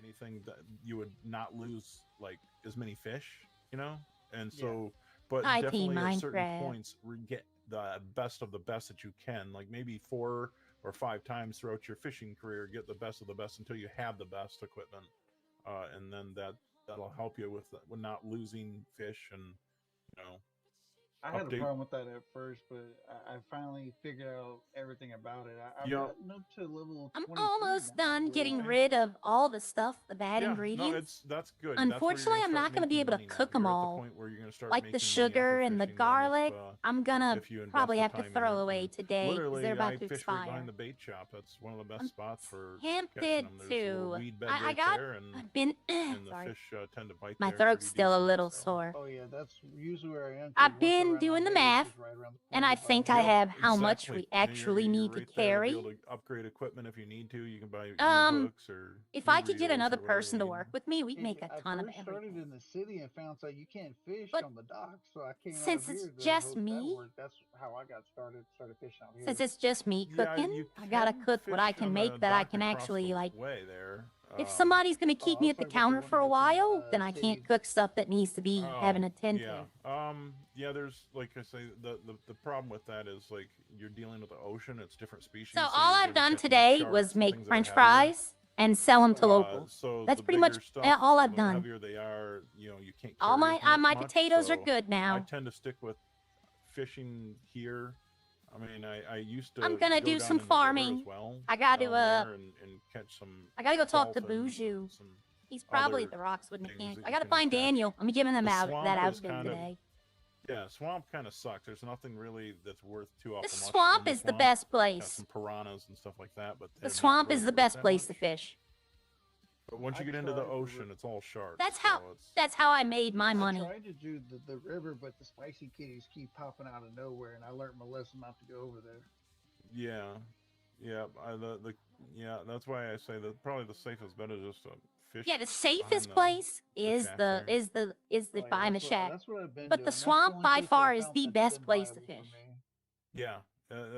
anything that you would not lose like as many fish, you know. And Yeah. so, but Hi, P definitely at certain Minecraft. points, get the best of the best that you can. Like maybe 4 or 5 times throughout your fishing career, get the best of the best until you have the best equipment, and then that'll help you with not losing fish and you know I had a update. problem with that at first, but I finally figured out everything about it. I've Yeah, gotten up to level I'm 23 almost now, done believe it getting or not. rid of all the stuff, the bad yeah. No, ingredients. that's good. That's where you're Unfortunately, gonna I'm start not going to be making able to money now. cook them You're at the all. point where you're gonna start Like the making money off sugar of and the fishing then garlic, I'm going to if you invest probably the have to time in throw it. away And today because they're literally, about I to fish right behind expire. the bait shop. That's one of the best I'm spots for catching tempted them. There's a little to. weed bed I right got. there, and I've been. and the Sorry. fish tend to bite My there throat's pretty still a decent. little So sore. Oh yeah, that's usually where I am too. I've Once I been run out doing of the bait, it's math, just right around the and corner I by think I me. yep, have how much exactly. we And actually you're need to right there to be carry. able to upgrade equipment if you need to. You can buy new Um, hooks or if new I could get reels another or whatever you person to need. work with me, we'd make a I ton of first started everything. in the city and found out you can't fish But on the dock, so I came out since it's here to just hope that me, worked. That's how I got started fishing out since here. it's just me Yeah, cooking, you I gotta can cook what I fish can on the make that I dock can across the actually like. way there. If somebody's gonna Oh, keep I me was at the talking about the counter one for a that's in the while, then I city. can't cook stuff that needs to be Oh, having a tend yeah. to. Yeah, there's like I say, the problem with that is like you're dealing with the ocean, it's different So species, so all you're I've gonna be done catching today was sharks and make things that are French heavier. fries and sell them Oh to yeah. locals. So That's the pretty much bigger stuff, all I've the done. heavier they are, you can't All carry my as my much. potatoes are So good I now. tend to stick with fishing here. I mean, I used I'm to gonna go do down some in the river as farming. well I gotta down there and catch some I gotta go talk to dolphins and Buju. some He's probably at other the Roxwood things mechanic. that I you gotta can find catch. Daniel. I'm giving him The out that swamp is outfit kind of today. yeah, swamp kind of sucks. There's nothing really that's worth too The awful much in swamp the is the swamp. best Got place. some piranhas and stuff like that, but The they're not swamp is really the worth best that place much. to fish. But once I you get into the tried the ocean, it's all sharks. That's So how it's that's how I made my I money. tried to do the river, but the spicy kitties keep popping out of nowhere, and I learned my lesson not to go over there. yeah, yeah. The yeah. That's why I say that probably the safest bet is just to fish Yeah, the behind safest the place is shack the there. is the is the Oh yeah, behind the shack. that's what I've been But the doing. That's the swamp only by place that I far is found the that's best been place to viable for fish. me. Yeah,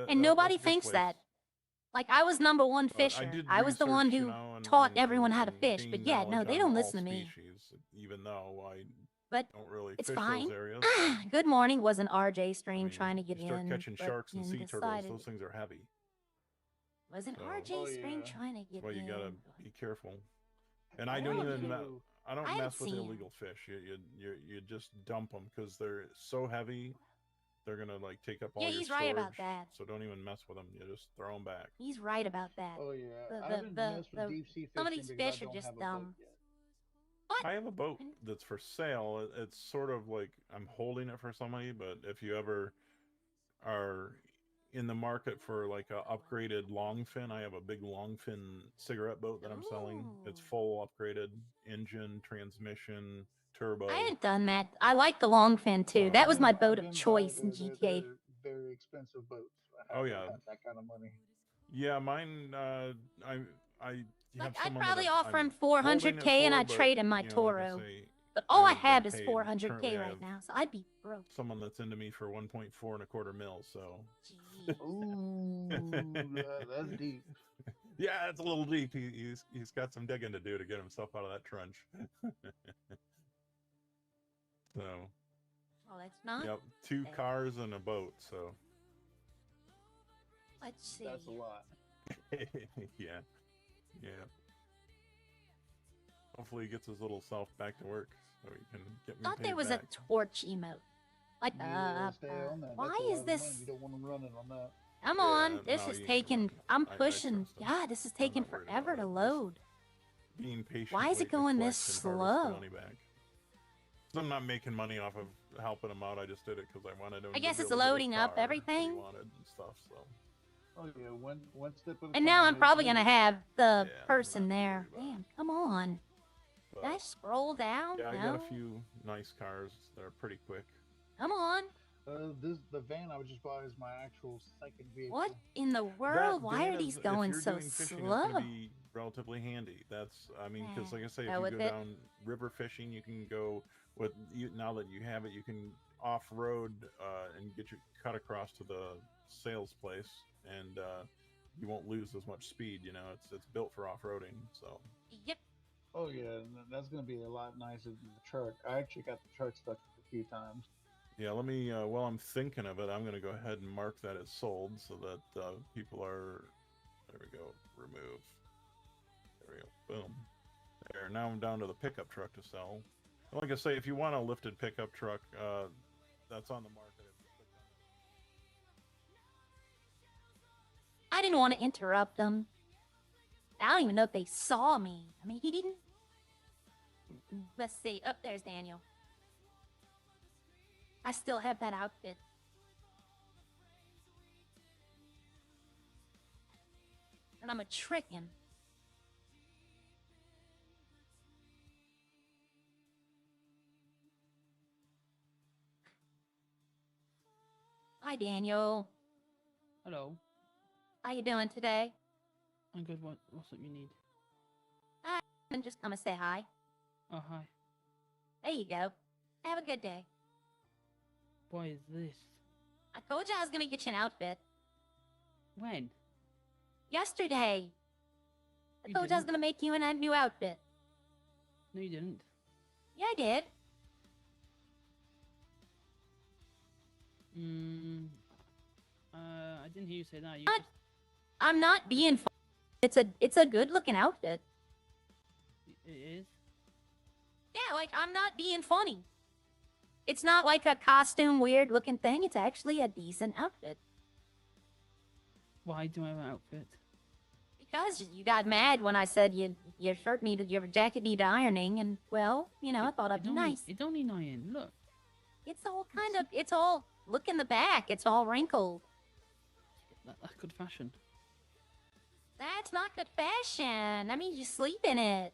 And that's nobody a good thinks place. that. Like I was number one But I fisher. did I was the one research, who taught everyone how to and fish. But gain yeah, no, knowledge they on don't all listen to me. species, even though I But don't really it's fish those fine. areas. But Good morning was an RJ I stream mean, trying to get you start in, catching but sharks and then sea turtles; decided those things are heavy. was an So RJ Oh stream yeah. trying to that's get why you gotta in. be careful. And I I don't had don't even to. I don't I haven't mess with seen. illegal fish. You just dump them because they're so heavy. They're gonna like take up Yeah, all your he's right about storage. that. So don't even mess with them. You just throw them back. He's right about that. Oh yeah. The I the haven't the, messed with the deep sea some of fishing these because I fish are don't have just a boat dumb. yet. What? I have a boat that's for sale. It's sort of like I'm holding it for somebody, but if you ever are in the market for like a upgraded longfin, I have a big longfin cigarette boat that I'm selling. It's Ooh. full upgraded engine, transmission, I turbo. hadn't done that. I like the longfin too. That was my boat I've of been by choice in GTA. they're very expensive boats. I Oh don't yeah, have that kind of money. yeah. Mine. I Like have I'd someone that probably offer I'm him holding it 400K and for, I'd but trade him my like I Toro. say, But I all I haven't been have is paid. 400K Currently, I right have now, so I'd be broke. someone that's into me for 1.425 mil. So Jeez. Ooh, that's deep. yeah, it's a little deep. He's got some digging to do to get himself out of that trench. So Oh, that's not. yep, 2 bad. cars and a boat. So Let's see. That's a lot. yeah, yeah. Hopefully he gets his little self back to work so he can get me Thought paid there was back. a torch emote. Like Yeah, stay on that. why That's a lot is of money. this? You don't want them running on that. Come Yeah, on, this no, is you can taking. run. I'm I pushing. trust him. God, this is I'm taking not worried forever about to it. load. Being patient. Why is it going this slow? Money back. So I'm not making money off of helping him out. I just did it because I wanted him. I guess to be it's able to get his loading up car everything. that he wanted and stuff. So. Oh yeah, one step at a And now time, I'm probably make gonna it. have the Yeah, I'm person not too there. worried about it. Damn, come on. But, Did I scroll down? yeah, I No. got a few nice cars that are pretty quick. Come on. The van I just bought is my actual second vehicle. What in the That world? Why van are these is, going if you're so doing fishing, slow? it's going to be relatively handy. That's, I mean, because like I say, if Go you with go it. down river fishing, you can go with you now that you have it. You can off road and get your cut across to the sales place, and you won't lose as much speed. You know, it's built for off roading. So Yep. Oh yeah, that's gonna be a lot nicer than the truck. I actually got the truck stuck a few times. Yeah, let me, while I'm thinking of it, I'm going to go ahead and mark that as sold so that people are, there we go, remove. There we go, boom. There, now I'm down to the pickup truck to sell. Like I say, if you want a lifted pickup truck, that's on the market. I didn't want to interrupt them. I don't even know if they saw me. I mean, he didn't. Let's see. Oh, there's Daniel. I still have that outfit. And I'm a trickin'. Hi, Daniel. Hello. How you doing today? I'm good. What's up you need? And just come and say hi. Oh, hi. There you go. Have a good day. Why is this? I told you I was gonna get you an outfit. When? Yesterday. I You told you I was didn't. gonna make you a new outfit. No, you didn't. Yeah, I did. I didn't hear you say that. You What? just... I'm not being funny. It's a good looking outfit. It is? Yeah, like I'm not being funny. It's not like a costume weird looking thing. It's actually a decent outfit. Why do I have an outfit? Because you got mad when I said your shirt needed, your jacket needed ironing, and well, you know, I thought I'd be nice. It don't need iron. Look. It's all kind of, it's all, look in the back, it's all wrinkled. That's good fashion. That's not good fashion. I mean, you sleep in it.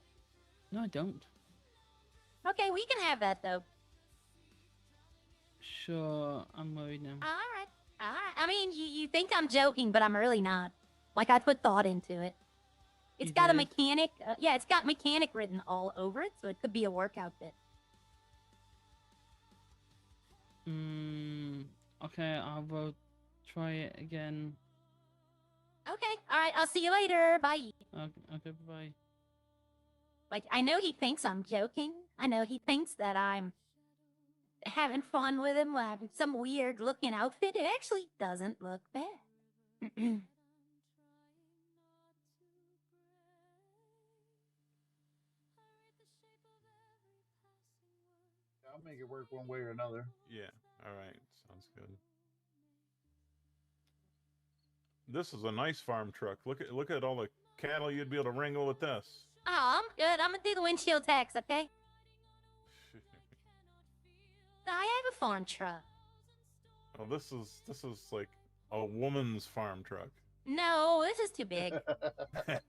No, I don't. Okay, we can have that though. Sure, I'm worried now. Alright, alright. I mean, you think I'm joking, but I'm really not. Like, I put thought into it. It's You got a did? mechanic, yeah, it's got mechanic written all over it, so it could be a work outfit. Okay, I'll try it again. Okay, alright, I'll see you later. Bye. Okay, bye. Like, I know he thinks I'm joking. I know he thinks that I'm having fun with him, having some weird looking outfit. It actually doesn't look bad. I'll make it work one way or another. Yeah, all right, sounds good. This is a nice farm truck. Look at all the cattle you'd be able to wrangle with this. Oh, I'm good. I'm gonna do the windshield tax, okay? I have a farm truck. Oh, this is like a woman's farm truck. No, this is too big. That's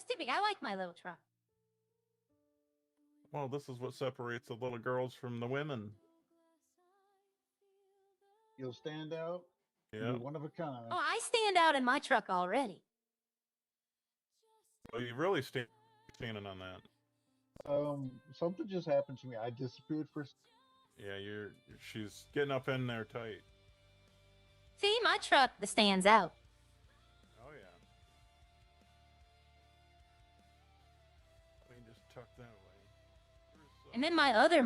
too big. I like my little truck. Well, this is what separates the little girls from the women. You'll stand out. Yeah. You're one of a kind. Oh, I stand out in my truck already. Well, you really standing on that. Something just happened to me. I disappeared for. Yeah, she's getting up in there tight. See, my truck stands out. Oh yeah. Let me just tuck that away. And then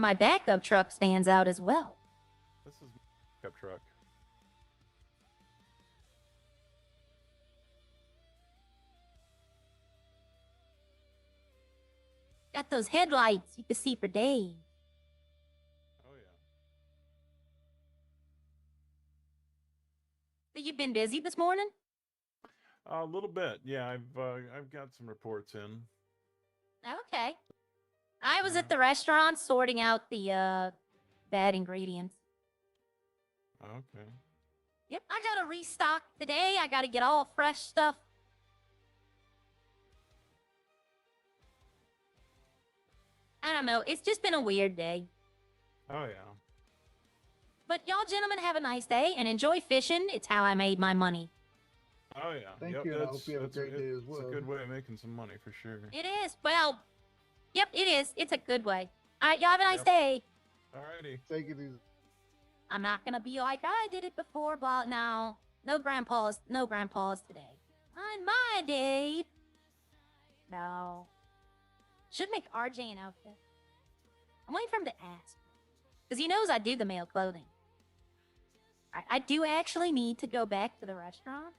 my backup truck stands out as well. This is my pickup truck. Got those headlights you can see for days. Oh yeah. So you've been busy this morning? A little bit. Yeah, I've got some reports in. Okay. I was at the restaurant sorting out the bad ingredients. Okay. Yep, I gotta restock today. I gotta get all fresh stuff. I don't know. It's just been a weird day. Oh yeah. But y'all gentlemen have a nice day and enjoy fishing. It's how I made my money. Oh yeah. Thank Yep, you, and I hope you have a great day as It's well. a good way of making some money for sure. It is. Well, yep, it is. It's a good way. All right, y'all have a nice Yep. day. Alrighty. Take it easy. I'm not gonna be like I did it before, blah. No grandpas today. On my day. No. Should make RJ an outfit. I'm waiting for him to ask. Because he knows I do the male clothing. I do actually need to go back to the restaurant.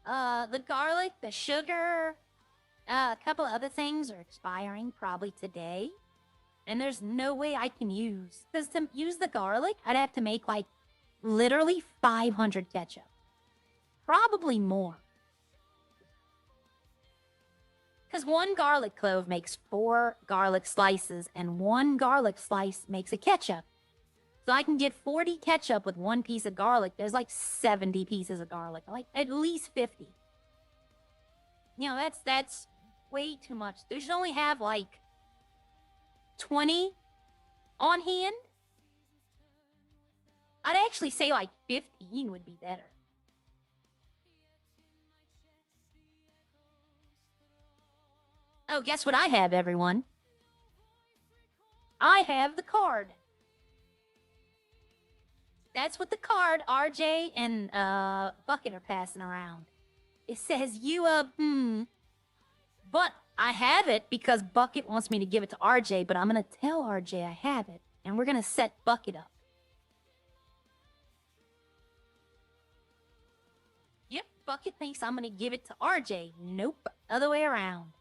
The garlic, the sugar, a couple other things are expiring probably today. And there's no way I can use. Because to use the garlic, I'd have to make like literally 500 ketchup. Probably more. Because one garlic clove makes 4 garlic slices, and 1 garlic slice makes a ketchup. So I can get 40 ketchup with 1 piece of garlic. There's like 70 pieces of garlic, like at least 50. You know, that's way too much. They should only have like 20 on hand. I'd actually say like 15 would be better. Oh, guess what I have, everyone? I have the card. That's what the card RJ and Bucket are passing around. It says but I have it because Bucket wants me to give it to RJ, but I'm gonna tell RJ I have it, and we're gonna set Bucket up. Yep, Bucket thinks I'm gonna give it to RJ. Nope, other way around.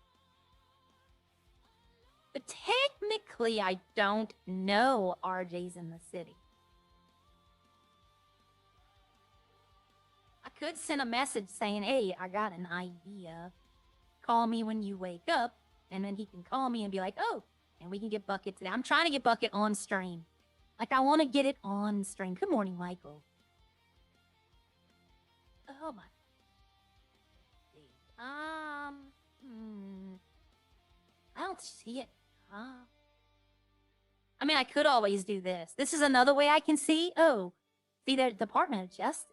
But technically, I don't know RJ's in the city. I could send a message saying, hey, I got an idea. Call me when you wake up. And then he can call me and be like, oh, and we can get Bucket today. I'm trying to get Bucket on stream. Like, I want to get it on stream. Good morning, Michael. Oh, my. I don't see it. I mean, I could always do this. This is another way I can see. Oh, see, the Department of Justice.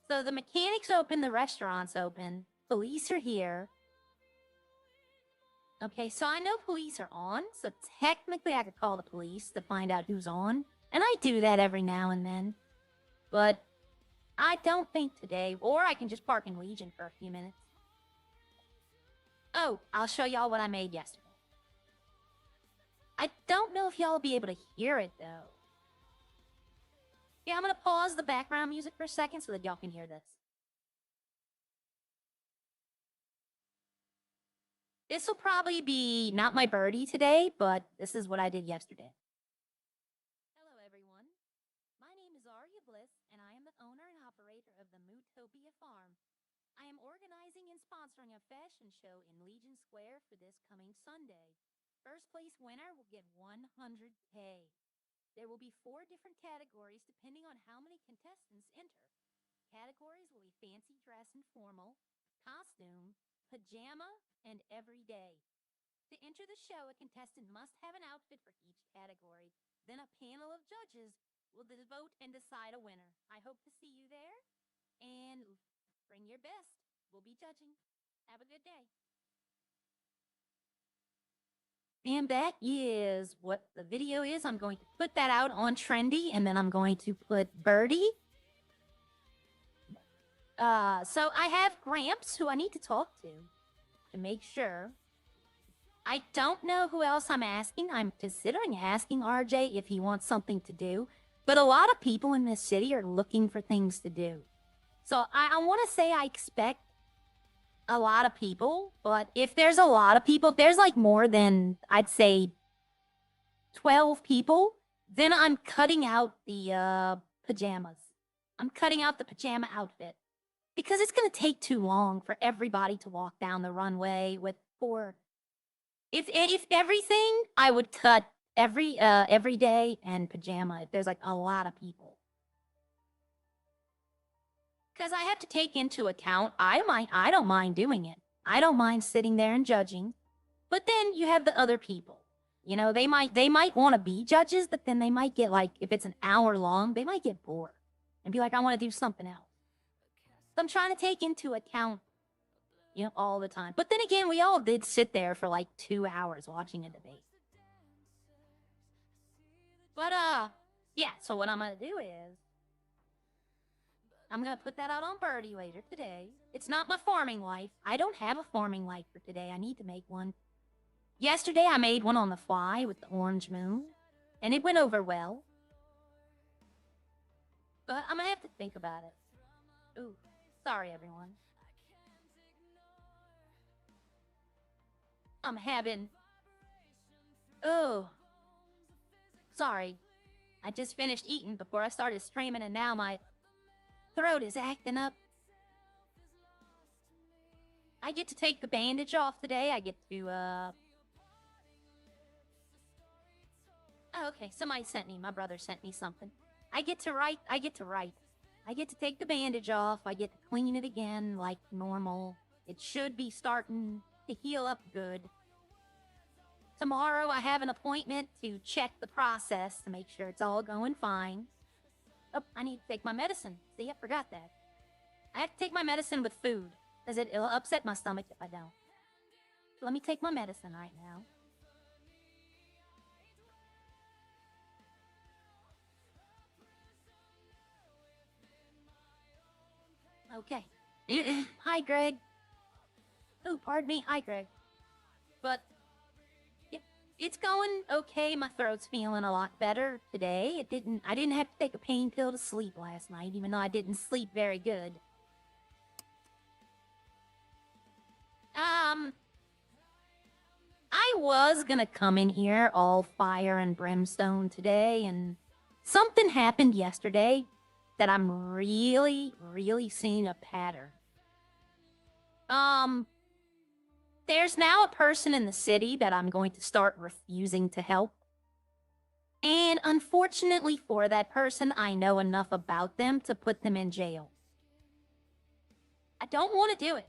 So the mechanics open, the restaurant's open. Police are here. Okay, so I know police are on. So technically I could call the police to find out who's on. And I do that every now and then. But I don't think today. Or I can just park in Legion for a few minutes. Oh, I'll show y'all what I made yesterday. I don't know if y'all will be able to hear it, though. Yeah, I'm gonna pause the background music for a second so that y'all can hear this. This will probably be not my birdie today, but this is what I did yesterday. Hello, everyone. My name is Aria Bliss, and I am the owner and operator of the Mootopia Farm. I am organizing and sponsoring a fashion show in Legion Square for this coming Sunday. First place winner will get 100K. There will be 4 different categories depending on how many contestants enter. Categories will be fancy dress and formal, costume, pajama, and everyday. To enter the show, a contestant must have an outfit for each category. Then a panel of judges will vote and decide a winner. I hope to see you there, and bring your best. We'll be judging. Have a good day. And that is what the video is. I'm going to put that out on Trendy, and then I'm going to put Birdie. So I have Gramps, who I need to talk to make sure. I don't know who else I'm asking. I'm considering asking RJ if he wants something to do. But a lot of people in this city are looking for things to do. So I want to say I expect a lot of people, but if there's a lot of people, if there's like more than, I'd say, 12 people, then I'm cutting out the pajamas. I'm cutting out the pajama outfit. Because it's going to take too long for everybody to walk down the runway with 4. If everything, I would cut every day and pajama if there's like a lot of people. Because I have to take into account, I don't mind doing it. I don't mind sitting there and judging. But then you have the other people. You know, they might want to be judges, but then they might get like, if it's an hour long, they might get bored and be like, I want to do something else. So I'm trying to take into account, you know, all the time. But then again, we all did sit there for like 2 hours watching a debate. But, yeah, so what I'm going to do is, I'm gonna put that out on Birdie later today. It's not my farming life. I don't have a farming life for today. I need to make one. Yesterday I made one on the fly with the orange moon, and it went over well. But I'm gonna have to think about it. Ooh, sorry everyone. I'm having... Oh. Sorry. I just finished eating before I started streaming and now my throat is acting up. I get to take the bandage off today. I get to, Oh, okay, somebody sent me. My brother sent me something. I get to write. I get to take the bandage off. I get to clean it again like normal. It should be starting to heal up good. Tomorrow I have an appointment to check the process to make sure it's all going fine. Oh, I need to take my medicine. See, I forgot that. I have to take my medicine with food, because it'll upset my stomach if I don't. So let me take my medicine right now. Okay. Hi, Greg. Oh, pardon me. Hi, Greg. But... it's going okay. My throat's feeling a lot better today. I didn't have to take a pain pill to sleep last night, even though I didn't sleep very good. I was gonna come in here all fire and brimstone today, and something happened yesterday that I'm really seeing a pattern. There's now a person in the city that I'm going to start refusing to help. And unfortunately for that person, I know enough about them to put them in jail. I don't want to do it.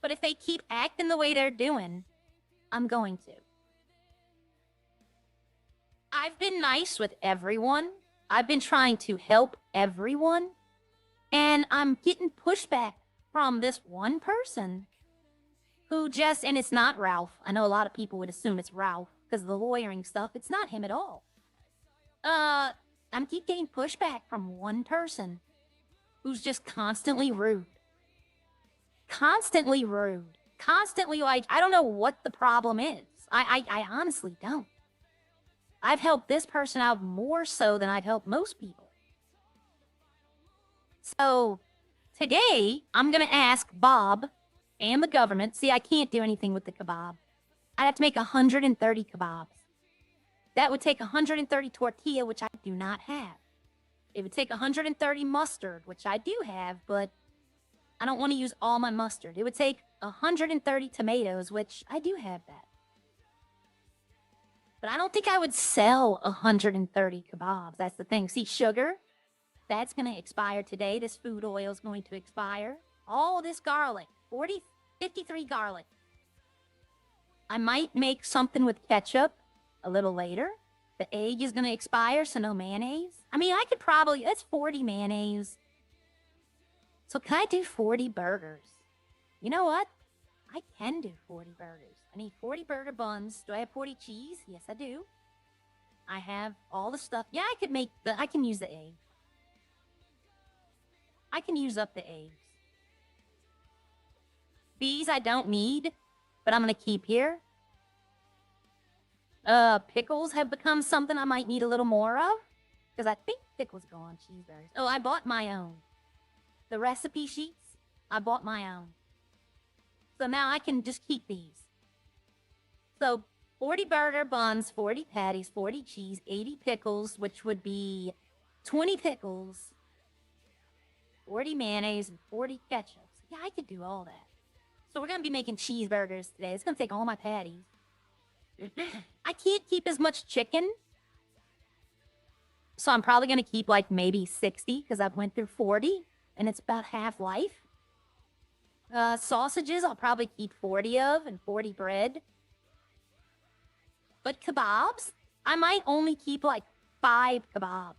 But if they keep acting the way they're doing, I'm going to. I've been nice with everyone. I've been trying to help everyone. And I'm getting pushback from this one person. Who just, and it's not Ralph. I know a lot of people would assume it's Ralph because of the lawyering stuff. It's not him at all. I'm keep getting pushback from one person who's just constantly rude. Constantly rude. Constantly like, I don't know what the problem is. I honestly don't. I've helped this person out more so than I've helped most people. So, today, I'm gonna ask Bob and the government. See, I can't do anything with the kebab. I'd have to make 130 kebabs. That would take 130 tortilla, which I do not have. It would take 130 mustard, which I do have, but I don't want to use all my mustard. It would take 130 tomatoes, which I do have that. But I don't think I would sell 130 kebabs. That's the thing. See, sugar, that's going to expire today. This food oil is going to expire. All this garlic. 53 garlic. I might make something with ketchup a little later. The egg is going to expire, so no mayonnaise. I mean, I could probably... that's 40 mayonnaise. So can I do 40 burgers? You know what? I can do 40 burgers. I need 40 burger buns. Do I have 40 cheese? Yes, I do. I have all the stuff. Yeah, I could make the... I can use the egg. I can use up the eggs. These I don't need, but I'm going to keep here. Pickles have become something I might need a little more of. Because I think pickles go on cheeseburgers. Oh, I bought my own. The recipe sheets, I bought my own. So now I can just keep these. So 40 burger buns, 40 patties, 40 cheese, 80 pickles, which would be 20 pickles, 40 mayonnaise, and 40 ketchup. So yeah, I could do all that. So we're going to be making cheeseburgers today. It's going to take all my patties. I can't keep as much chicken. So I'm probably going to keep like maybe 60 because I've went through 40 and it's about half life. Sausages I'll probably keep 40 of and 40 bread. But kebabs, I might only keep like 5 kebabs.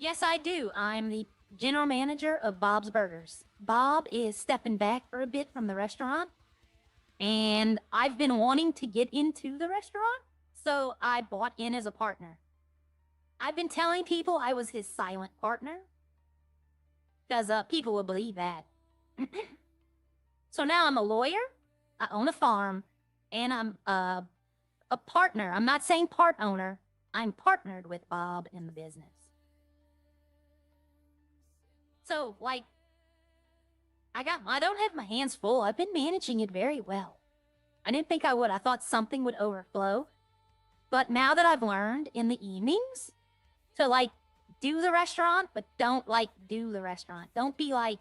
Yes, I do. I'm the general manager of Bob's Burgers. Bob is stepping back for a bit from the restaurant, and I've been wanting to get into the restaurant, So I bought in as a partner. I've been telling people I was his silent partner. Because people will believe that. So now I'm a lawyer, I own a farm, and I'm a partner. I'm not saying part owner. I'm partnered with Bob in the business. So, like, I don't have my hands full. I've been managing it very well. I didn't think I would. I thought something would overflow. But now that I've learned in the evenings to, like, do the restaurant, but don't, like, do the restaurant. Don't be like,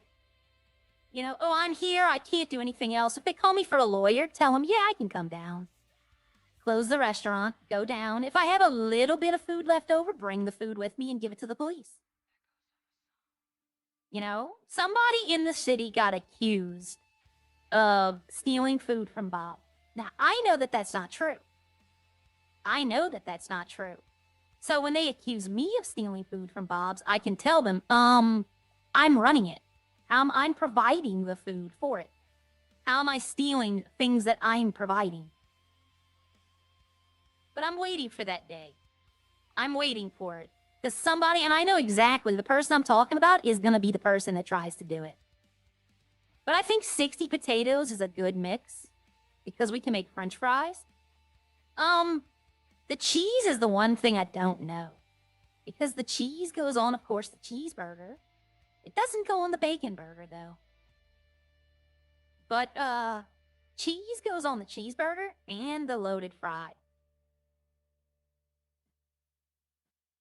you know, oh, I'm here. I can't do anything else. If they call me for a lawyer, tell them, yeah, I can come down. Close the restaurant, go down. If I have a little bit of food left over, bring the food with me and give it to the police. You know, somebody in the city got accused of stealing food from Bob. Now, I know that that's not true. I know that that's not true. So when they accuse me of stealing food from Bob's, I can tell them, I'm running it. I'm providing the food for it. How am I stealing things that I'm providing? But I'm waiting for that day. I'm waiting for it. Because somebody, and I know exactly, the person I'm talking about is going to be the person that tries to do it. But I think 60 potatoes is a good mix. Because we can make French fries. The cheese is the one thing I don't know. Because the cheese goes on, of course, the cheeseburger. It doesn't go on the bacon burger, though. But, cheese goes on the cheeseburger and the loaded fry.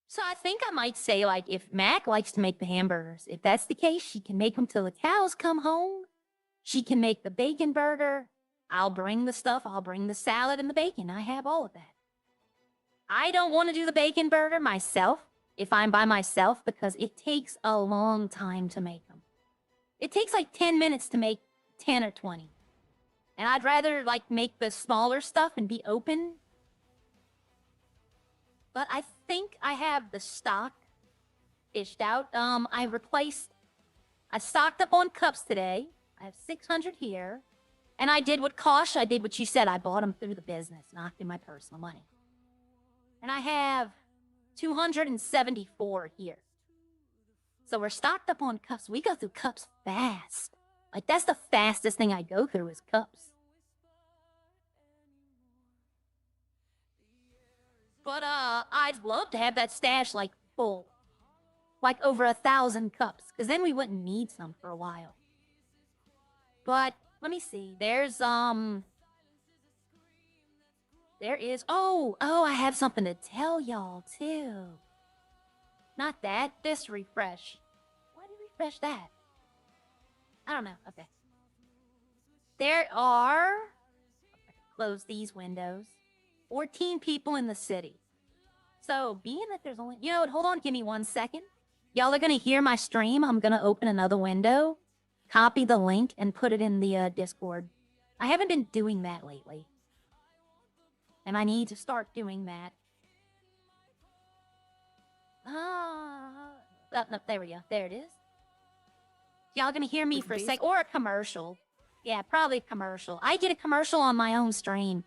So I think I might say, like, if Mac likes to make the hamburgers, if that's the case, she can make them till the cows come home. She can make the bacon burger. I'll bring the stuff. I'll bring the salad and the bacon. I have all of that. I don't want to do the bacon burger myself if I'm by myself because it takes a long time to make them. It takes like 10 minutes to make 10 or 20. And I'd rather like make the smaller stuff and be open. But I think I have the stock ished out. I stocked up on cups today. I have 600 here. And I did what Kosh, I did what you said. I bought them through the business, not through my personal money. And I have 274 here. So we're stocked up on cups. We go through cups fast. Like, that's the fastest thing I go through is cups. But, I'd love to have that stash, like, full. Like, over 1,000 cups. Because then we wouldn't need some for a while. But, let me see. There's, there is... Oh, I have something to tell y'all, too. Not that. This refresh. Why did you refresh that? I don't know. Okay. There are... Close these windows. 14 people in the city. So, being that there's only... You know what? Hold on. Give me 1 second. Y'all are going to hear my stream. I'm going to open another window, copy the link, and put it in the Discord. I haven't been doing that lately. And I need to start doing that. Oh, no, there we go. There it is. Y'all gonna hear me for a sec. Or a commercial. Yeah, probably a commercial. I get a commercial on my own stream.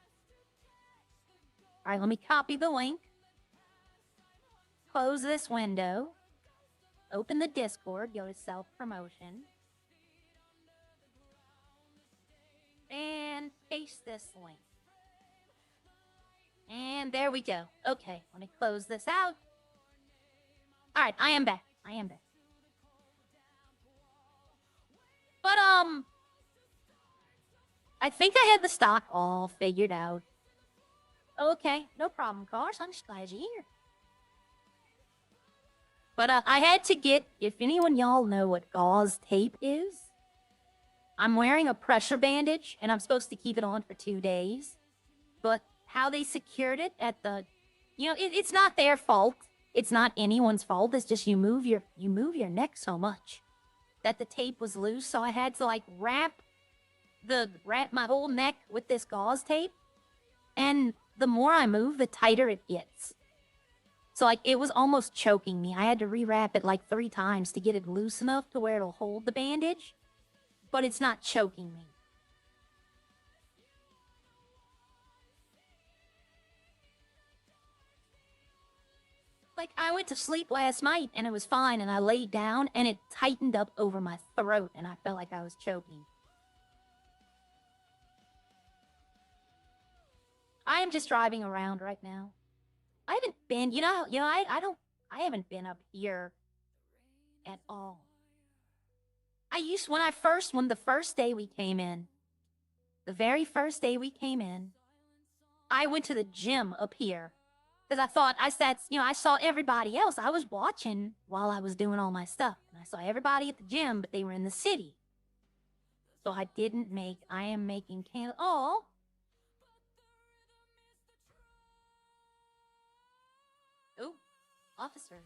Alright, let me copy the link. Close this window. Open the Discord. Go to self-promotion. And paste this link. And there we go. Okay, let me close this out. Alright, I am back. But, I think I had the stock all figured out. Okay, no problem, Cars. I'm just glad you're here. But, I had to get, if anyone y'all know what gauze tape is, I'm wearing a pressure bandage, and I'm supposed to keep it on for 2 days. But how they secured it at the... You know, it's not their fault. It's not anyone's fault. It's just you move your neck so much that the tape was loose. So I had to, like, wrap my whole neck with this gauze tape. And the more I move, the tighter it gets. So, like, it was almost choking me. I had to rewrap it, like, 3 times to get it loose enough to where it'll hold the bandage. But it's not choking me. Like, I went to sleep last night and it was fine, and I laid down and it tightened up over my throat and I felt like I was choking. I am just driving around right now. I haven't been, I haven't been up here at all. When the first day we came in, the very first day we came in, I went to the gym up here. Because I saw everybody else. I was watching while I was doing all my stuff. And I saw everybody at the gym, but they were in the city. So I am making candles. Oh. Oh, officers.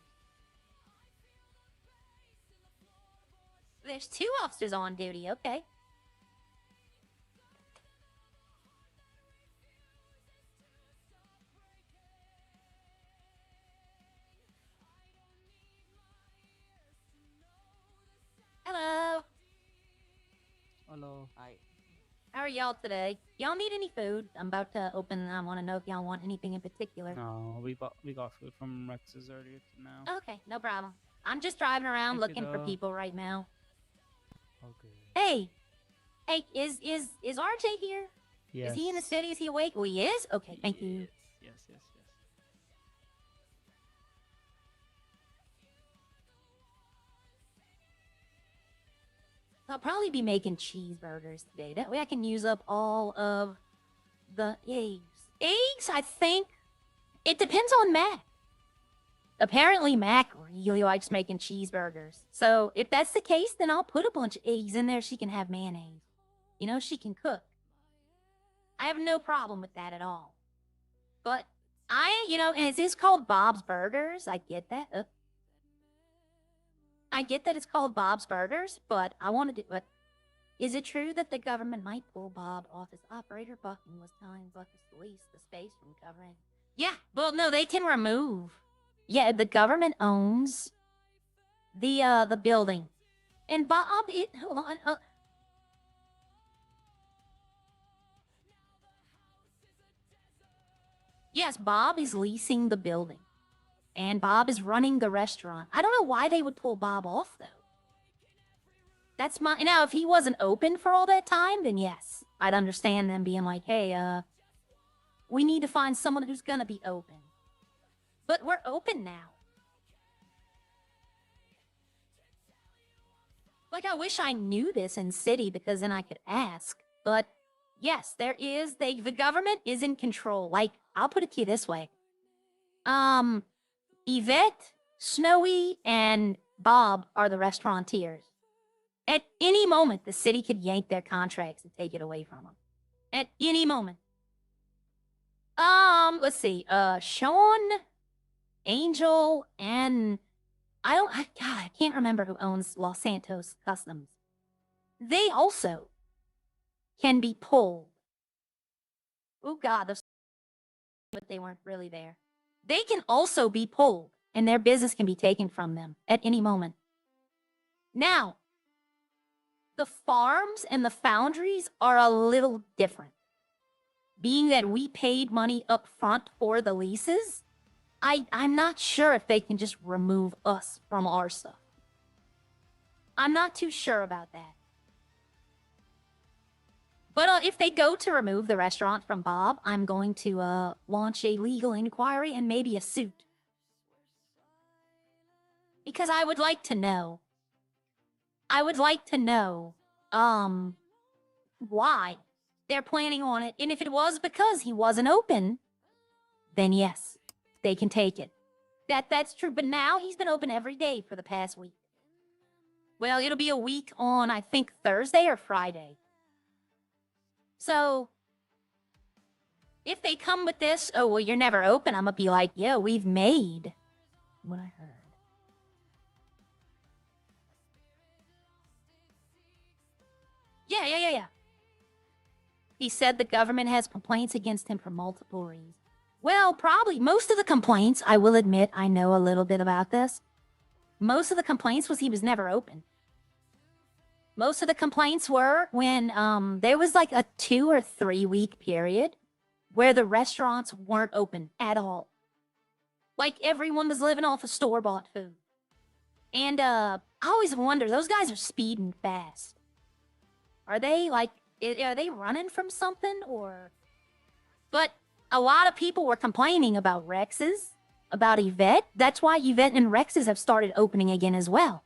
There's 2 officers on duty, okay. Hello. Hello. Hi. How are y'all today? Y'all need any food? I'm about to open. I want to know if y'all want anything in particular. No, we got food from Rex's earlier now. Okay, no problem. I'm just driving around Thank you, looking for though. people right now. Okay. Hey, is RJ here? Yes. Is he in the city? Is he awake? Oh, he is? Okay, thank you. Yes. I'll probably be making cheeseburgers today. That way I can use up all of the eggs. Eggs, I think, it depends on Mac. Apparently Mac really likes making cheeseburgers. So if that's the case, then I'll put a bunch of eggs in there. She can have mayonnaise. You know, she can cook. I have no problem with that at all. But and it is called Bob's Burgers. I get that. I get that it's called Bob's Burgers, but but is it true that the government might pull Bob off as operator? Bucking was telling Buckus police the space from covering. Yeah, well, no, they can remove. Yeah, the government owns the building. And Bob, hold on. Yes, Bob is leasing the building. And Bob is running the restaurant. I don't know why they would pull Bob off, though. Now, if he wasn't open for all that time, then yes. I'd understand them being like, hey, we need to find someone who's gonna be open. But we're open now. Like, I wish I knew this in city because then I could ask. But yes, the government is in control. Like, I'll put it to you this way. Yvette, Snowy, and Bob are the restaurateurs. At any moment, the city could yank their contracts and take it away from them. At any moment. Let's see. Sean, Angel, and I can't remember who owns Los Santos Customs. They also can be pulled. Oh God, but they weren't really there. They can also be pulled, and their business can be taken from them at any moment. Now, the farms and the foundries are a little different. Being that we paid money up front for the leases, I'm not sure if they can just remove us from our stuff. I'm not too sure about that. But if they go to remove the restaurant from Bob, I'm going to launch a legal inquiry and maybe a suit. Because I would like to know. Why they're planning on it. And if it was because he wasn't open, then yes, they can take it. That's true. But now he's been open every day for the past week. Well, it'll be a week on, I think, Thursday or Friday. So, if they come with this, oh, well, you're never open, I'm gonna be like, yeah, we've made what I heard. Yeah. He said the government has complaints against him for multiple reasons. Well, probably most of the complaints, I will admit, I know a little bit about this. Most of the complaints was he was never open. Most of the complaints were when there was like a 2 or 3 week period where the restaurants weren't open at all. Like everyone was living off of store-bought food. And I always wonder, those guys are speeding fast. Are they like, are they running from something or? But a lot of people were complaining about Rex's, about Yvette. That's why Yvette and Rex's have started opening again as well.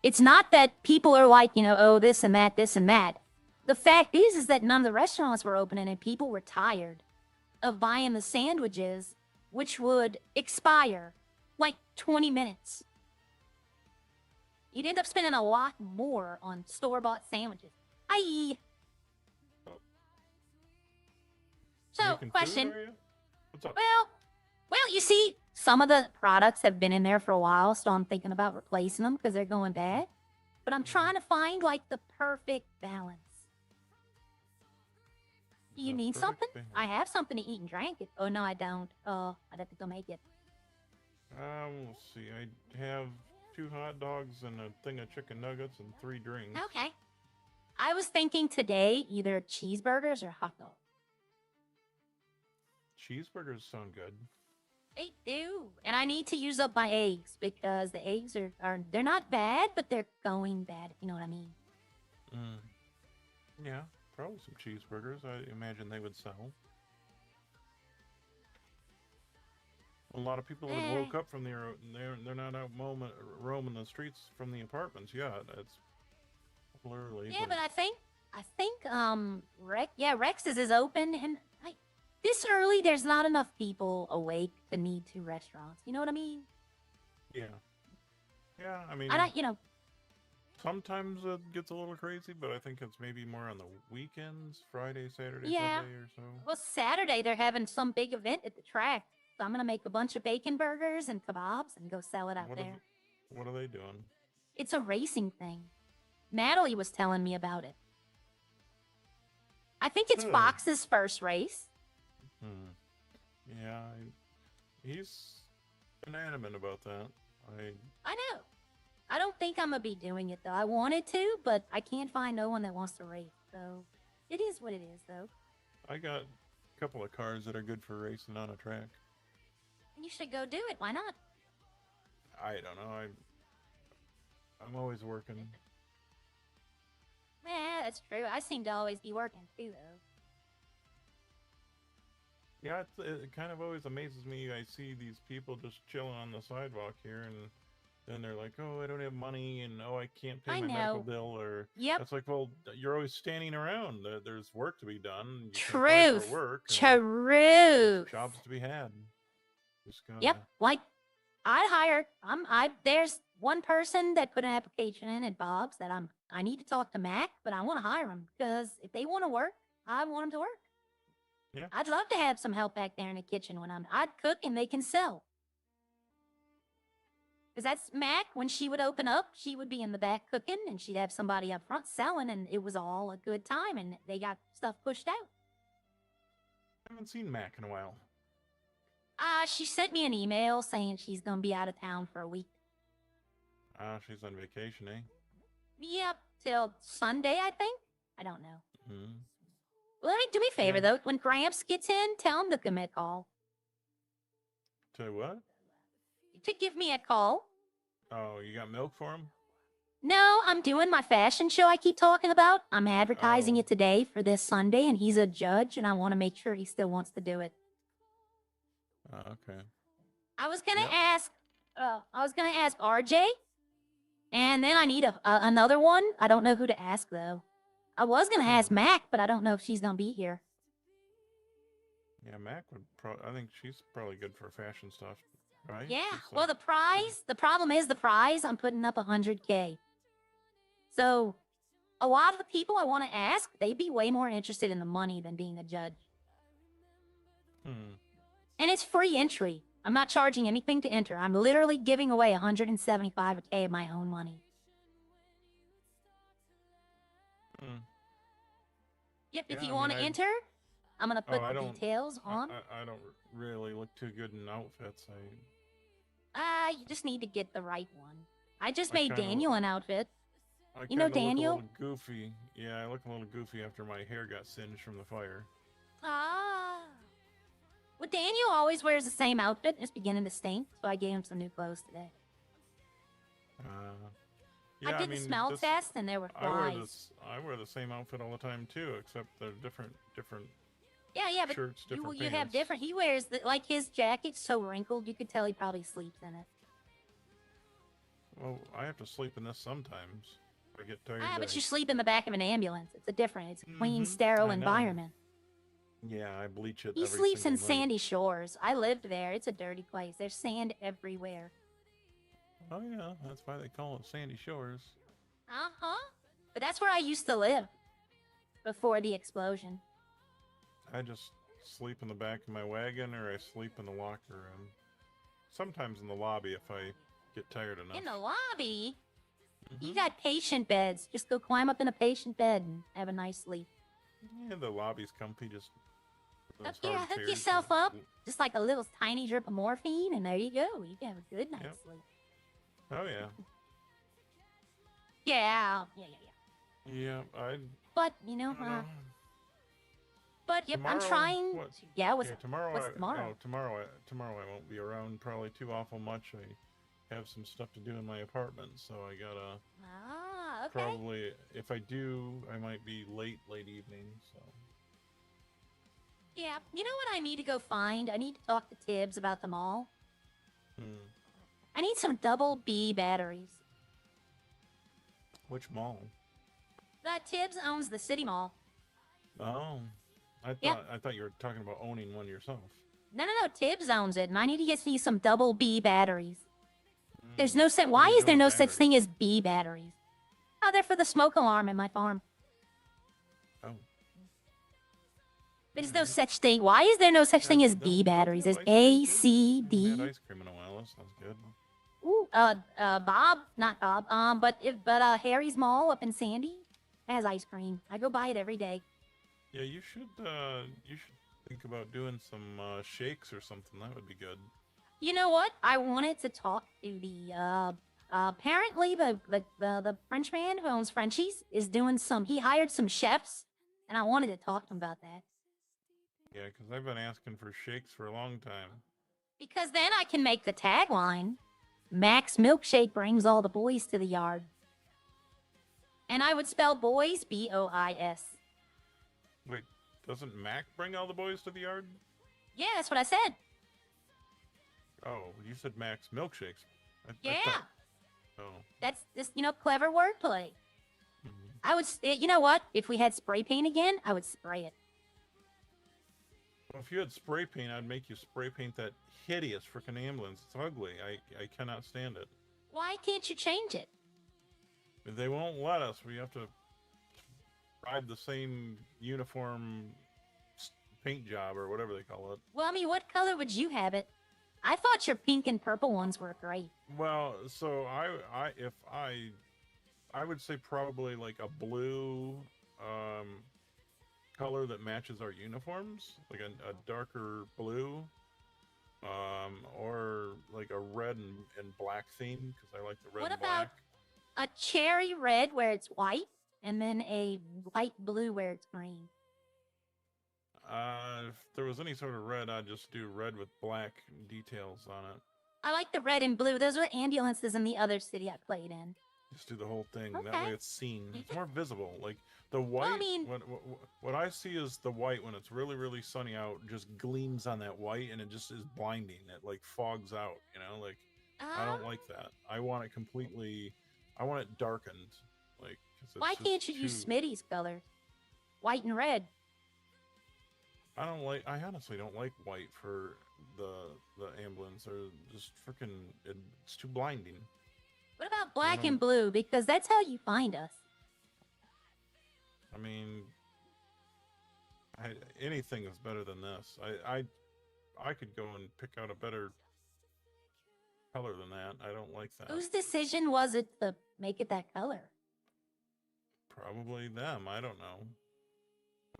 It's not that people are like, you know, oh, this and that, this and that. The fact is that none of the restaurants were opening and people were tired of buying the sandwiches, which would expire like 20 minutes. You'd end up spending a lot more on store-bought sandwiches. Aye. So, Making food, question. are you? What's up? Well, you see, some of the products have been in there for a while, so I'm thinking about replacing them because they're going bad. But I'm trying to find, like, the perfect balance. Do you The need perfect something? balance. I have something to eat and drink. Oh, no, I don't. I'd have to go make it. Let's see. I have 2 hot dogs and a thing of chicken nuggets and 3 drinks. Okay. I was thinking today either cheeseburgers or hot dogs. Cheeseburgers sound good. They do. And I need to use up my eggs because the eggs are they're not bad, but they're going bad, if you know what I mean. Yeah, probably some cheeseburgers. I imagine they would sell. A lot of people have woke up from they're not out roaming the streets from the apartments yet. It's a little early. Yeah, but I think Rex's is open, and this early there's not enough people awake to need 2 restaurants. You know what I mean? Yeah. Yeah, I mean, sometimes it gets a little crazy, but I think it's maybe more on the weekends, Friday, Saturday, Yeah. Sunday or so. Well, Saturday they're having some big event at the track, so I'm gonna make a bunch of bacon burgers and kebabs and go sell it out there. What are they doing? It's a racing thing. Natalie was telling me about it. I think it's Fox's first race. Yeah, he's been adamant about that. I know. I don't think I'm gonna be doing it though. I wanted to, but I can't find no one that wants to race. So it is what it is, though. I got a couple of cars that are good for racing on a track. You should go do it. Why not? I don't know. I'm always working. Yeah, that's true. I seem to always be working too, though. Yeah, it kind of always amazes me. I see these people just chilling on the sidewalk here, and then they're like, "Oh, I don't have money," and "Oh, I can't pay my medical bill," or it's like, "Well, you're always standing around. There's work to be done. You can apply for work. Truth. Jobs to be had." Just gotta... Yep. Like, I'd hire. There's one person that put an application in at Bob's that I need to talk to Mac, but I want to hire him because if they want to work, I want them to work. Yeah. I'd love to have some help back there in the kitchen when I'd cook and they can sell. Because that's Mac, when she would open up, she would be in the back cooking and she'd have somebody up front selling, and it was all a good time and they got stuff pushed out. I haven't seen Mac in a while. She sent me an email saying she's going to be out of town for a week. She's on vacation, eh? Yep, till Sunday, I think. I don't know. Mm-hmm. Well, do me a favor, though. When Gramps gets in, tell him to give me a call. To what? To give me a call. Oh, you got milk for him? No, I'm doing my fashion show I keep talking about. I'm advertising it today for this Sunday, and he's a judge, and I want to make sure he still wants to do it. Okay. I was gonna ask RJ, and then I need another one. I don't know who to ask though. I was gonna ask Mac, but I don't know if she's gonna be here. Yeah, Mac would I think she's probably good for fashion stuff, right? Yeah. Well, the problem is the prize. I'm putting up 100K. So, a lot of the people I want to ask, they'd be way more interested in the money than being a judge. And it's free entry. I'm not charging anything to enter. I'm literally giving away 175K of my own money. Yep, if you want to enter, I'm going to put the details on. I don't really look too good in outfits. You just need to get the right one. I just made Daniel an outfit. You know Look Daniel? a little goofy. Yeah, I look a little goofy after my hair got singed from the fire. Well, Daniel always wears the same outfit. It's beginning to stink, so I gave him some new clothes today. Yeah, I did the mean, smell test, and there were flies. I wear the same outfit all the time too, except they're different Yeah, but shirts, different you have pants. different. He wears like his jacket's so wrinkled, you could tell he probably sleeps in it. Well, I have to sleep in this sometimes. I get tired. But you sleep in the back of an ambulance. It's a clean, sterile environment. Yeah, I bleach it. He sleeps in Sandy Shores. I lived there. It's a dirty place. There's sand everywhere. Oh yeah, that's why they call it Sandy Shores. But that's where I used to live before the explosion. I just sleep in the back of my wagon, or I sleep in the locker room. Sometimes in the lobby if I get tired enough. In the lobby? You got patient beds. Just go climb up in a patient bed and have a nice sleep. Yeah, the lobby's comfy. Just hook yourself up, just like a little tiny drip of morphine, and there you go. You can have a good night's sleep. Oh yeah. Yeah. Yeah, But you know, But yep, tomorrow, I'm trying. What's tomorrow? tomorrow? Tomorrow I won't be around probably too awful much. I have some stuff to do in my apartment, so I gotta. Okay. Probably, if I do, I might be late evening. So. Yeah, you know what I need to go find? I need to talk to Tibbs about them all. I need some double B batteries. Which mall? That Tibbs owns the city mall. Oh, I thought you were talking about owning one yourself. No, Tibbs owns it, and I need to get me some double B batteries. There's no such. Why is there no such thing as B batteries? Oh, they're for the smoke alarm in my farm. Oh. There's no such thing. Why is there no such thing as B batteries? There's A, C, D. I haven't had ice cream in a while. That sounds good. Ooh, Bob, not Bob. But Harry's Mall up in Sandy has ice cream. I go buy it every day. Yeah, you should think about doing some shakes or something. That would be good. You know what? I wanted to talk to the apparently the Frenchman who owns Frenchies is doing he hired some chefs, and I wanted to talk to him about that. Yeah, because I've been asking for shakes for a long time. Because then I can make the tagline, Max Milkshake brings all the boys to the yard. And I would spell boys, B-O-I-S. Wait, doesn't Mac bring all the boys to the yard? Yeah, that's what I said. Oh, you said Max Milkshakes. Yeah. Oh. That's just, clever wordplay. I would, you know what? If we had spray paint again, I would spray it. Well, if you had spray paint, I'd make you spray paint that hideous freaking ambulance. It's ugly. I cannot stand it. Why can't you change it? They won't let us. We have to ride the same uniform paint job or whatever they call it. Well, I mean, what color would you have it? I thought your pink and purple ones were great. Well, so I would say probably like a blue color that matches our uniforms, like a darker blue, or like a red and black theme, because I like the red and black. What about a cherry red where it's white, and then a light blue where it's green? If there was any sort of red, I'd just do red with black details on it. I like the red and blue. Those were ambulances in the other city I played in. Just do the whole thing. Okay. That way it's seen. It's more visible. Like the white. Well, I mean, what I see is the white when it's really, really sunny out, just gleams on that white, and it just is blinding. It like fogs out. Like I don't like that. I want it completely. I want it darkened. Like. Why can't you use Smitty's colors? White and red. I honestly don't like white for the ambulance, or just freaking. It's too blinding. What about black and blue? Because that's how you find us. I mean, anything is better than this. I could go and pick out a better color than that. I don't like that. Whose decision was it to make it that color? Probably them. I don't know.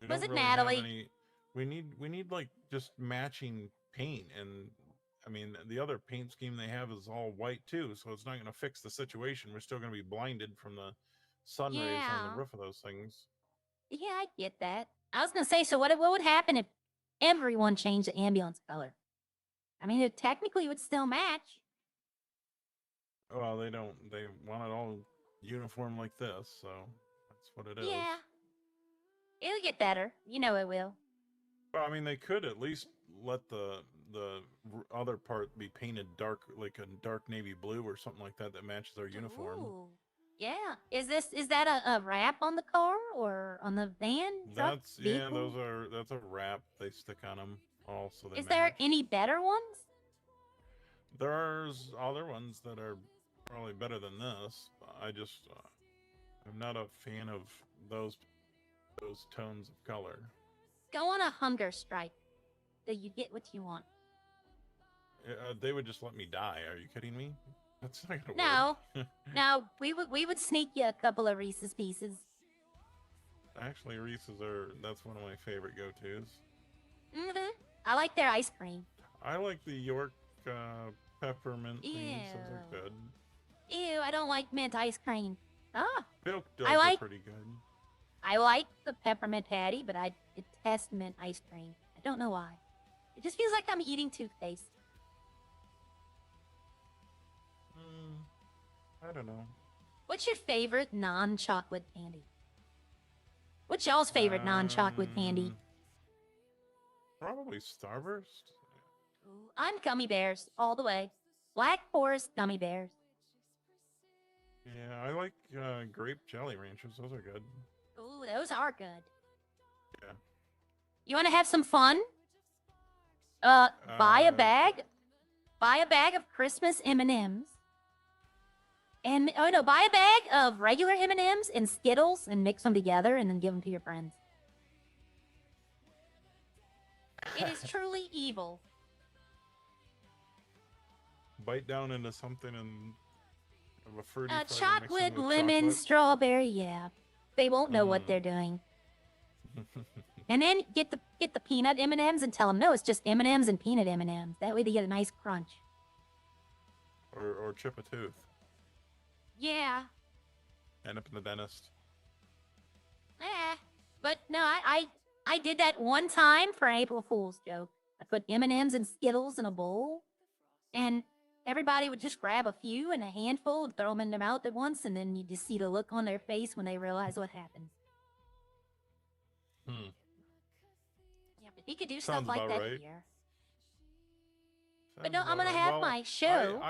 Was it Natalie? We need like just matching paint, and I mean the other paint scheme they have is all white too, so it's not going to fix the situation. We're still going to be blinded from the sun rays on the roof of those things. Yeah, I get that. I was going to say, so what would happen if everyone changed the ambulance color. I mean, it technically would still match. Well, they don't. They want it all uniform like this, so that's what it is. Yeah. It'll get better. You know it will. Well, I mean, they could at least let the other part be painted dark, like a dark navy blue or something like that matches our uniform. Ooh. Yeah. Is that a wrap on the car or on the van? Truck, That's yeah. vehicle? That's a wrap they stick on them. Also, they Is there match. any better ones? There's other ones that are probably better than this. I just I'm not a fan of those tones of color. Go on a hunger strike, so you get what you want. They would just let me die. Are you kidding me? That's not gonna No, work. no, we would sneak you a couple of Reese's Pieces. Actually, Reese's that's one of my favorite go-tos. I like their ice cream. I like the York peppermint things. Those are good. Ew, I don't like mint ice cream. Ah, Milk duds I like- are pretty good. I like the peppermint patty, but I detest mint ice cream. I don't know why. It just feels like I'm eating toothpaste. I don't know. What's your favorite non-chocolate candy? What's y'all's favorite non-chocolate candy? Probably Starburst. Ooh, I'm gummy bears all the way. Black Forest gummy bears. Yeah, I like grape jelly ranchers. Those are good. Ooh, those are good. Yeah. You want to have some fun? Buy a bag. Buy a bag of Christmas M&Ms. And buy a bag of regular M&Ms and Skittles and mix them together and then give them to your friends. It is truly evil. Bite down into something and have a fruity flavor mixed in Chocolate, with lemon, chocolate. strawberry. Yeah, they won't know what they're doing. And then get the peanut M&Ms and tell them no, it's just M&Ms and peanut M&Ms. That way they get a nice crunch. or chip a tooth. Yeah. End up in the dentist. But no, I did that one time for an April Fool's joke. I put M&Ms and Skittles in a bowl, and everybody would just grab a few and a handful and throw them in their mouth at once, and then you just see the look on their face when they realize what happened. Yeah, but he could do Sounds stuff like about that right. here. But Sounds no, I'm about gonna right. have Well, my show.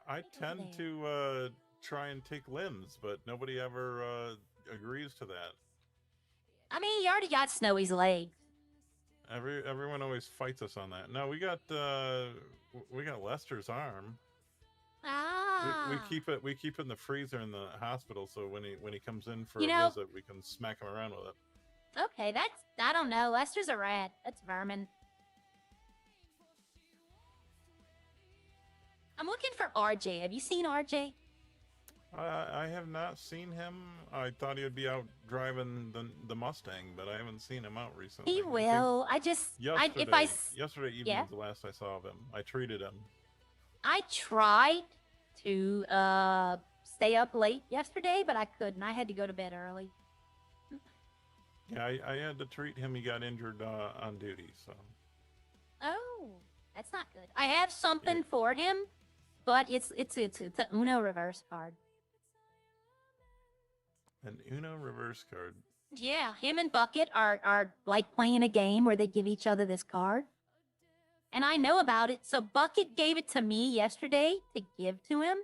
I tend to try and take limbs, but nobody ever agrees to that. I mean, you already got Snowy's legs. Everyone always fights us on that. No, we got Lester's arm. Ah. We keep it in the freezer in the hospital, so when he comes in for You a know- visit, we can smack him around with it. Okay, I don't know. Lester's a rat. That's vermin. I'm looking for RJ. Have you seen RJ? I have not seen him. I thought he would be out driving the Mustang, but I haven't seen him out recently. He will. Yesterday evening Yeah. was the last I saw of him. I treated him. I tried to stay up late yesterday, but I couldn't. I had to go to bed early. Yeah, I had to treat him. He got injured on duty, so. Oh, that's not good. I have something for him, but it's an Uno reverse card. An Uno reverse card. Yeah, him and Bucket are like playing a game where they give each other this card. And I know about it, so Bucket gave it to me yesterday to give to him.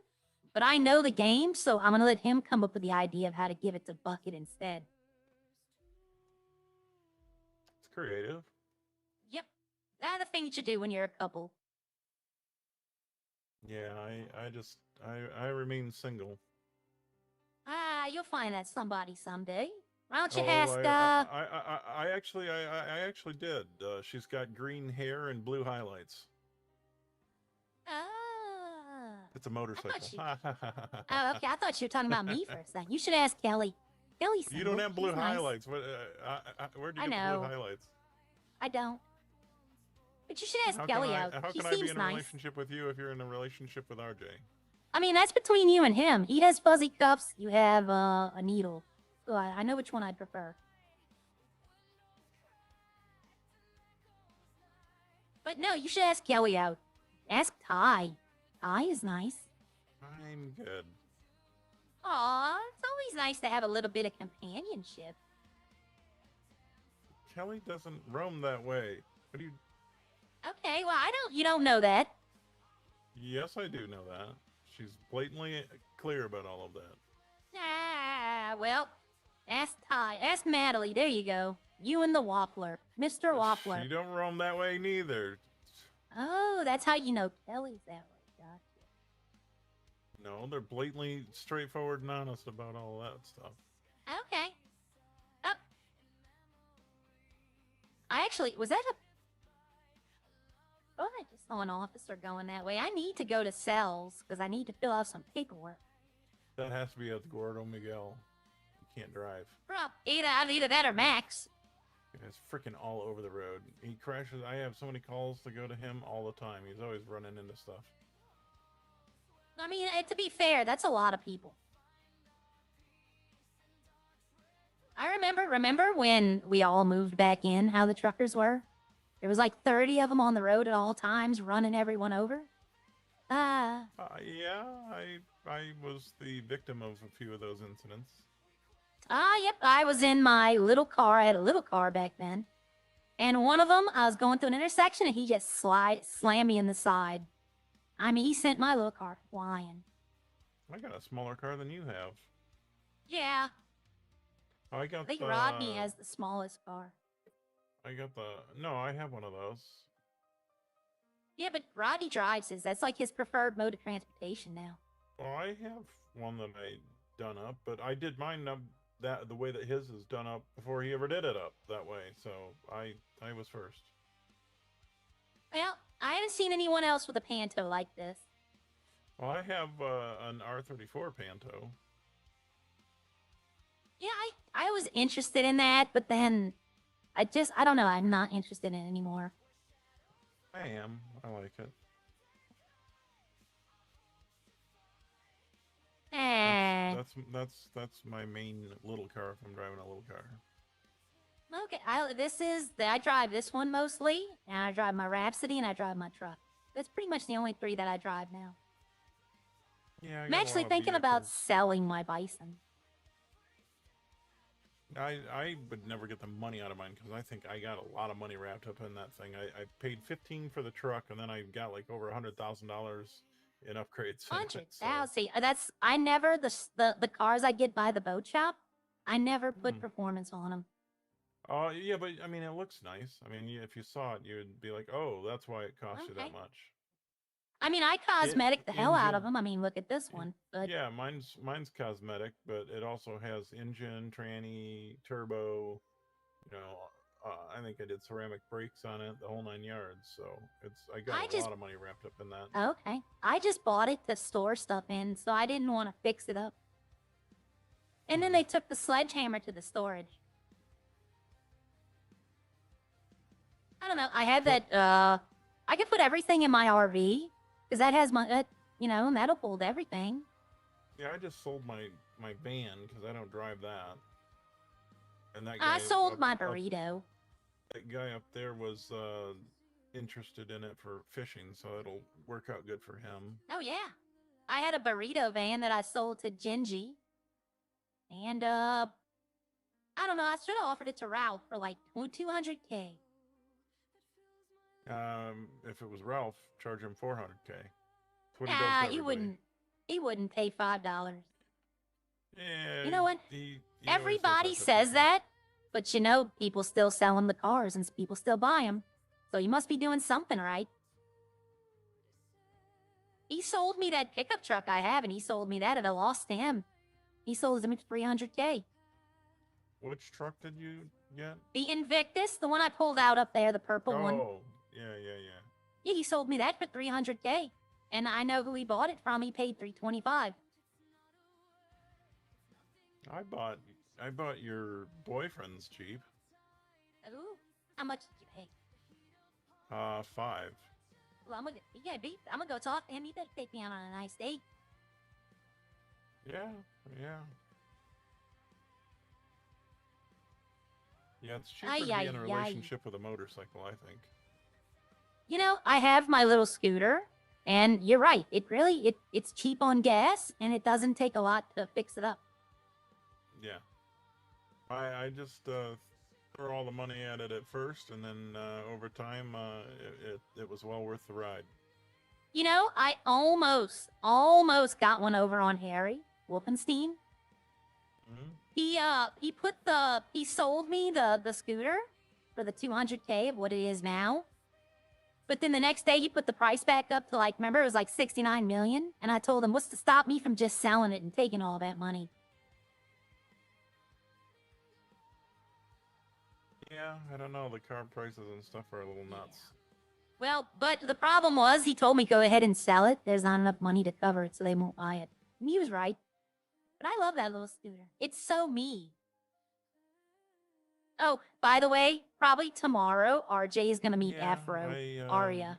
But I know the game, so I'm gonna let him come up with the idea of how to give it to Bucket instead. It's creative. Yep. That's the thing you do when you're a couple. Yeah, I remain single. Ah, you'll find that somebody someday. Why don't you Oh, ask, I actually did. She's got green hair and blue highlights. It's a motorcycle. Oh, okay. I thought you were talking about me for a second. You should ask Kelly. Kelly's You don't have blue She's nice. highlights. What? Where'd you I get know. blue highlights? I don't. But you should ask How Kelly can out. How He can I be seems in a nice. relationship with you if you're in a relationship with RJ? I mean, that's between you and him. He has fuzzy cuffs. You have a needle. So I know which one I'd prefer. But no, you should ask Kelly out. Ask Ty. Ty is nice. I'm good. Aw, it's always nice to have a little bit of companionship. Kelly doesn't roam that way. What do you? Okay, well, you don't know that. Yes, I do know that. She's blatantly clear about all of that. Ah, well, ask Ty. Ask Natalie. There you go. You and the Waffler. Mr. Waffler. She don't roam that way neither. Oh, that's how you know Kelly's that way. Gotcha. No, they're blatantly straightforward and honest about all that stuff. Okay. Oh. Was that a... Oh, I just saw an officer going that way. I need to go to cells, because I need to fill out some paperwork. That has to be at the Gordo Miguel. You can't drive. Bro, either that or Max. It's freaking all over the road. He crashes. I have so many calls to go to him all the time. He's always running into stuff. I mean, to be fair, that's a lot of people. I remember when we all moved back in, how the truckers were? There was like 30 of them on the road at all times, running everyone over. Yeah, I was the victim of a few of those incidents. Yep, I was in my little car. I had a little car back then. And one of them, I was going through an intersection, and he just slammed me in the side. I mean, he sent my little car flying. I got a smaller car than you have. Yeah, I think Rodney has the smallest car. No, I have one of those. Yeah, but Rodney drives his. That's like his preferred mode of transportation now. Well, I have one that I done up, but I did mine up the way that his is done up before he ever did it up that way. So I was first. Well, I haven't seen anyone else with a Panto like this. Well, I have an R34 Panto. Yeah, I was interested in that, but then I don't know. I'm not interested in it anymore. I am. I like it. That's my main little car if I'm driving a little car. Okay, I drive this one mostly, and I drive my Rhapsody, and I drive my truck. That's pretty much the only three that I drive now. Yeah, I'm actually thinking about selling my Bison. I would never get the money out of mine because I think I got a lot of money wrapped up in that thing. I paid $15 for the truck, and then I got like over $100,000 in upgrades. See, I never the cars I get by the boat shop. I never put performance on them. Oh yeah, but I mean it looks nice. I mean, if you saw it, you'd be like, "Oh, that's why it cost you that much." I mean, I cosmetic the hell out of them. I mean, look at this one. But... Yeah, mine's cosmetic, but it also has engine, tranny, turbo. You know, I think I did ceramic brakes on it, the whole 9 yards. So I got a lot of money wrapped up in that. Okay, I just bought it to store stuff in, so I didn't want to fix it up. And then they took the sledgehammer to the storage. I don't know. I had that. I could put everything in my RV. Because that has that'll hold everything. Yeah, I just sold my van because I don't drive that. And that guy I sold my burrito. That guy up there was interested in it for fishing, so it'll work out good for him. Oh yeah, I had a burrito van that I sold to Gingy, and I don't know. I should have offered it to Ralph for like $200K. If it was Ralph, charge him $400K. He wouldn't pay $5. Yeah. You know what? He Everybody says that, but people still sell him the cars and people still buy them. So you must be doing something right. He sold me that pickup truck I have, and he sold me that at a loss to him. He sold it for $300K. Which truck did you get? The Invictus, the one I pulled out up there, the purple one. Oh, yeah. Yeah, he sold me that for $300K. And I know who he bought it from. He paid $325. I bought your boyfriend's Jeep. Ooh, how much did you pay? $5. Well, I'm gonna go talk to him. He better take me out on a nice date. Yeah. Yeah, it's cheaper to be in a relationship with a motorcycle, I think. You know, I have my little scooter, and you're right. It's cheap on gas, and it doesn't take a lot to fix it up. Yeah. I just throw all the money at it at first, and then over time, it was well worth the ride. You know, I almost got one over on Harry Wolfenstein. Mm-hmm. He sold me the scooter for the 200K of what it is now. But then the next day he put the price back up to, like, remember, it was like 69 million, and I told him, what's to stop me from just selling it and taking all that money? Yeah, I don't know. The car prices and stuff are a little nuts. Well, but the problem was, he told me go ahead and sell it. There's not enough money to cover it, so they won't buy it. And he was right. But I love that little scooter. It's so me. Oh, by the way, probably tomorrow, RJ is gonna meet Afro, Aria.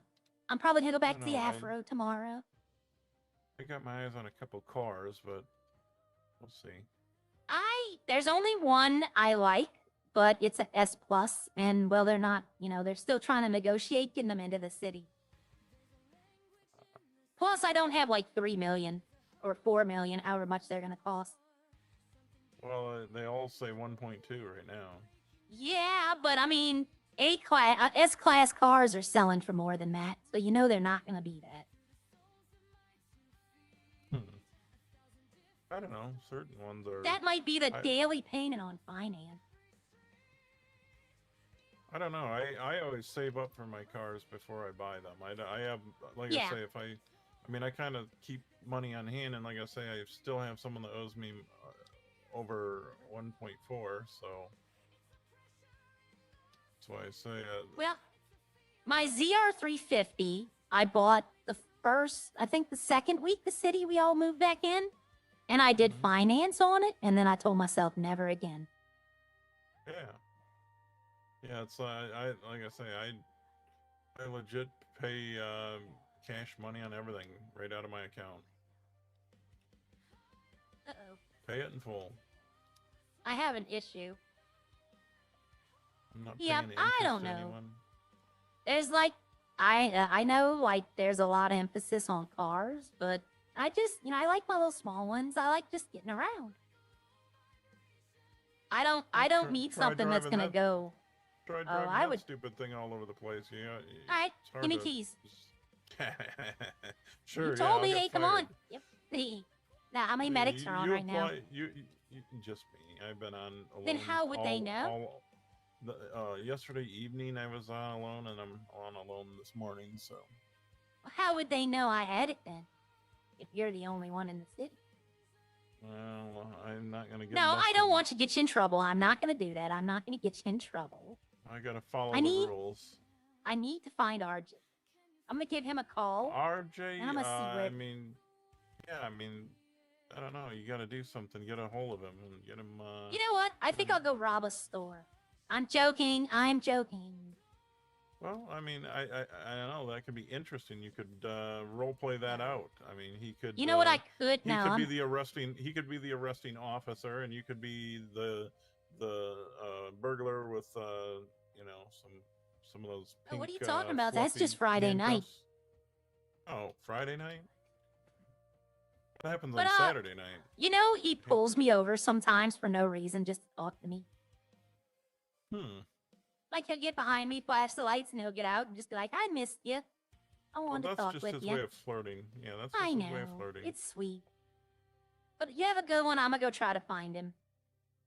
I'm probably gonna go back to the Afro tomorrow. I got my eyes on a couple cars, but we'll see. There's only one I like, but it's a S plus, and well, they're not. You know, they're still trying to negotiate getting them into the city. Plus, I don't have like 3 million or 4 million, however much they're gonna cost. Well, they all say 1.2 right now. Yeah, but I mean, S-class cars are selling for more than that, so you know they're not gonna be that. I don't know. Certain ones are. That might be the daily payment on finance. I don't know. I always save up for my cars before I buy them. I have, like I say, I mean, I kind of keep money on hand, and like I say, I still have someone that owes me over 1.4, so that's why I say. Well, my ZR350, I bought I think the second week the city we all moved back in, and I did finance on it, and then I told myself never again. Yeah. Yeah, it's like I say, I legit pay cash money on everything right out of my account. Uh-oh. Pay it in full. I have an issue. I'm not Yeah, paying I don't to know. anyone. There's like, I know like there's a lot of emphasis on cars, but I just, you know, I like my little small ones. I like just getting around. I don't need something that's gonna go. Try driving that stupid thing all over the place. Yeah. All right, give me keys. Sure. You told me, hey, come on. Yep. Now, how many medics are on right now? You just me. I've been on alone. Then how would they know? Yesterday evening I was on alone, and I'm on alone this morning. So. How would they know I had it then? If you're the only one in the city. Well, I'm not gonna get. No, I don't want to get you in trouble. I'm not gonna do that. I'm not gonna get you in trouble. I gotta follow the rules. I need to find RJ. I'm gonna give him a call. RJ, and I'm gonna see where... I mean, I don't know. You gotta do something. Get a hold of him and get him. You know what? I think I'll go rob a store. I'm joking. I'm joking. Well, I mean, I don't know. That could be interesting. You could role play that out. I mean, he could. You know what I could now? He could be the arresting. He could be the arresting officer, and you could be the burglar with you know, some of those. Pink, what are you talking about? That's just Friday night. Oh, Friday night. What happens on Saturday night? You know, he pulls me over sometimes for no reason, just to talk to me. Like, he'll get behind me, flash the lights, and he'll get out and just be like, I missed you. I wanted to talk with you. That's just his way of flirting. Yeah, that's just his way of flirting. It's sweet. But you have a good one. I'm going to go try to find him.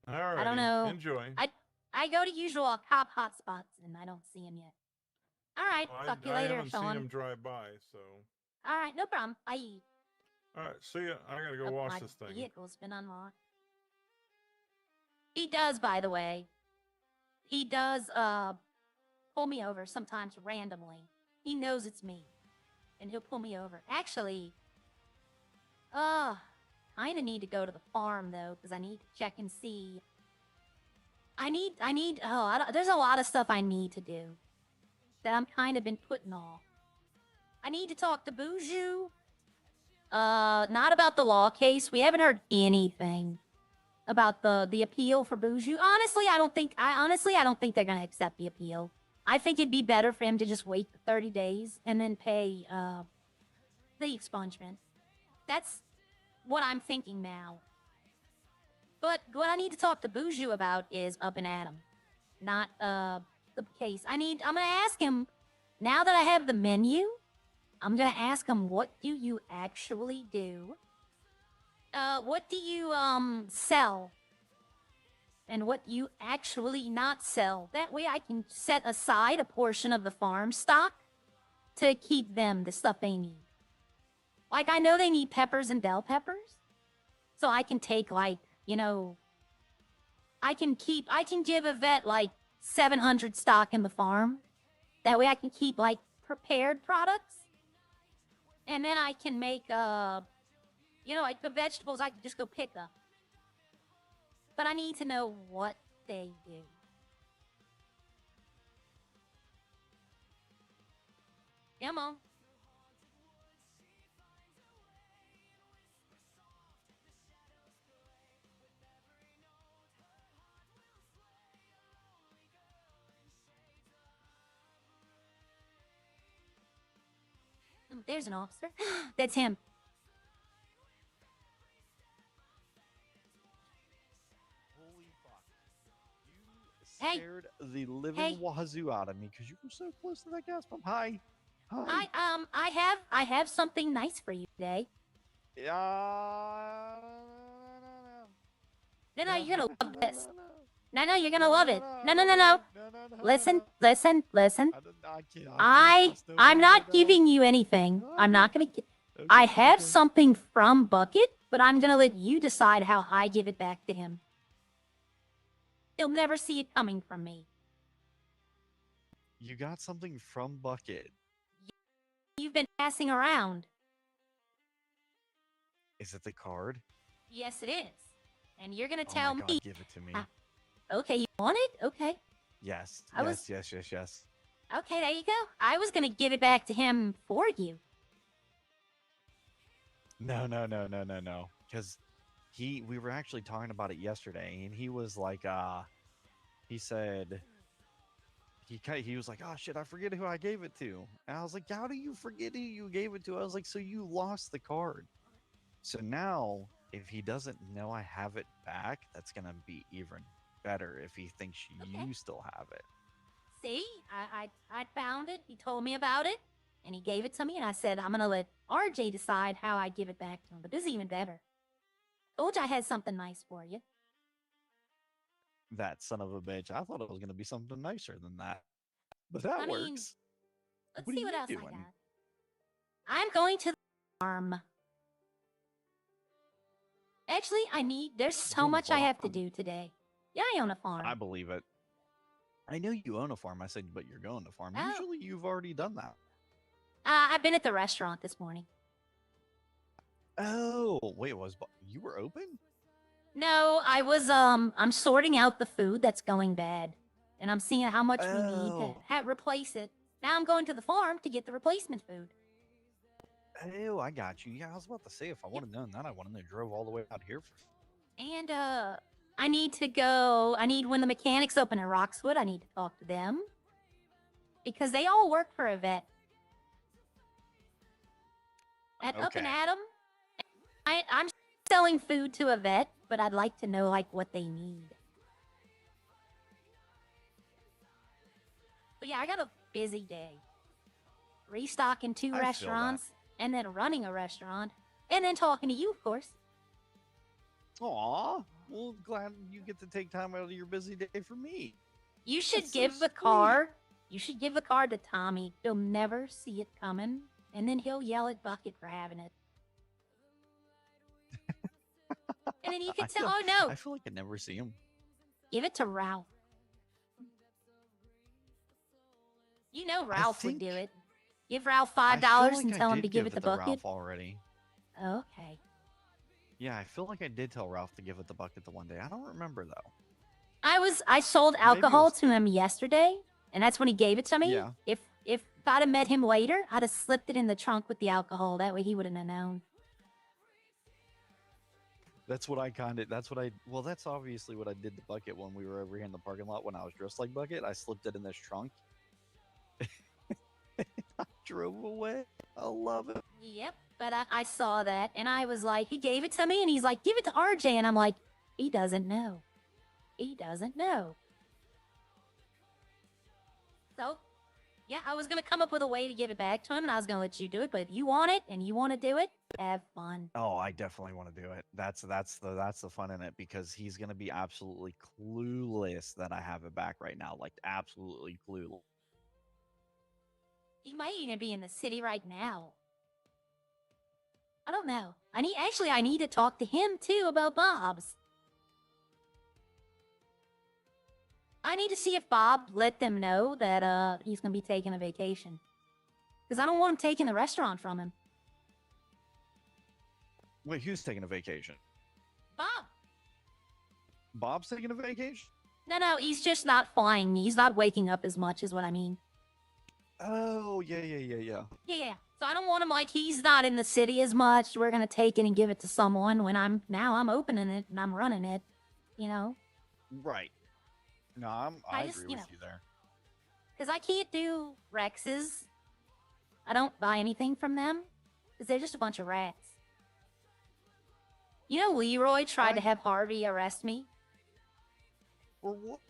All right. I don't know. Enjoy. I go to usual cop hotspots, and I don't see him yet. All right. Talk to you later, Sean. I haven't seen him drive by, so. All right. No problem. Bye. All right. See ya. I got to go wash this thing. My vehicle's been unlocked. He does, by the way. He does pull me over sometimes randomly. He knows it's me. And he'll pull me over. Actually, kind of need to go to the farm, though, because I need to check and see. There's a lot of stuff I need to do that I'm kind of been putting off. I need to talk to Boujou. Not about the law case. We haven't heard anything about the appeal for Boujou. Honestly, I don't think they're gonna accept the appeal. I think it'd be better for him to just wait the 30 days and then pay the expungement. That's what I'm thinking now. But what I need to talk to Buju about is Up and Atom, not the case. I'm gonna ask him, now that I have the menu, I'm gonna ask him, what do you actually do? What do you sell? And what you actually not sell. That way I can set aside a portion of the farm stock to keep them the stuff they need. Like, I know they need peppers and bell peppers. So I can take, like, you know, I can give a vet, like, 700 stock in the farm. That way I can keep, like, prepared products. And then I can make, you know, like, the vegetables I can just go pick up. But I need to know what they do. Come on. There's an officer. That's him. Scared the living wazoo out of me because you were so close to that gas pump. Hi. I have something nice for you today. No, you're gonna love this. No, you're gonna love it. No. Listen. I'm not giving you anything. I'm not gonna. I have something from Bucket, but I'm gonna let you decide how I give it back to him. He'll never see it coming from me. You got something from Bucket. You've been passing around. Is it the card? Yes, it is. And you're gonna Oh tell my God, me. give it to me. Okay, you want it? Okay. Yes. Yes. Okay, there you go. I was gonna give it back to him for you. No. Because we were actually talking about it yesterday, and he was like, he said, he was like, oh shit, I forget who I gave it to. And I was like, how do you forget who you gave it to? I was like, so you lost the card. So now, if he doesn't know I have it back, that's gonna be even better if he thinks you still have it. See, I found it. He told me about it, and he gave it to me, and I said, I'm gonna let RJ decide how I give it back to him. But this is even better. Told you I had something nice for you. That son of a bitch. I thought it was gonna be something nicer than that. But that works. Let's see what else I got. I'm going to the farm. Actually, there's so much I have to do today. Yeah, I own a farm. I believe it. I know you own a farm. I said, but you're going to farm. Oh. Usually you've already done that. I've been at the restaurant this morning. Oh, wait, you were open? No, I was, I'm sorting out the food that's going bad. And I'm seeing how much we need to replace it. Now I'm going to the farm to get the replacement food. Oh, I got you. Yeah, I was about to say, if I would have known that, I wouldn't have drove all the way out here for. And, I need to go, when the mechanics open in Roxwood, I need to talk to them. Because they all work for a vet. At Up and Atom, I'm selling food to a vet, but I'd like to know, like, what they need. But yeah, I got a busy day. Restocking 2 restaurants, and then running a restaurant, and then talking to you, of course. Aw, well, glad you get to take time out of your busy day for me. You should give the car. You should give the card to Tommy. He'll never see it coming, and then he'll yell at Bucket for having it. And then you can tell, oh no. I feel like I never see him. Give it to Ralph. You know Ralph would do it. Give Ralph $5 and tell him to give it to Bucket. Ralph already. Okay. Yeah, I feel like I did tell Ralph to give it to Bucket the one day. I don't remember though. I sold alcohol to him yesterday, and that's when he gave it to me. Yeah. If I'd have met him later, I'd have slipped it in the trunk with the alcohol. That way he wouldn't have known. That's obviously what I did to Bucket when we were over here in the parking lot when I was dressed like Bucket. I slipped it in this trunk, drove away. I love it. Yep, but I saw that, and I was like, he gave it to me, and he's like, give it to RJ, and I'm like, he doesn't know. He doesn't know. So, yeah, I was gonna come up with a way to give it back to him, and I was gonna let you do it, but if you want it, and you want to do it, have fun. Oh, I definitely want to do it. That's the fun in it, because he's gonna be absolutely clueless that I have it back right now. Like absolutely clueless. He might even be in the city right now. I don't know. I need to talk to him too about Bob's. I need to see if Bob let them know that he's gonna be taking a vacation. Because I don't want him taking the restaurant from him. Wait, who's taking a vacation? Bob! Bob's taking a vacation? No, he's just not flying. He's not waking up as much, is what I mean. Oh, yeah. Yeah. So I don't want him like he's not in the city as much. We're gonna take it and give it to someone when I'm opening it and I'm running it. You know? Right. No, I agree with you there. Because I can't do Rex's. I don't buy anything from them. Because they're just a bunch of rats. You know, Leroy tried to have Harvey arrest me. For what?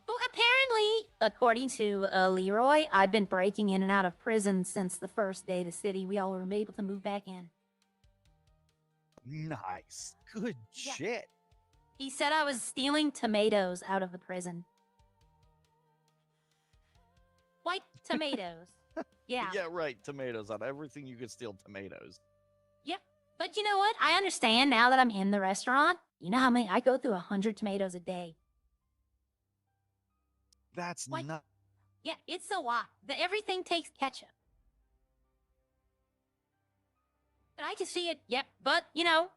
Well, apparently, according to Leroy, I've been breaking in and out of prison since the first day the city we all were able to move back in. Nice. Good shit. He said I was stealing tomatoes out of the prison. White tomatoes. Yeah. Yeah, right. Tomatoes. Out of everything you could steal tomatoes. Yep. But you know what? I understand now that I'm in the restaurant. You know how many? I go through 100 tomatoes a day. That's What? not. Yeah, it's a lot. Everything takes ketchup. And I can see it. Yep. But, you know,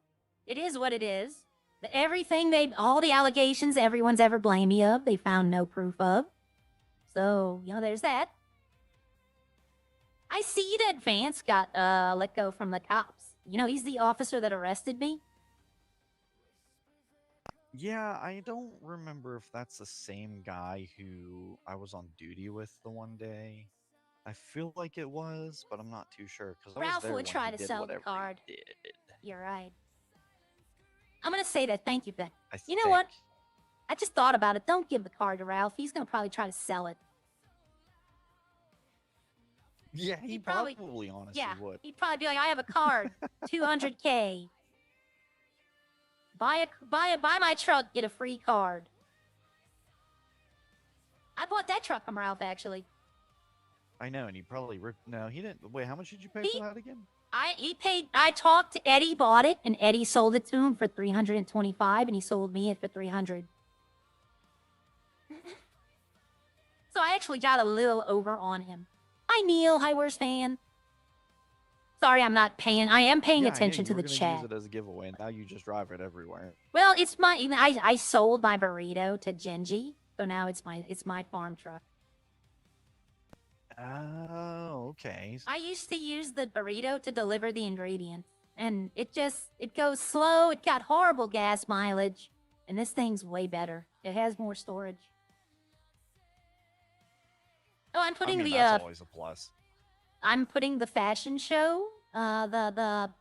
it is what it is. All the allegations everyone's ever blamed me of, they found no proof of. So, you know, there's that. I see that Vance got let go from the cops. You know, he's the officer that arrested me. Yeah, I don't remember if that's the same guy who I was on duty with the one day. I feel like it was, but I'm not too sure. Ralph would try to sell the card. You're right. I'm gonna say that. Thank you, Ben. You know what? I just thought about it. Don't give the card to Ralph. He's gonna probably try to sell it. Yeah, he probably honestly would. He'd probably be like, "I have a card, 200K. Buy my truck, get a free card." I bought that truck from Ralph, actually. I know, and he probably ripped. No, he didn't. Wait, how much did you pay for that again? I talked to Eddie, bought it, and Eddie sold it to him for 325, and he sold me it for 300. So I actually got a little over on him. Hi, Neil. Hi, Worst Fan. Sorry, I'm not paying. I am paying attention to the chat. Use it as a giveaway. Now you just drive it everywhere. Well, it's I sold my burrito to Genji, so now it's my farm truck. Oh, okay. I used to use the burrito to deliver the ingredients, and it goes slow. It got horrible gas mileage, and this thing's way better. It has more storage. Oh, I'm putting that's always a plus. I'm putting the fashion show, the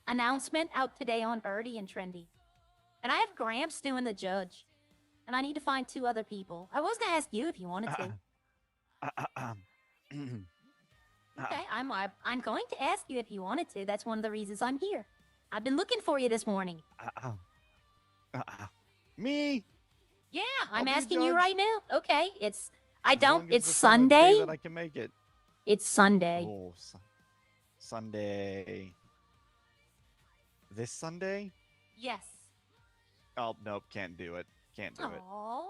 announcement out today on Birdie and Trendy, and I have Gramps doing the judge, and I need to find 2 other people. I was gonna ask you if you wanted to. Okay, I'm going to ask you if you wanted to. That's one of the reasons I'm here. I've been looking for you this morning. Me? Yeah, I'm asking judge. you right now. Okay, it's It's Sunday. That I can make it. It's Sunday. Oh, Sunday. This Sunday? Yes. Oh, nope, can't do it. Can't do it. Oh,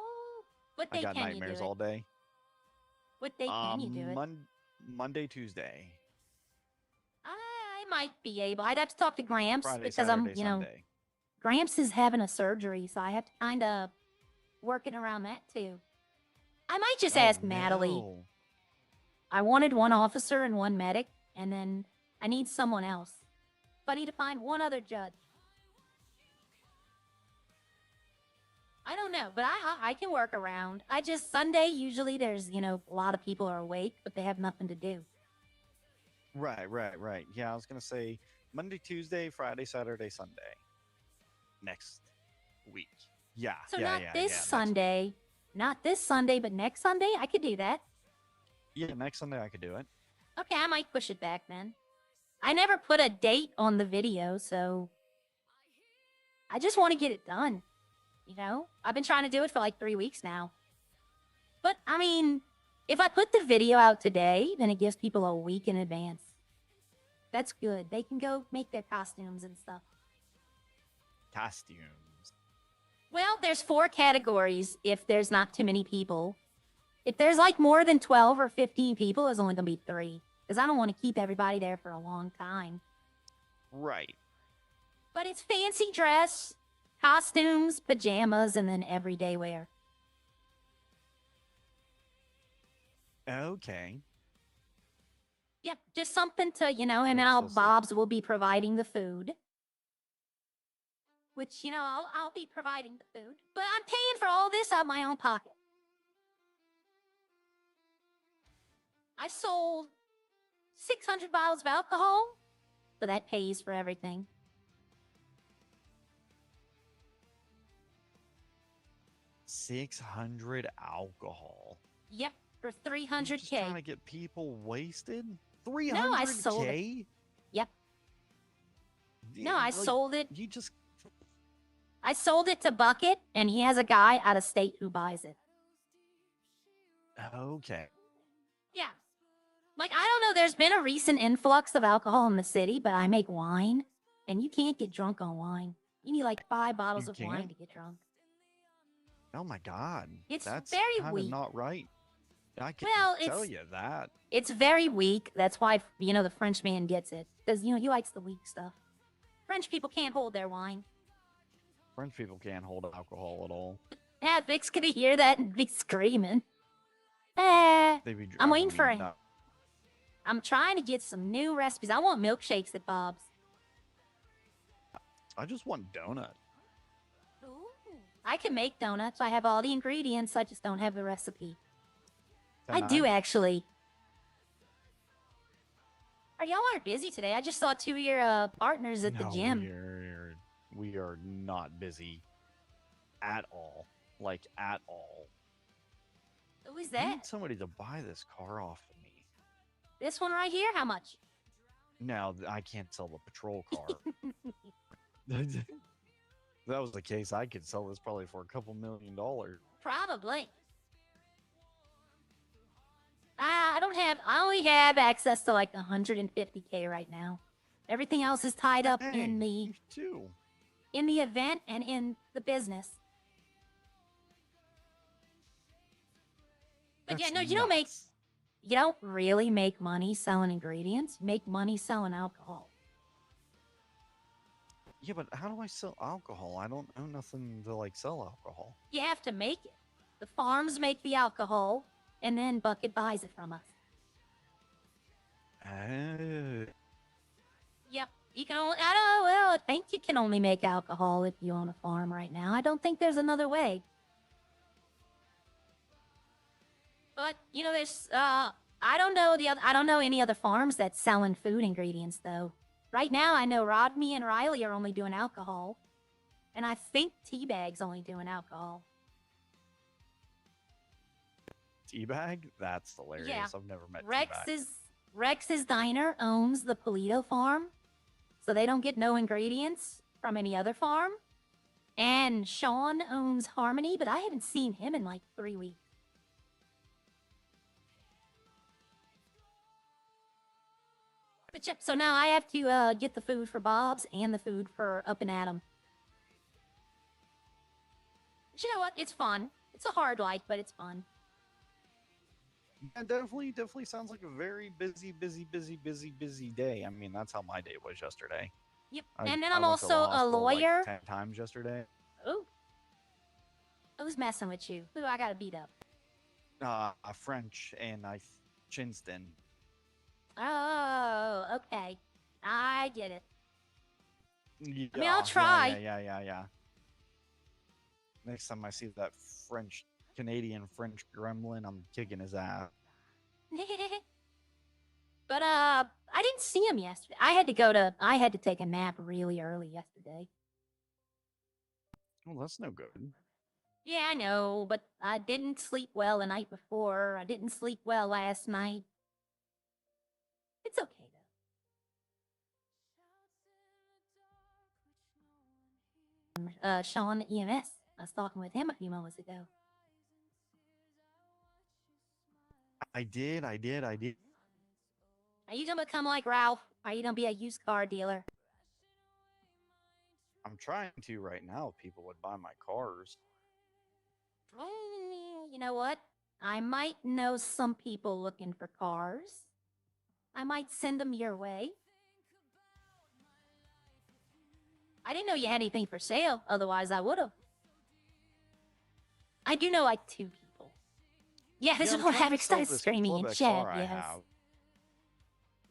what day I got can you do nightmares it? all day. What day can you do it? Monday, Tuesday. I might be able. I'd have to talk to Gramps Friday, because Saturday, I'm, you know, Sunday. Gramps is having a surgery, so I have to kind of work it around that too. I might just ask Natalie. No. I wanted 1 officer and 1 medic, and then I need someone else. But I need to find 1 other judge. I don't know, but I can work around. Sunday, usually there's, you know, a lot of people are awake, but they have nothing to do. Right. Yeah, I was gonna say Monday, Tuesday, Friday, Saturday, Sunday. Next week. Yeah. So yeah, not yeah, this yeah, next week. Sunday. Not this Sunday, but next Sunday? I could do that. Yeah, next Sunday I could do it. Okay, I might push it back then. I never put a date on the video, so I just want to get it done. You know? I've been trying to do it for like 3 weeks now. But, I mean, if I put the video out today, then it gives people a week in advance. That's good. They can go make their costumes and stuff. Costumes. Well, there's 4 categories if there's not too many people. If there's like more than 12 or 15 people, there's only going to be 3. Because I don't want to keep everybody there for a long time. Right. But it's fancy dress, costumes, pajamas, and then everyday wear. Okay. Yep, just something to, you know, and then That's so sick. Bob's will be providing the food. Which, you know, I'll be providing the food. But I'm paying for all this out of my own pocket. I sold 600 bottles of alcohol, so that pays for everything. $600 alcohol. Yep, for You're just 300K. trying to get people wasted? 300K? No, I sold it. Yep. No, I sold it. You just I sold it to Bucket, and he has a guy out of state who buys it. okay. Yeah. Like, I don't know, there's been a recent influx of alcohol in the city, but I make wine, and you can't get drunk on wine. You need like 5 bottles You of wine can't? to get drunk. Oh my God. It's That's very kinda weak. not right. I can Well, tell it's- you that. It's very weak. That's why, you know, the French man gets it. Because, you know, he likes the weak stuff. French people can't hold their wine. French people can't hold alcohol at all. Yeah, Vic's gonna hear that and be screaming. Eh, They be, I'm I waiting for mean, it. I'm trying to get some new recipes. I want milkshakes at Bob's. I just want donut. Ooh. I can make donuts. I have all the ingredients. I just don't have the recipe. I do actually. Are y'all are busy today? I just saw 2 of your partners at the No, gym. We are not busy at all. Like, at all. Who is I need that? somebody to buy this car off of me. This one right here? How much? Now, I can't sell the patrol car. If that was the case, I could sell this probably for a couple $1 million. Probably. I only have access to like 150K right now. Everything else is tied up Hey, in me too. the event and in the business. But yeah, That's no, you nuts. don't really make money selling ingredients. You make money selling alcohol. Yeah, but how do I sell alcohol? I don't own nothing to like sell alcohol. You have to make it. The farms make the alcohol, and then Bucket buys it from us. Yep. You can only, I think you can only make alcohol if you own a farm right now. I don't think there's another way. But, you know, there's, I don't know any other farms that's selling food ingredients, though. Right now, I know Rodney and Riley are only doing alcohol. And I think Teabag's only doing alcohol. Teabag? That's hilarious. Yeah. I've never met Teabag. Rex's Diner owns the Polito farm, so they don't get no ingredients from any other farm. And Sean owns Harmony, but I haven't seen him in like 3 weeks. But yep, so now I have to get the food for Bob's and the food for Up and Adam. But you know what? It's fun. It's a hard life, but it's fun. Yeah, definitely sounds like a very busy day. I mean, that's how my day was yesterday. Yep, I and then went I'm to the also a hospital, like, lawyer. 10 times yesterday. Ooh. Who's messing with you? Who do I gotta beat up? French and Chinston. Oh, okay. I get it. Yeah, I mean, I'll try. Yeah. Next time I see that Canadian French gremlin, I'm kicking his ass. But I didn't see him yesterday. I had to take a nap really early yesterday. Well, that's no good. Yeah, I know, but I didn't sleep well the night before. I didn't sleep well last night. It's okay though. Sean EMS. I was talking with him a few moments ago. I did. Are you gonna become like Ralph? Are you gonna be a used car dealer? I'm trying to right now. If people would buy my cars. You know what? I might know some people looking for cars. I might send them your way. I didn't know you had anything for sale, otherwise I would have. I do know like 2 people. Yeah, this is what Havoc started screaming in chat, yes.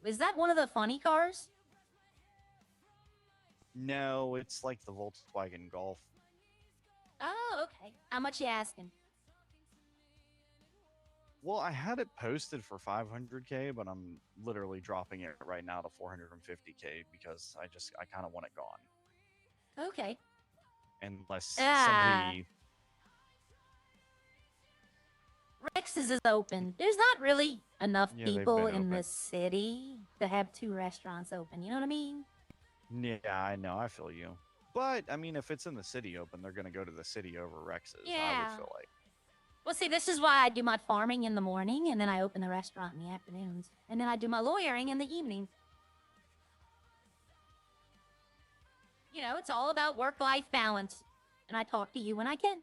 Is that one of the funny cars? No, it's like the Volkswagen Golf. Oh, okay. How much you asking? Well, I had it posted for 500K, but I'm literally dropping it right now to 450K because I kind of want it gone. Okay. Unless somebody... Rex's is open. There's not really enough Yeah, people in the city to have 2 restaurants open. You know what I mean? Yeah, I know. I feel you. But, I mean, if it's in the city open, they're going to go to the city over Rex's. I Yeah. would feel like. Well, see, this is why I do my farming in the morning, and then I open the restaurant in the afternoons. And then I do my lawyering in the evenings. You know, it's all about work-life balance. And I talk to you when I can.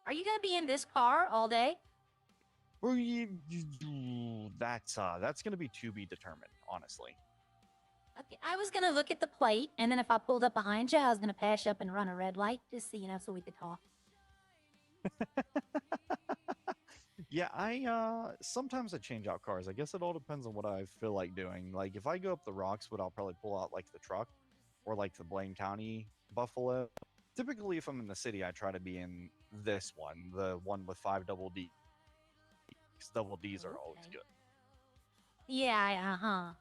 Are you gonna be in this car all day? Well, that's gonna be to be determined, honestly. Okay, I was gonna look at the plate, and then if I pulled up behind you, I was gonna pass you up and run a red light, just so you know, so we could talk. Yeah, sometimes I change out cars. I guess it all depends on what I feel like doing. Like if I go up the Roxwood, I'll probably pull out like the truck, or like the Blaine County Buffalo. Typically, if I'm in the city, I try to be in this one, the one with 5 double D. Double Ds are always good. Yeah,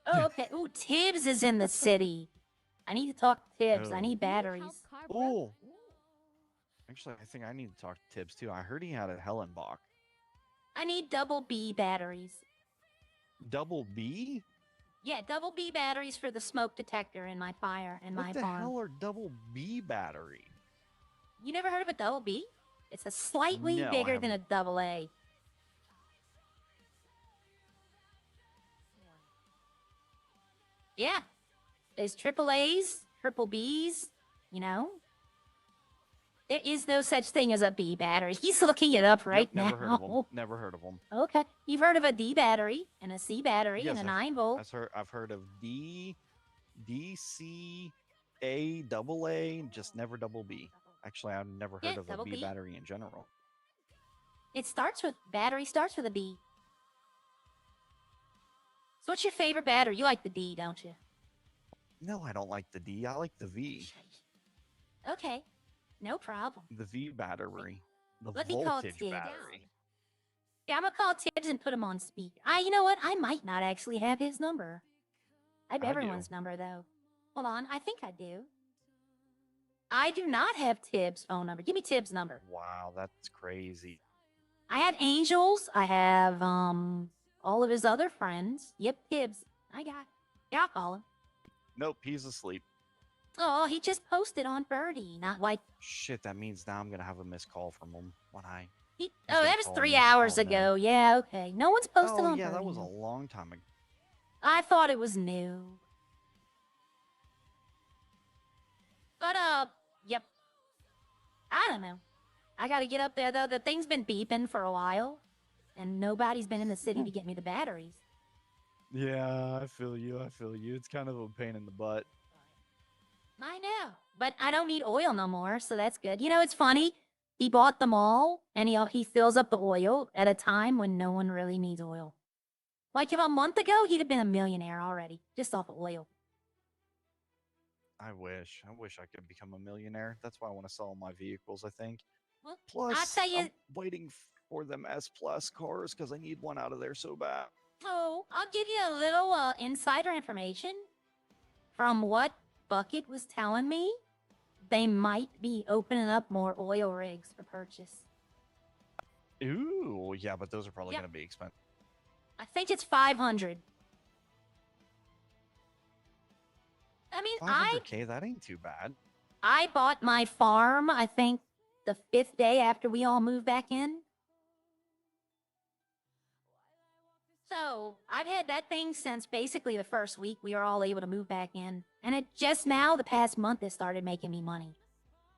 Oh, okay. Ooh, Tibbs is in the city. I need to talk to Tibbs. I need batteries. Oh. Actually, I think I need to talk to Tibbs too. I heard he had a Hellenbach. I need double B batteries. Double B? Yeah, double B batteries for the smoke detector in my fire in my farm. What the hell are double B battery? You never heard of a double B? It's a slightly No, bigger than a double A. Yeah. There's triple A's, triple B's, you know? There is no such thing as a B battery. He's looking it up right now. Never heard of them. Never heard of them. Okay. You've heard of a D battery and a C battery and a 9 volt. I've heard of D, C, A, double A, just never double B. Actually, I've never heard of a B battery in general. Battery starts with a B. So what's your favorite battery? You like the D, don't you? No, I don't like the D. I like the V. Okay. No problem. The V battery. The Let me call voltage Tibbs. battery. Yeah, I'm gonna call Tibbs and put him on speaker. You know what? I might not actually have his number. I have everyone's number, though. Hold on. I think I do. I do not have Tibbs' phone number. Give me Tibbs' number. Wow, that's crazy. I have Angels. I have, all of his other friends. Yep, Tibbs. I got it. Yeah, I'll call him. Nope, he's asleep. Oh, he just posted on Birdie, not White. Shit, that means now I'm gonna have a missed call from him when I... that was 3 hours ago. Yeah, okay. No one's posted on yeah, Birdie. that was a long time ago. I thought it was new. But, yep. I don't know. I gotta get up there, though. The thing's been beeping for a while. And nobody's been in the city to get me the batteries. Yeah, I feel you. It's kind of a pain in the butt. I know. But I don't need oil no more, so that's good. You know, it's funny. He bought them all, and he fills up the oil at a time when no one really needs oil. Like if a month ago, he'd have been a millionaire already, just off of oil. I wish I could become a millionaire. That's why I want to sell my vehicles, I think. Well, Plus, I'll tell you, I'm waiting or them S Plus cars because I need one out of there so bad. Oh, I'll give you a little insider information. From what Bucket was telling me, they might be opening up more oil rigs for purchase. Ooh, yeah, but those are probably Yep. going to be expensive. I think it's 500. I mean, 500K, that ain't too bad. I bought my farm, I think, the 5th day after we all moved back in. So, I've had that thing since basically the first week we were all able to move back in. And it just now, the past month, it started making me money.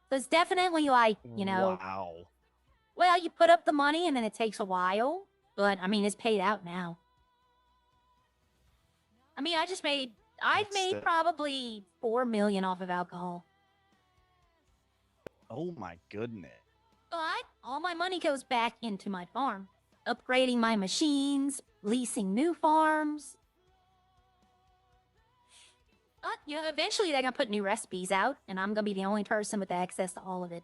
So it's definitely like, you know, Wow. well, you put up the money and then it takes a while. But, I mean, it's paid out now. I mean, I've That's made still- probably 4 million off of alcohol. Oh my goodness. But all my money goes back into my farm. Upgrading my machines, leasing new farms. But, yeah, eventually they're going to put new recipes out, and I'm going to be the only person with access to all of it.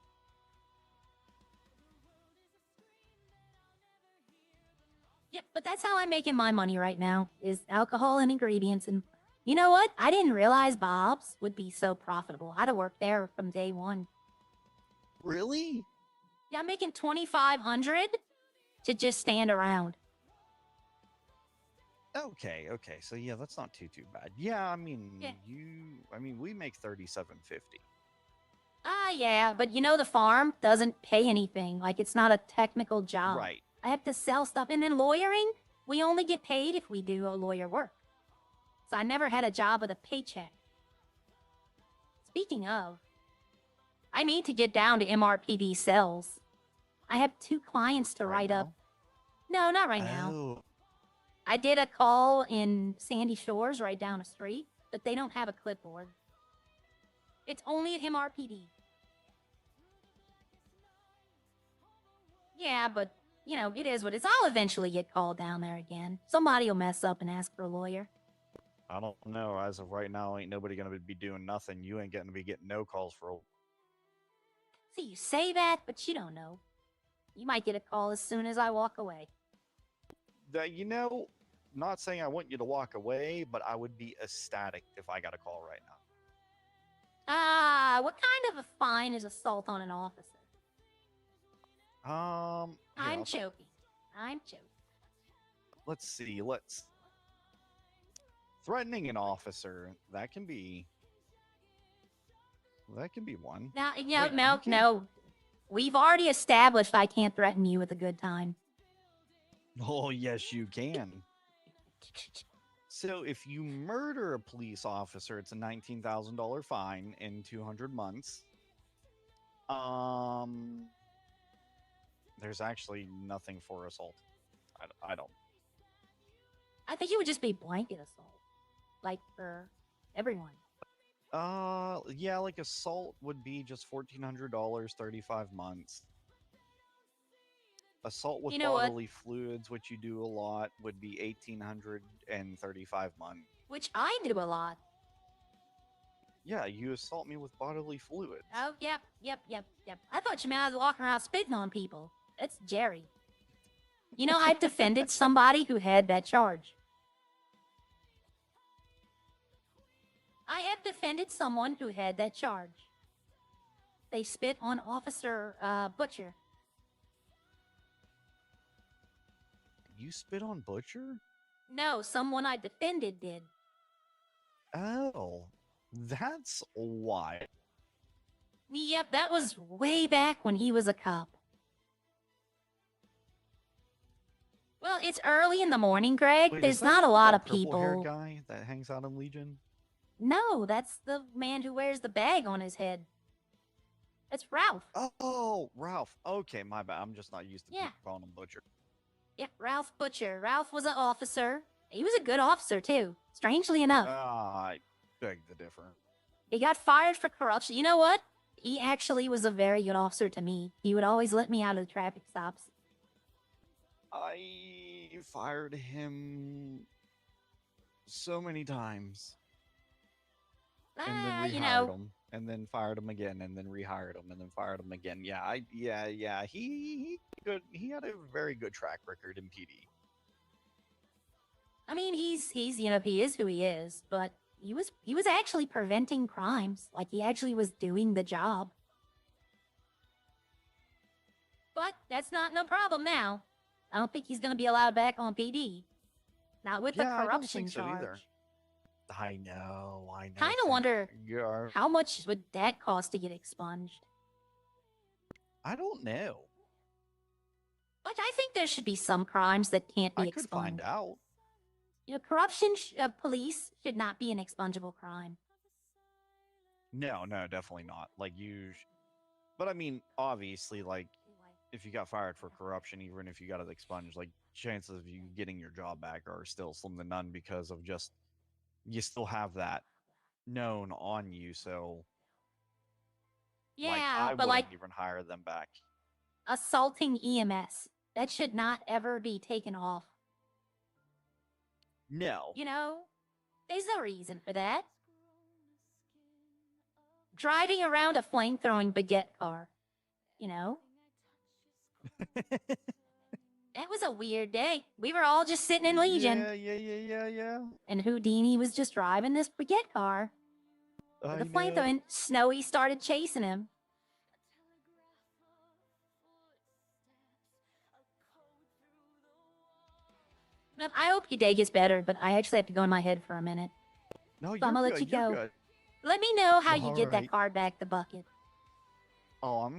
Yep, but that's how I'm making my money right now, is alcohol and ingredients. And you know what? I didn't realize Bob's would be so profitable. I'd have worked there from day one. Really? Yeah, I'm making $2,500 to just stand around. Okay, so yeah, that's not too bad. Yeah, I mean, Yeah. we make 37.50. Yeah, but you know the farm doesn't pay anything. Like, it's not a technical job. Right. I have to sell stuff. And then lawyering, we only get paid if we do a lawyer work. So I never had a job with a paycheck. Speaking of, I need to get down to MRPD sales. I have 2 clients to write up. No, not right now. Oh, I did a call in Sandy Shores right down the street, but they don't have a clipboard. It's only at MRPD. Yeah, but, you know, it is what it is. I'll eventually get called down there again. Somebody will mess up and ask for a lawyer. I don't know. As of right now, ain't nobody gonna be doing nothing. You ain't gonna be getting no calls for. See, you say that, but you don't know. You might get a call as soon as I walk away. You know, not saying I want you to walk away, but I would be ecstatic if I got a call right now. What kind of a fine is assault on an officer? Here, I'm I'll- joking. I'm joking. Let's see. Threatening an officer, that can be one. Now, Wait, no, you no, can't- no. We've already established I can't threaten you with a good time. Oh, yes, you can. So if you murder a police officer, it's a $19,000 fine in 200 months. There's actually nothing for assault. I don't. I think it would just be blanket assault. Like for everyone. Yeah, like assault would be just $1,400, 35 months. Assault with You know what? bodily fluids, which you do a lot, would be 1,800 and 35 months. Which I do a lot. Yeah, you assault me with bodily fluids. Oh, yep. I thought you meant I was walking around spitting on people. That's Jerry. You know, I defended somebody who had that charge. I have defended someone who had that charge. They spit on Officer Butcher. You spit on Butcher? No, someone I defended did. Oh, that's why. Yep, that was way back when he was a cop. Well, it's early in the morning, Greg. Wait, is There's that not a lot that of purple-haired people. guy that hangs out in Legion? No, that's the man who wears the bag on his head. That's Ralph. Oh, Ralph. Okay, my bad. I'm just not used to Yeah. people calling him Butcher. Yeah, Ralph Butcher. Ralph was an officer. He was a good officer, too. Strangely enough. I beg the difference. He got fired for corruption. You know what? He actually was a very good officer to me. He would always let me out of the traffic stops. I fired him so many times. And then You rehired know, him. and then fired him again, and then rehired him, and then fired him again. Yeah. He good. He had a very good track record in PD. I mean, he's he is who he is, but he was actually preventing crimes. Like he actually was doing the job. But that's not no problem now. I don't think he's going to be allowed back on PD. Not with the Yeah, I don't corruption think so charge. either. I know. Kind of wonder Yeah, how much would that cost to get expunged. I don't know. But I think there should be some crimes that can't be I could expunged. find out. You know, corruption of police should not be an expungible crime. No, definitely not. Like but I mean, obviously, like if you got fired for corruption, even if you got it expunged, like chances of you getting your job back are still slim to none because of just you still have that known on you. So Yeah, like, I but wouldn't like even hire them back. assaulting EMS, that should not ever be taken off. No. You know, there's no reason for that. Driving around a flame-throwing baguette car, you know? That was a weird day. We were all just sitting in Legion. Yeah. And Houdini was just driving this baguette car. I The know. flamethrowing, Snowy started chasing him. I hope your day gets better, but I actually have to go in my head for a minute. No, So you're I'm gonna good. let you You're go. good. Let me know how you get that Alright. card back the bucket. Oh,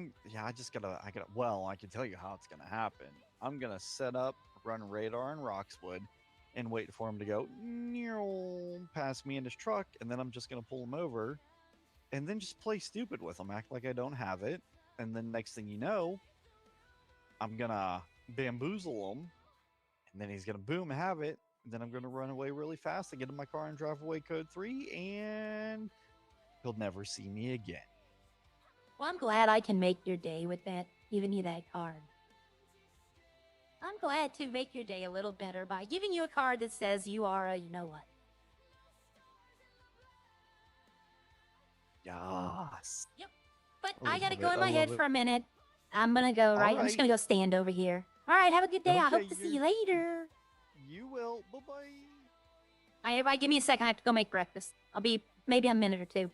well, I can tell you how it's gonna happen. I'm gonna set up, run radar in Roxwood, and wait for him to go past me in his truck, and then I'm just gonna pull him over, and then just play stupid with him, act like I don't have it, and then next thing you know, I'm gonna bamboozle him, and then he's gonna boom have it, and then I'm gonna run away really fast and get in my car and drive away code 3, and he'll never see me again. Well, I'm glad I can make your day with that, giving you that card. I'm glad to make your day a little better by giving you a card that says you are a you know what. Yes. Yep. But I I gotta love go it, in I my head love it. for a minute. I'm gonna go, right? I'm just Alright. gonna go stand over here. Alright, have a good day. I Okay, hope to see you later. You will. Bye-bye. Alright, everybody, give me a second. I have to go make breakfast. I'll be maybe a minute or two.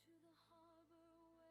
To the harbor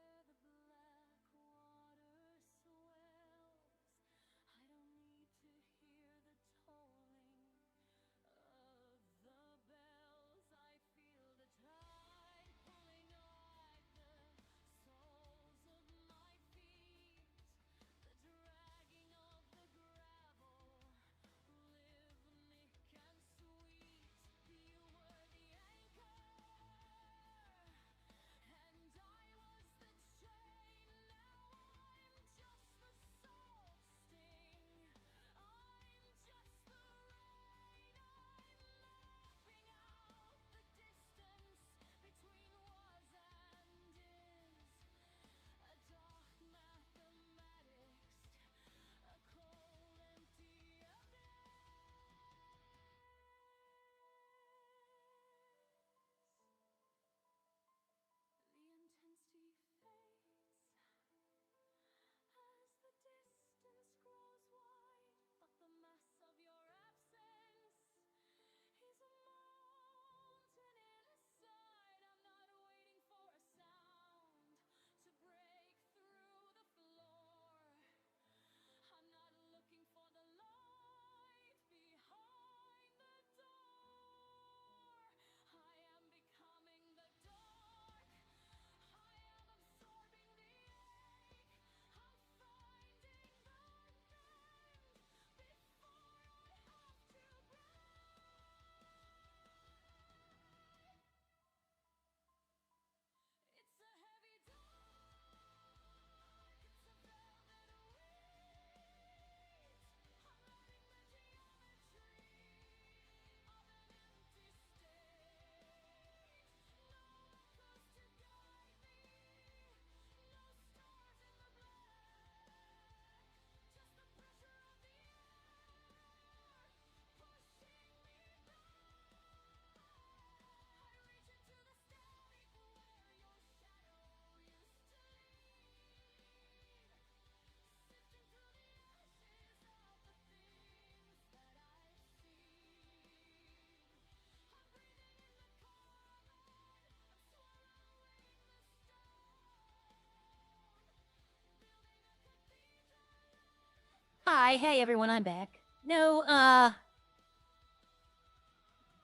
Hi, hey everyone, I'm back. No,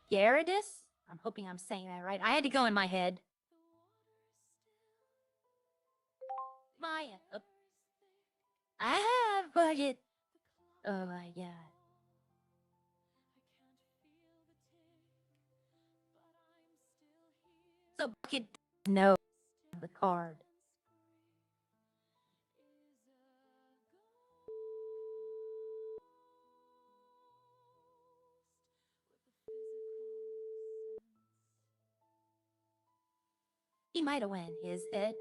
Gyarados? I'm hoping I'm saying that right. I had to go in my head. Maya. I have Bucket. Oh my god. So Bucket no the card. He might have went his head.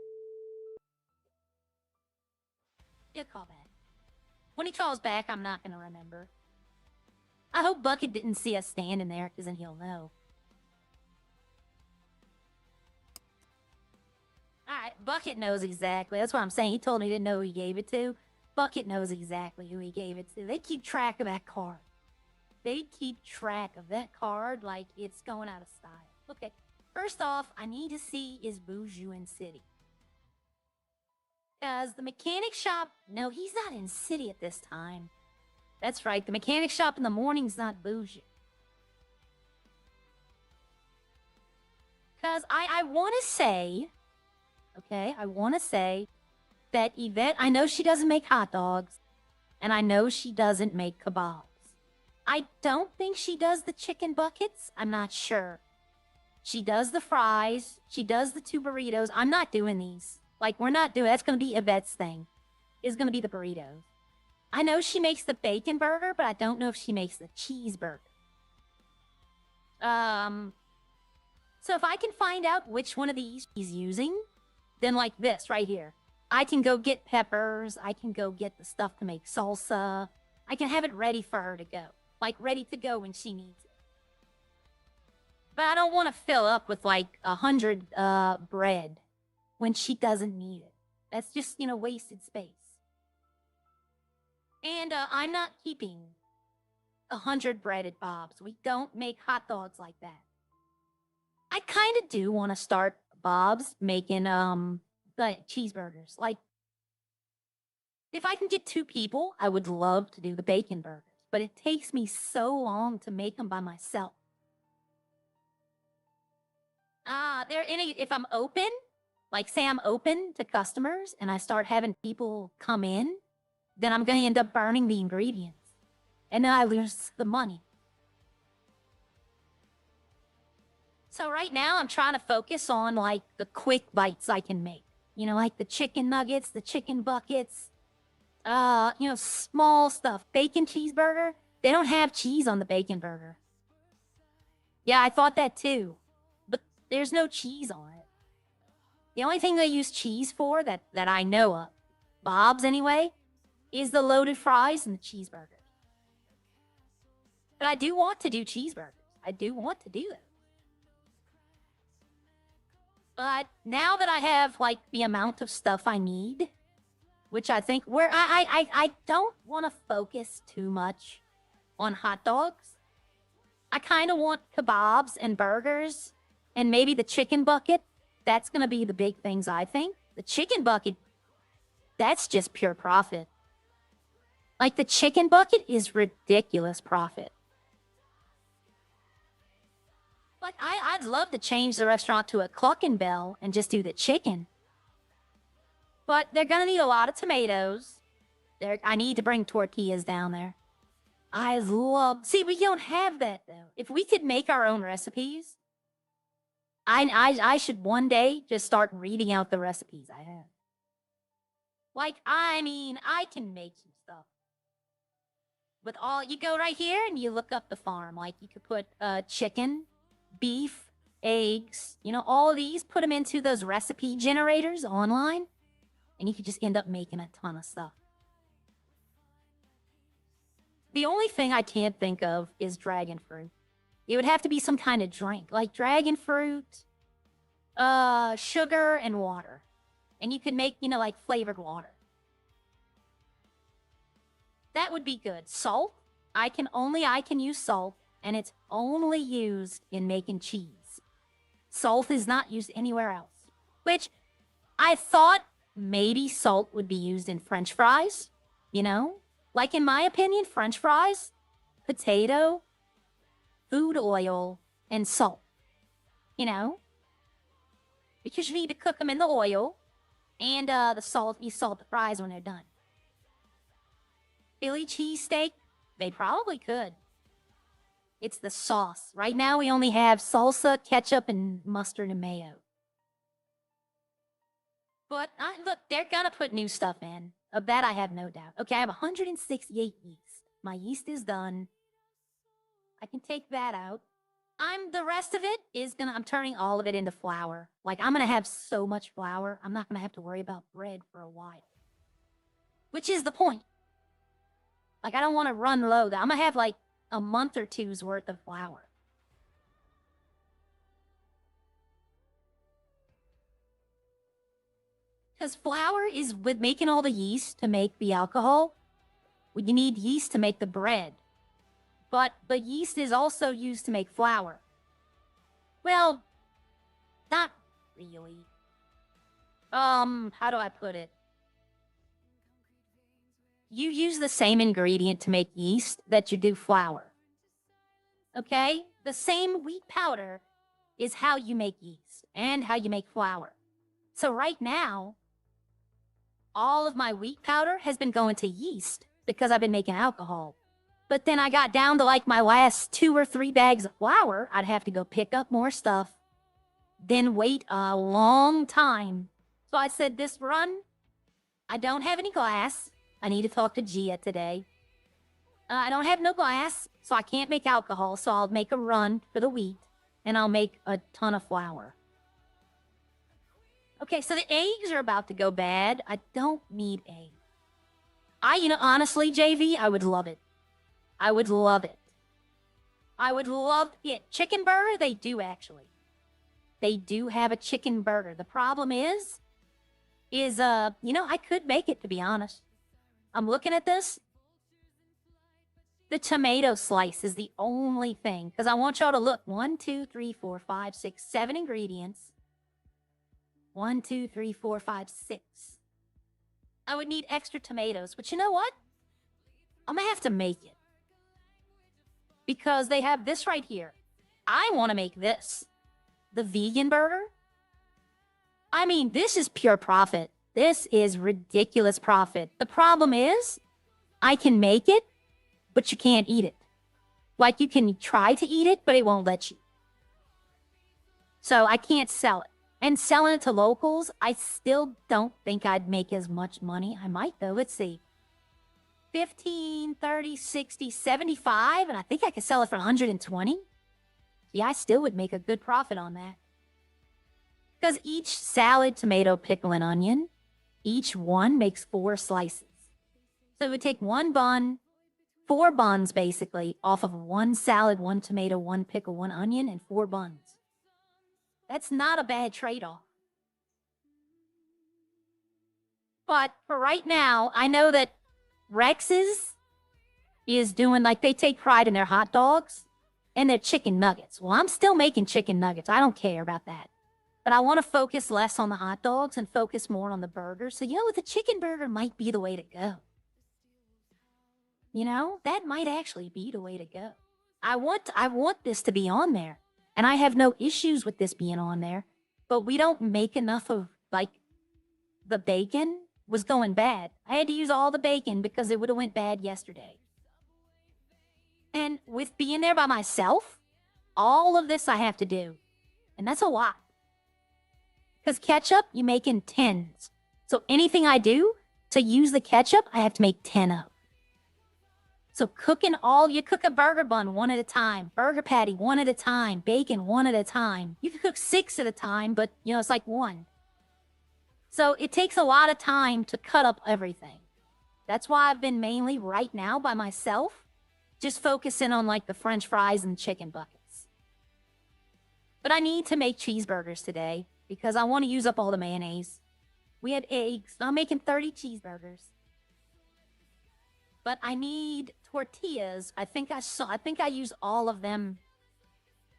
He'll call back. When he calls back, I'm not gonna remember. I hope Bucket didn't see us standing there, because then he'll know. Alright, Bucket knows exactly. That's what I'm saying. He told me he didn't know who he gave it to. Bucket knows exactly who he gave it to. They keep track of that card. They keep track of that card like it's going out of style. Okay, first off, I need to see is Boujou in City. Because the mechanic shop... No, he's not in City at this time. That's right, the mechanic shop in the morning's not Boujou. Because I want to say... Okay, I want to say that Yvette, I know she doesn't make hot dogs, and I know she doesn't make kebabs. I don't think she does the chicken buckets. I'm not sure. She does the fries. She does the 2 burritos. I'm not doing these. Like, we're not doing... That's going to be Yvette's thing. It's going to be the burritos. I know she makes the bacon burger, but I don't know if she makes the cheeseburger. So if I can find out which one of these she's using... Then like this, right here. I can go get peppers. I can go get the stuff to make salsa. I can have it ready for her to go. Like, ready to go when she needs it. But I don't want to fill up with, like, 100 bread when she doesn't need it. That's just, wasted space. And I'm not keeping 100 bread at Bob's. We don't make hot dogs like that. I kind of do want to start Bob's making the cheeseburgers. Like, if I can get 2 people, I would love to do the bacon burgers, but it takes me so long to make them by myself. If I'm open, like say I'm open to customers and I start having people come in, then I'm going to end up burning the ingredients, and then I lose the money. So right now, I'm trying to focus on, like, the quick bites I can make. Like the chicken nuggets, the chicken buckets. Small stuff. Bacon cheeseburger. They don't have cheese on the bacon burger. Yeah, I thought that too. But there's no cheese on it. The only thing they use cheese for that I know of, Bob's anyway, is the loaded fries and the cheeseburgers. But I do want to do cheeseburgers. I do want to do it. But now that I have, like, the amount of stuff I need, which I think where I don't want to focus too much on hot dogs. I kind of want kebabs and burgers and maybe the chicken bucket. That's going to be the big things, I think. The chicken bucket, that's just pure profit. Like, the chicken bucket is ridiculous profit. Like, I'd love to change the restaurant to a Cluckin' Bell and just do the chicken. But they're gonna need a lot of tomatoes. I need to bring tortillas down there. I love... See, we don't have that, though. If we could make our own recipes, I should one day just start reading out the recipes I have. Like, I mean, I can make some stuff. With all... You go right here and you look up the farm. Like, you could put chicken, beef, eggs, all these, put them into those recipe generators online, and you could just end up making a ton of stuff. The only thing I can't think of is dragon fruit. It would have to be some kind of drink, like dragon fruit, sugar, and water. And you could make, like flavored water. That would be good. Salt, I can use salt, and it's only used in making cheese. Salt is not used anywhere else. Which, I thought maybe salt would be used in French fries, Like, in my opinion, French fries, potato, food oil, and salt. You know? Because you need to cook them in the oil, and the salt, you salt the fries when they're done. Philly cheesesteak, they probably could. It's the sauce. Right now we only have salsa, ketchup, and mustard and mayo. But look, they're gonna put new stuff in. Of that I have no doubt. Okay, I have 168 yeast. My yeast is done. I can take that out. The rest of it is I'm turning all of it into flour. Like, I'm gonna have so much flour, I'm not gonna have to worry about bread for a while. Which is the point. Like, I don't want to run low. I'm gonna have like a month or two's worth of flour. Because flour is with making all the yeast to make the alcohol. Well, you need yeast to make the bread. But the yeast is also used to make flour. Well, not really. How do I put it? You use the same ingredient to make yeast that you do flour. Okay? The same wheat powder is how you make yeast and how you make flour. So right now, all of my wheat powder has been going to yeast because I've been making alcohol. But then I got down to like my last 2 or 3 bags of flour. I'd have to go pick up more stuff, then wait a long time. So I said, this run, I don't have any glass. I need to talk to Gia today. I don't have no glass, so I can't make alcohol, so I'll make a run for the wheat, and I'll make a ton of flour. Okay, so the eggs are about to go bad. I don't need eggs. Honestly, JV, I would love it. I would love it. I would love to get chicken burger. They do, actually. They do have a chicken burger. The problem is, I could make it, to be honest. I'm looking at this. The tomato slice is the only thing. Because I want y'all to look. 1, 2, 3, 4, 5, 6, 7 ingredients. 1, 2, 3, 4, 5, 6. I would need extra tomatoes. But you know what? I'm going to have to make it. Because they have this right here. I want to make this. The vegan burger. I mean, this is pure profit. This is ridiculous profit. The problem is, I can make it, but you can't eat it. Like, you can try to eat it, but it won't let you. So I can't sell it. And selling it to locals, I still don't think I'd make as much money. I might, though. Let's see. 15, 30, 60, 75, and I think I could sell it for 120. Yeah, I still would make a good profit on that. Because each salad, tomato, pickle, and onion, each one makes 4 slices. So it would take 1 bun, 4 buns basically, off of 1 salad, 1 tomato, 1 pickle, 1 onion, and 4 buns. That's not a bad trade-off. But for right now, I know that Rex's is doing, like, they take pride in their hot dogs and their chicken nuggets. Well, I'm still making chicken nuggets. I don't care about that. But I want to focus less on the hot dogs and focus more on the burgers. So, the chicken burger might be the way to go. That might actually be the way to go. I want this to be on there. And I have no issues with this being on there. But we don't make enough of, like, the bacon was going bad. I had to use all the bacon because it would have went bad yesterday. And with being there by myself, all of this I have to do. And that's a lot. Because ketchup, you make in tins. So anything I do to use the ketchup, I have to make 10 of. So you cook a burger bun 1 at a time, burger patty 1 at a time, bacon 1 at a time. You can cook 6 at a time, but, it's like 1. So it takes a lot of time to cut up everything. That's why I've been mainly right now by myself, just focusing on like the French fries and chicken buckets. But I need to make cheeseburgers today because I want to use up all the mayonnaise. We had eggs. I'm making 30 cheeseburgers. But I need tortillas. I think I use all of them.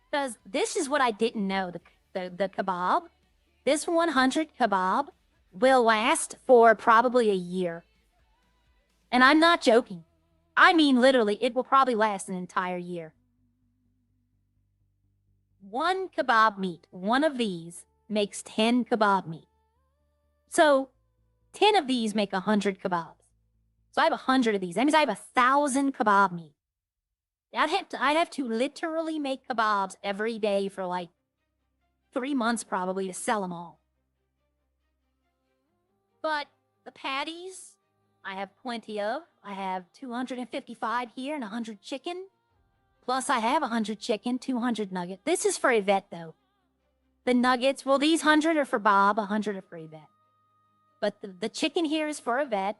Because this is what I didn't know. The kebab. This 100 kebab will last for probably a year. And I'm not joking. I mean, literally, it will probably last an entire year. One kebab meat, one of these, makes 10 kebab meat. So 10 of these make 100 kebabs. So I have 100 of these. That means I have 1,000 kebab meat. I'd have to literally make kebabs every day for like 3 months probably to sell them all. But the patties, I have plenty of. I have 255 here and 100 chicken. Plus I have 100 chicken, 200 nugget. This is for Yvette though. The nuggets, well, these 100 are for Bob, 100 are for Yvette. But the chicken here is for Yvette.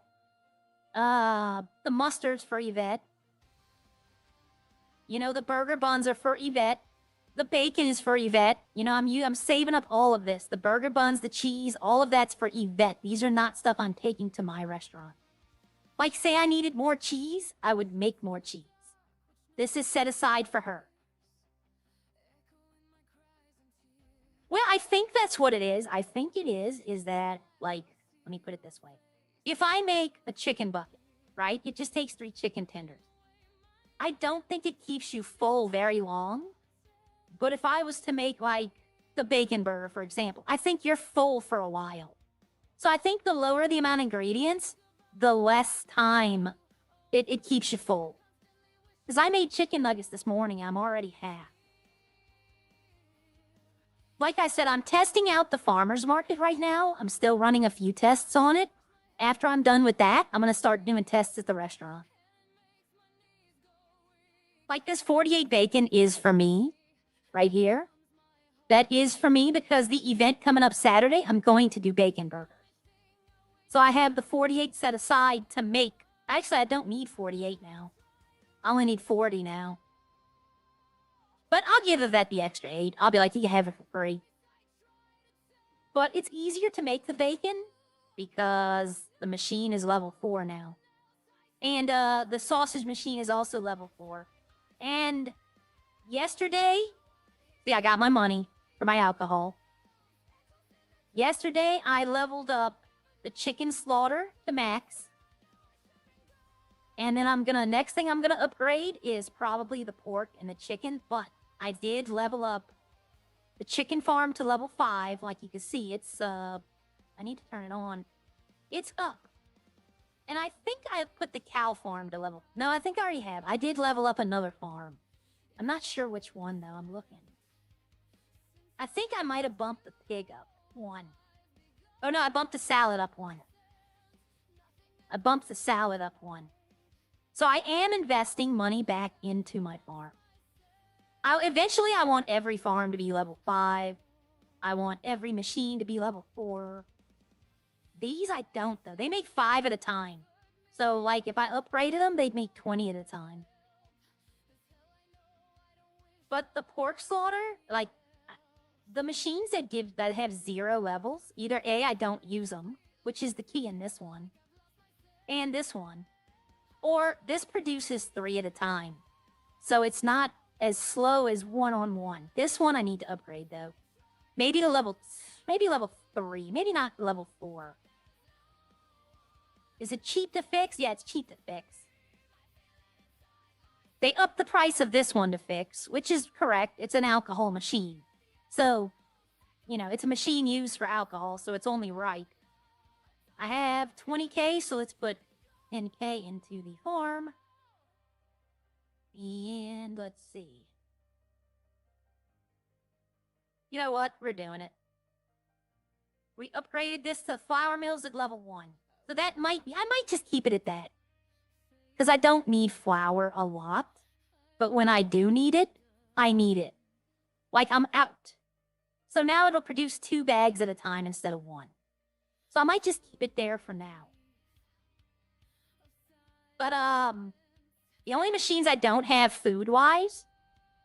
The mustard's for Yvette. You know, the burger buns are for Yvette. The bacon is for Yvette. You know, I'm saving up all of this. The burger buns, the cheese, all of that's for Yvette. These are not stuff I'm taking to my restaurant. Like, say I needed more cheese, I would make more cheese. This is set aside for her. Well, I think that's what it is. I think it is that, like, let me put it this way. If I make a chicken bucket, right, it just takes 3 chicken tenders. I don't think it keeps you full very long. But if I was to make, like, the bacon burger, for example, I think you're full for a while. So I think the lower the amount of ingredients, the less time it keeps you full. Because I made chicken nuggets this morning, I'm already half. Like I said, I'm testing out the farmer's market right now. I'm still running a few tests on it. After I'm done with that, I'm going to start doing tests at the restaurant. Like this 48 bacon is for me, right here. That is for me because the event coming up Saturday, I'm going to do bacon burgers. So I have the 48 set aside to make. Actually, I don't need 48 now. I only need 40 now. But I'll give Yvette the extra 8. I'll be like, you can have it for free. But it's easier to make the bacon because the machine is level 4 now. And the sausage machine is also level 4. And yesterday, see, I got my money for my alcohol. Yesterday, I leveled up the chicken slaughter to max. And then next thing I'm gonna upgrade is probably the pork and the chicken, but I did level up the chicken farm to level 5. Like you can see, it's, I need to turn it on. It's up. And I think I put the cow farm to level, no, I think I already have. I did level up another farm. I'm not sure which one though, I'm looking. I think I might have bumped the pig up 1. Oh no, I bumped the salad up 1. I bumped the salad up 1. So I am investing money back into my farm. Eventually, I want every farm to be level 5. I want every machine to be level 4. These I don't, though. They make 5 at a time. So, like, if I upgraded them, they'd make 20 at a time. But the pork slaughter, like, the machines that have 0 levels, either A, I don't use them, which is the key in this one, and this one. Or this produces 3 at a time. So it's not as slow as 1-on-1. This one I need to upgrade though. Maybe level 3, maybe not level 4. Is it cheap to fix? Yeah, it's cheap to fix. They upped the price of this one to fix, which is correct. It's an alcohol machine. So, you know, it's a machine used for alcohol, so it's only right. I have 20k, so let's put 10k into the farm. And let's see. You know what? We're doing it. We upgraded this to flour mills at level 1. So that might be, I might just keep it at that. Because I don't need flour a lot. But when I do need it, I need it. Like I'm out. So now it'll produce 2 bags at a time instead of 1. So I might just keep it there for now. But, the only machines I don't have food-wise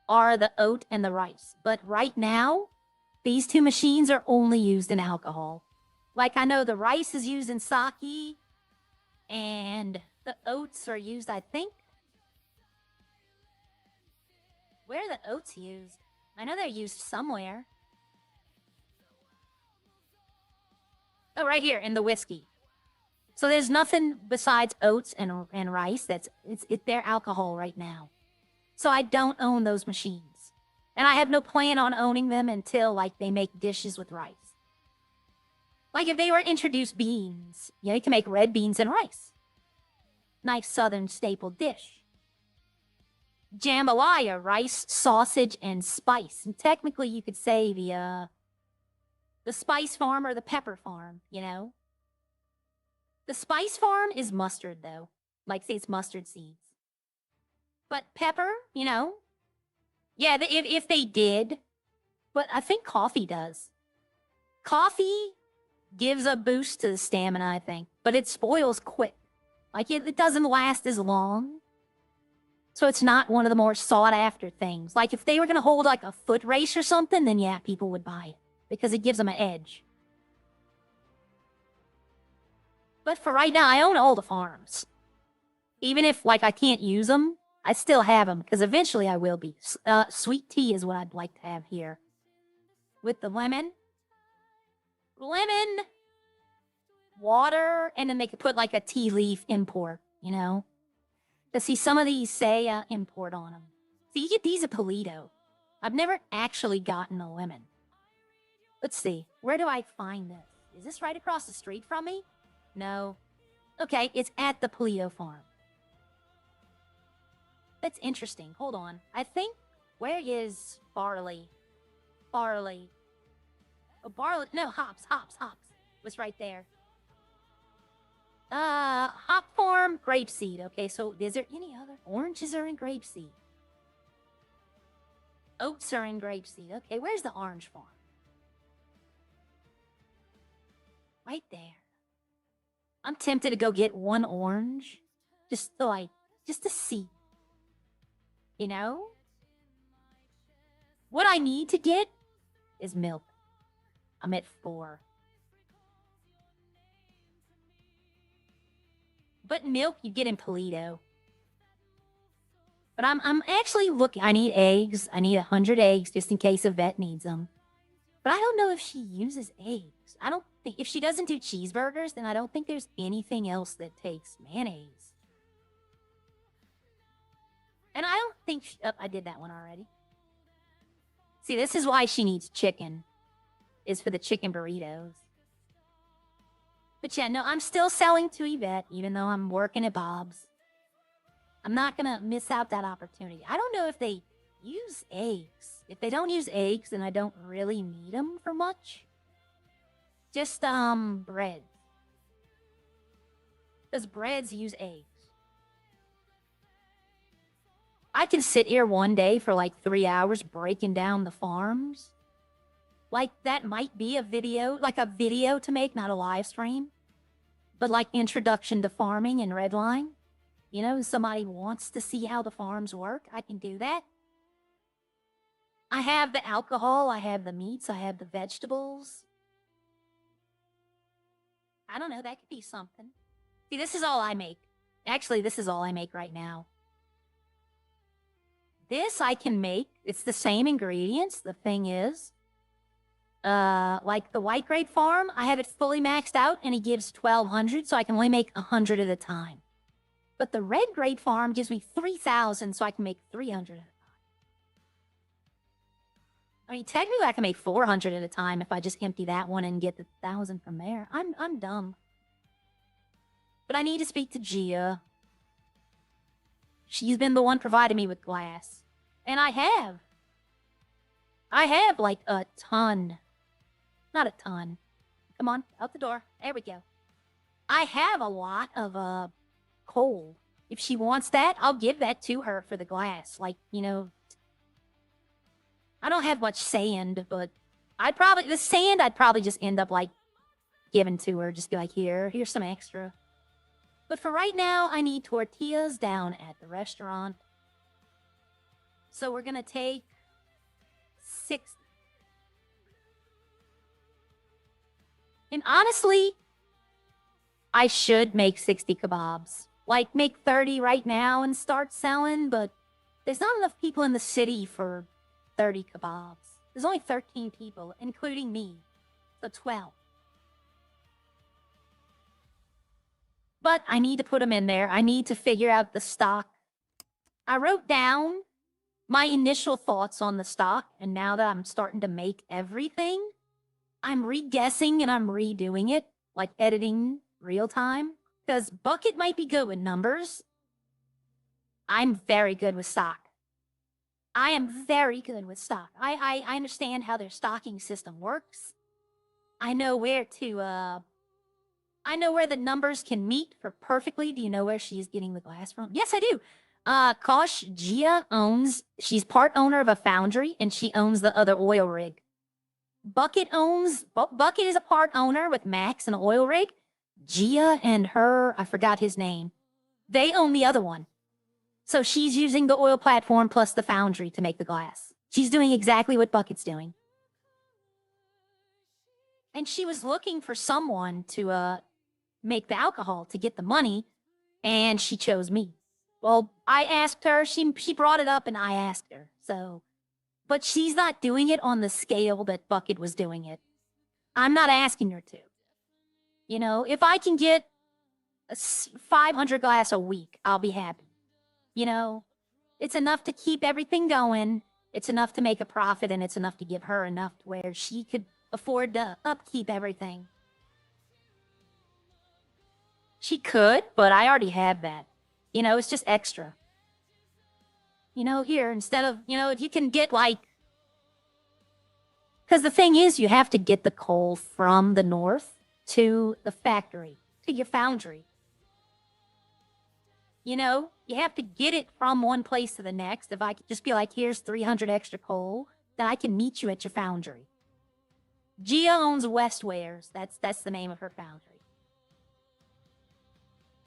are the oat and the rice. But right now, these 2 machines are only used in alcohol. Like, I know the rice is used in sake, and the oats are used, I think. Where are the oats used? I know they're used somewhere. Oh, right here, in the whiskey. So there's nothing besides oats and rice that's they're alcohol right now. So I don't own those machines. And I have no plan on owning them until like they make dishes with rice. Like if they were introduced beans, you can make red beans and rice. Nice southern staple dish. Jambalaya, rice, sausage, and spice. And technically you could say the spice farm or the pepper farm, you know? The spice farm is mustard, though. Like, say it's mustard seeds. But pepper, you know? Yeah, if they did. But I think coffee does. Coffee gives a boost to the stamina, I think. But it spoils quick. Like, it doesn't last as long. So it's not one of the more sought-after things. Like, if they were going to hold, like, a foot race or something, then yeah, people would buy it. Because it gives them an edge. But for right now, I own all the farms. Even if, like, I can't use them, I still have them, because eventually I will be. Sweet tea is what I'd like to have here. With the lemon. Lemon. Water. And then they could put, like, a tea leaf import, you know? To see some of these say import on them. So you get these at Polito. I've never actually gotten a lemon. Let's see. Where do I find this? Is this right across the street from me? No. Okay, it's at the Polito farm. That's interesting. Hold on. I think... Where is barley? Barley. Oh, barley... No, hops. Was right there. Hop farm, grapeseed. Okay, so is there any other? Oranges are in grapeseed. Oats are in grapeseed. Okay, where's the orange farm? Right there. I'm tempted to go get one orange. Just to see. You know? What I need to get is milk. I'm at 4. But milk you get in Polito. But I'm actually looking. I need eggs. I need 100 eggs just in case a vet needs them. But I don't know if she uses eggs. I don't think... If she doesn't do cheeseburgers, then I don't think there's anything else that takes mayonnaise. And I don't think... I did that one already. See, this is why she needs chicken. Is for the chicken burritos. But yeah, no, I'm still selling to Yvette, even though I'm working at Bob's. I'm not going to miss out that opportunity. I don't know if they use eggs. If they don't use eggs, then I don't really need them for much. Just, bread. Does breads use eggs? I can sit here one day for like 3 hours breaking down the farms. Like, that might be a video, like a video to make, not a live stream. But like introduction to farming in Redline. You know, somebody wants to see how the farms work, I can do that. I have the alcohol, I have the meats, I have the vegetables. I don't know, that could be something. See, this is all I make. Actually, this is all I make right now. This I can make. It's the same ingredients. The thing is, like the white grade farm, I have it fully maxed out and he gives 1,200, so I can only make 100 at a time. But the red grade farm gives me 3,000, so I can make 300 at a time. I mean, technically I can make 400 at a time if I just empty that one and get the 1,000 from there. I'm dumb. But I need to speak to Gia. She's been the one providing me with glass. And I have. I have like a ton. Not a ton. Come on, out the door. There we go. I have a lot of coal. If she wants that, I'll give that to her for the glass. Like, you know, I don't have much sand, but the sand I'd probably just end up like giving to her. Just be like, here's some extra. But for right now, I need tortillas down at the restaurant. So we're gonna take 6. And honestly, I should make 60 kebabs. Like, make 30 right now and start selling, but there's not enough people in the city for 30 kebabs. There's only 13 people, including me. So 12. But I need to put them in there. I need to figure out the stock. I wrote down my initial thoughts on the stock, and now that I'm starting to make everything, I'm re-guessing and I'm redoing it, like editing real time. Because Bucket might be good with numbers. I'm very good with stock. I am very good with stock. I understand how their stocking system works. I know where to, I know where the numbers can meet for perfectly. Do you know where she's getting the glass from? Yes, I do. Kosh Gia she's part owner of a foundry, and she owns the other oil rig. Bucket is a part owner with Max and an oil rig. Gia and her, I forgot his name. They own the other one. So she's using the oil platform plus the foundry to make the glass. She's doing exactly what Bucket's doing. And she was looking for someone to make the alcohol to get the money, and she chose me. Well, I asked her, she brought it up and I asked her. So, but she's not doing it on the scale that Bucket was doing it. I'm not asking her to. You know, if I can get 500 glass a week, I'll be happy. You know, it's enough to keep everything going. It's enough to make a profit, and it's enough to give her enough to where she could afford to upkeep everything. She could, but I already have that. You know, it's just extra. You know, here, instead of, you know, you can get like, because the thing is, you have to get the coal from the north to the factory, to your foundry. You know, you have to get it from one place to the next. If I could just be like, here's 300 extra coal, then I can meet you at your foundry. Gia owns Westwares. That's the name of her foundry.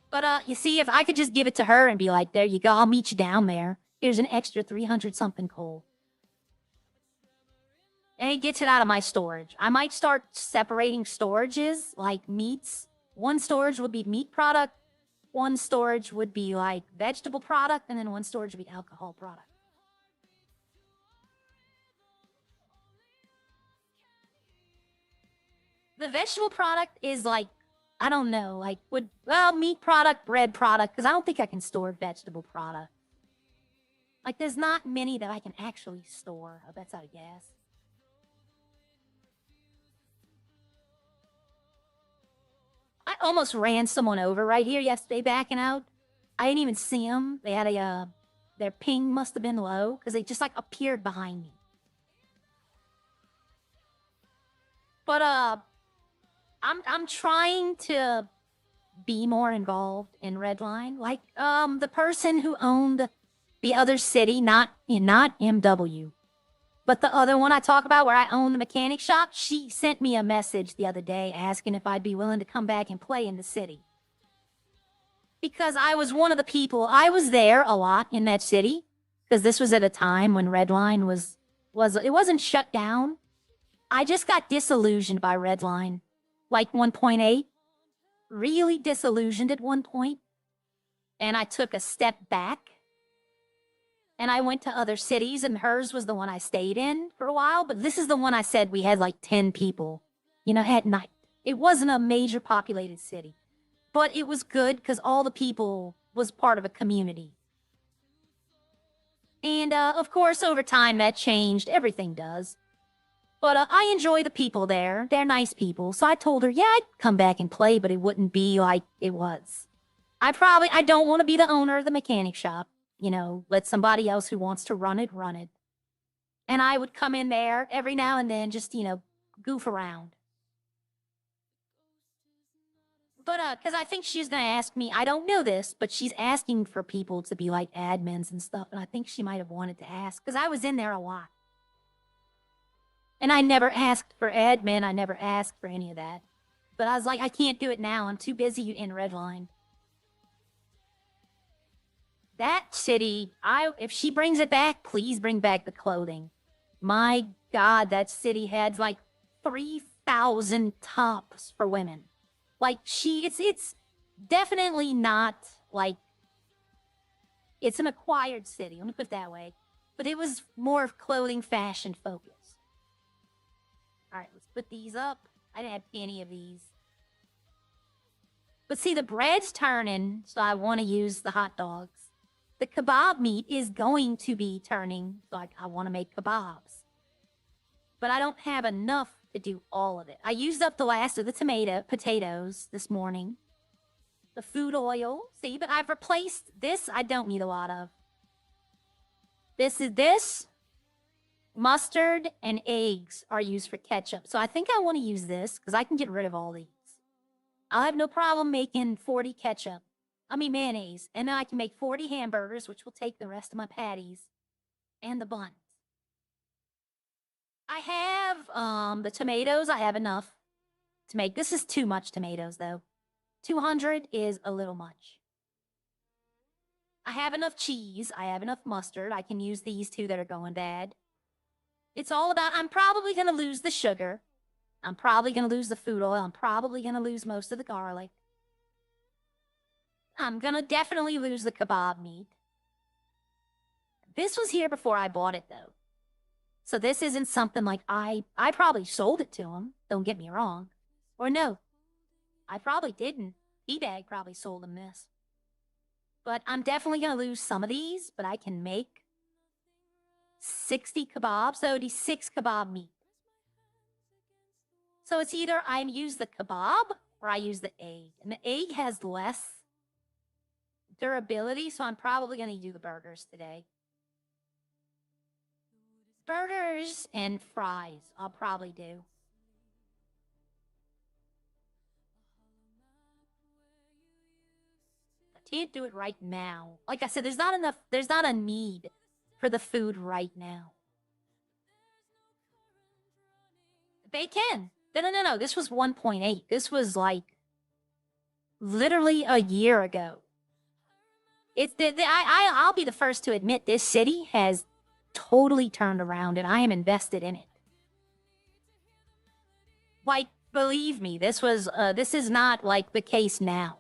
But, you see, if I could just give it to her and be like, there you go, I'll meet you down there. Here's an extra 300-something coal. And it gets it out of my storage. I might start separating storages, like meats. One storage would be meat product. One storage would be like vegetable product, and then one storage would be alcohol product. The vegetable product is like, I don't know, like meat product, bread product, because I don't think I can store vegetable product. Like, there's not many that I can actually store. I bet it's out of gas. I almost ran someone over right here yesterday backing out. I didn't even see them. They had their ping must have been low because they just like appeared behind me. But I'm trying to be more involved in Redline. Like the person who owned the other city, not MW, but the other one I talk about where I own the mechanic shop, she sent me a message the other day asking if I'd be willing to come back and play in the city. Because I was one of the people, I was there a lot in that city, because this was at a time when Redline it wasn't shut down. I just got disillusioned by Redline, like 1.8. Really disillusioned at one point. And I took a step back. And I went to other cities, and hers was the one I stayed in for a while. But this is the one I said we had like 10 people, you know, at night. It wasn't a major populated city. But it was good because all the people was part of a community. And, of course, over time that changed. Everything does. But I enjoy the people there. They're nice people. So I told her, yeah, I'd come back and play, but it wouldn't be like it was. I don't want to be the owner of the mechanic shop. You know, let somebody else who wants to run it, run it. And I would come in there every now and then, just, you know, goof around. But, because I think she's going to ask me, I don't know this, but she's asking for people to be like admins and stuff. And I think she might have wanted to ask, because I was in there a lot. And I never asked for admin. I never asked for any of that. But I was like, I can't do it now. I'm too busy in Redline. That city, if she brings it back, please bring back the clothing. My God, that city had like 3,000 tops for women. Like it's definitely not like, it's an acquired city, let me put it that way. But it was more of clothing fashion focus. All right, let's put these up. I didn't have any of these. But see, the bread's turning, so I want to use the hot dogs. The kebab meat is going to be turning, so I want to make kebabs. But I don't have enough to do all of it. I used up the last of the potatoes this morning. The food oil, see, but I've replaced this. I don't need a lot of. This, mustard, and eggs are used for ketchup. So I think I want to use this because I can get rid of all these. I'll have no problem making 40 mayonnaise. And then I can make 40 hamburgers, which will take the rest of my patties and the buns. I have the tomatoes. I have enough to make. This is too much tomatoes, though. 200 is a little much. I have enough cheese. I have enough mustard. I can use these two that are going bad. It's all about, I'm probably going to lose the sugar. I'm probably going to lose the food oil. I'm probably going to lose most of the garlic. I'm going to definitely lose the kebab meat. This was here before I bought it, though. So this isn't something like I probably sold it to him. Don't get me wrong. Or no, I probably didn't. eBay probably sold him this. But I'm definitely going to lose some of these, but I can make 60 kebabs. So it'd be 6 kebab meat. So it's either I use the kebab or I use the egg. And the egg has less durability, so I'm probably going to do the burgers today. Burgers and fries I'll probably do. I can't do it right now. Like I said, there's not a need for the food right now. They can. No. This was 1.8. This was like literally a year ago. I'll be the first to admit this city has totally turned around and I am invested in it. Like, believe me, this is not like the case now.